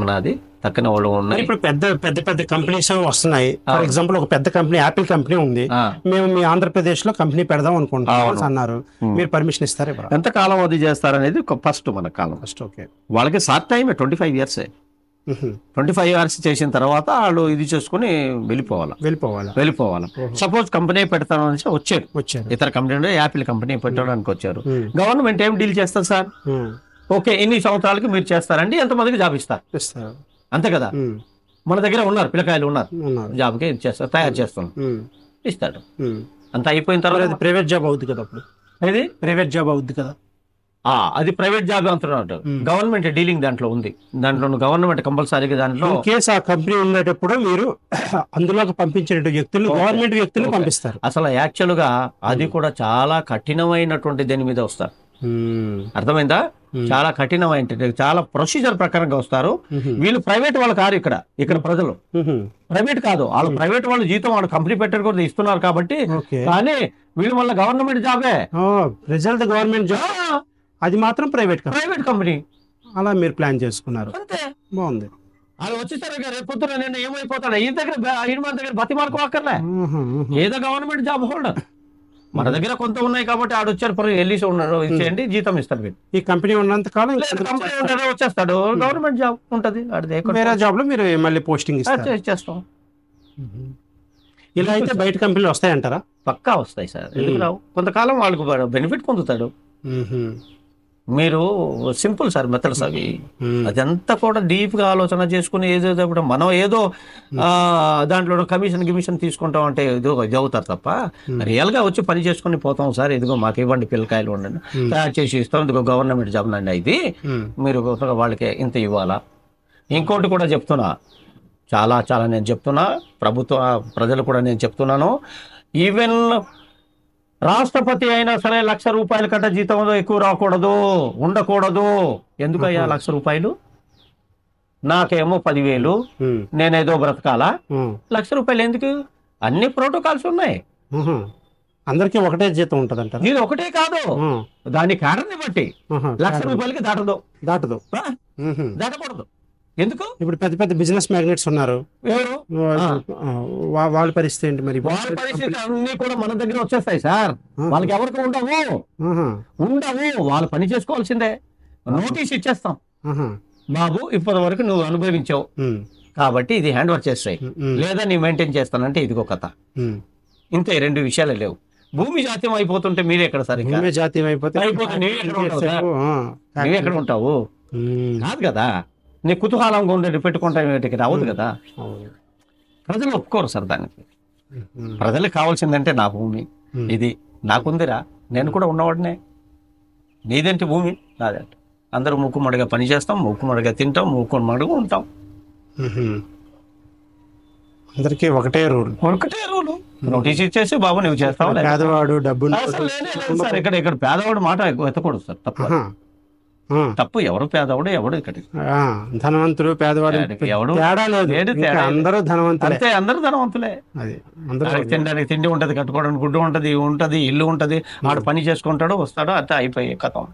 నాది తక్కిన వాళ్ళు ఉన్నాయి. ఇప్పుడు పెద్ద పెద్ద పెద్ద కంపెనీస్ వస్తున్నాయి. ఫర్ ఎగ్జాంపుల్ ఒక పెద్ద కంపెనీ, యాపిల్ కంపెనీ ఉంది, మేము మీ ఆంధ్రప్రదేశ్ లో కంపెనీ పెడదాం అనుకుంటున్నాం అన్నారు, మీరు పర్మిషన్ ఇస్తారా? ఎంత కాలం అది చేస్తారనేది ఫస్ట్ మన కాలం. ఫస్ట్ ఓకే, వాళ్ళకి షార్ట్ టైం 25 years. 25 years చేసిన తర్వాత వాళ్ళు ఇది చేసుకుని వెళ్ళిపోవాలి. సపోజ్ కంపెనీ పెడతాను అని వచ్చారు, ఇతర కంపెనీ యాపిల్ కంపెనీ పెట్టడానికి వచ్చారు. గవర్నమెంట్ ఏం డీల్ చేస్తారు సార్? ఓకే, ఇన్ని సంవత్సరాలకి మీరు చేస్తారండి, ఎంతమందికి జాబ్ ఇస్తారు, అంతే కదా. మన దగ్గర ఉన్నారు, పిల్లకాయలు ఉన్నారు, జాబ్కి చేస్తారు, తయారు చేస్తాను, ఇస్తాడు. అంత అయిపోయిన తర్వాత ప్రైవేట్ జాబ్ అవుద్ది కదా, అప్పుడు ఇది ప్రైవేట్ జాబ్ అవుద్ది కదా. అది ప్రైవేట్ జాబ్ అంటున్నాడు. గవర్నమెంట్ డీలింగ్ దాంట్లో ఉంది, దాంట్లో గవర్నమెంట్ కంపల్సరీగా దాంట్లో కేసు ఆ కంపెనీ ఉండేటప్పుడు మీరు అందులోకి పంపించే వ్యక్తులు గవర్నమెంట్ వ్యక్తులు పంపిస్తారు. అసలు యాక్చువల్ గా అది కూడా చాలా కఠినమైనటువంటి దేని మీద వస్తారు, అర్థమైందా? చాలా కఠినమైన, చాలా ప్రొసీజర్ ప్రకారంగా వస్తారు. వీళ్ళు ప్రైవేట్ వాళ్ళు కాదు, ఇక్కడ ప్రజలు ప్రైవేట్ కాదు, వాళ్ళు ప్రైవేట్ వాళ్ళు జీతం వాళ్ళు కంపెనీ పెట్టారు కూడా ఇస్తున్నారు కాబట్టి. కానీ వీళ్ళు మళ్ళీ గవర్నమెంట్ జాబే, రిజల్ట్ గవర్నమెంట్ జాబ్, అది మాత్రం ప్రైవేట్ కంపెనీ. అలా మీరు ప్లాన్ చేసుకున్నారు, అంతే. బాగుంది. అది వచ్చేసరికి రేపు పొద్దున నేను ఏమైపోతాడు, ఈ దగ్గర బతి మార్కు అక్కర్లే, ఏదో గవర్నమెంట్ జాబ్ హోల్డర్. మన దగ్గర కొంత ఉన్నాయి కాబట్టి ఆడు వచ్చారు, వెళ్ళేసి ఉన్నారు, ఇచ్చేయండి, జీతం ఇస్తారు. వీళ్ళు ఈ కంపెనీ ఉన్నంత కాలం కంపెనీ ఉంటారు, వచ్చేస్తాడు, గవర్నమెంట్ జాబ్ ఉంటది. వేరే జాబ్ లో మీరు మళ్ళీ పోస్టింగ్ చేస్తాం. ఇలా అయితే బయట కంపెనీలు వస్తాయంటారా? పక్కా వస్తాయి సార్, ఎందుకు రావు? కొంతకాలం వాళ్ళకు బెనిఫిట్ పొందుతాడు. మీరు సింపుల్ సార్ మెథడ్స్ అవి, అదంతా కూడా డీప్ గా ఆలోచన చేసుకుని ఏదో మనం ఏదో దాంట్లో కమిషన్ తీసుకుంటాం అంటే ఏదో ఇది అవుతారు తప్ప, రియల్ గా వచ్చి పని చేసుకుని పోతాం సార్. ఇదిగో మాకు ఇవ్వండి, పిల్లకాయలు ఉండండి, తయారు చేసి ఇస్తాం, ఇదిగో గవర్నమెంట్ జాబ్ నండి, ఇది మీరు వాళ్ళకి ఇంత ఇవ్వాలా. ఇంకోటి కూడా చెప్తున్నా, చాలా చాలా నేను చెప్తున్నా, ప్రజలు కూడా నేను చెప్తున్నాను, ఈవెన్ రాష్ట్రపతి అయినా సరే ₹1,00,000 కంటే జీతంలో ఎక్కువ రాకూడదు, ఉండకూడదు. ఎందుకయ్యా ₹1,00,000? నాకేమో 10,000, నేనేదో బ్రతకాలా? ₹1,00,000 ఎందుకు? అన్ని ప్రోటోకాల్స్ ఉన్నాయి. అందరికీ ఒకటే జీతం ఉంటది అంటారు? ఇది ఒకటే కాదు, దాని కారణాన్ని బట్టి ₹1,00,000 దాటకూడదు. ఎందుకు? ఇప్పుడు పెద్ద పెద్ద బిజినెస్ మ్యాగ్నెట్స్ ఉన్నారు, ఎవరు వాళ్ళ పరిస్థితి ఏంటి మరి? వాళ్ళ పరిస్థితి అన్ని కూడా మన దగ్గర వచ్చేస్తాయి సార్. వాళ్ళకి ఎవరికి ఉండవు, వాళ్ళు పని చేసుకోవాల్సిందే. నోటీస్ ఇచ్చేస్తాం, బాబు ఇప్పటి వరకు నువ్వు అనుభవించావు కాబట్టి ఇది హ్యాండ్ ఓవర్ చేస్తాయి, లేదా నీ మెయింటైన్ చేస్తానంటే ఇదిగో కథ. ఇంతే, 2 విషయాలు లేవు. భూమి జాతీయం అయిపోతుంటే మీరే ఎక్కడ సార్? జాతీయం అయిపోతే నువ్వు ఎక్కడ ఉంటావు? కాదు కదా, నీ కుతూహలంగా ఉండేది పెట్టుకుంటా రావద్దు కదా. ప్రజలు ఒప్పుకోరు సార్ దానికి. ప్రజలకు కావాల్సిందంటే నా భూమి ఇది నాకుందిరా, నేను కూడా ఉన్నవాడినే, నీదేంటి భూమి నాదంటే. అందరూ మూకుమ్మడిగా పని చేస్తాం, మూకుమ్మడిగా తింటాం, మూకుమ్మడిగా ఉంటాం. అందరికీ ఒకటే రూల్. నోటీస్ ఇచ్చేసి బాబు నువ్వు చేస్తావు. పేదవాడు డబ్బులు సార్, ఇక్కడ పేదవాడు మాట ఎత్తకూడదు సార్, తప్పు. ఎవరు పేదవాడు, ఎవడు ఇక్కడ ధనవంతుడు పేదవాడు ఎవడు తేడా లేదు, అందరూ ధనవంతులే. అంతే, అందరూ ధనవంతులే. తినడానికి తిండి ఉంటది, కట్టుకోవడానికి గుడ్డు ఉంటది, ఇల్లు ఉంటది, ఆడు పని చేసుకుంటాడు, వస్తాడు, అంతే అయిపోయి కథం.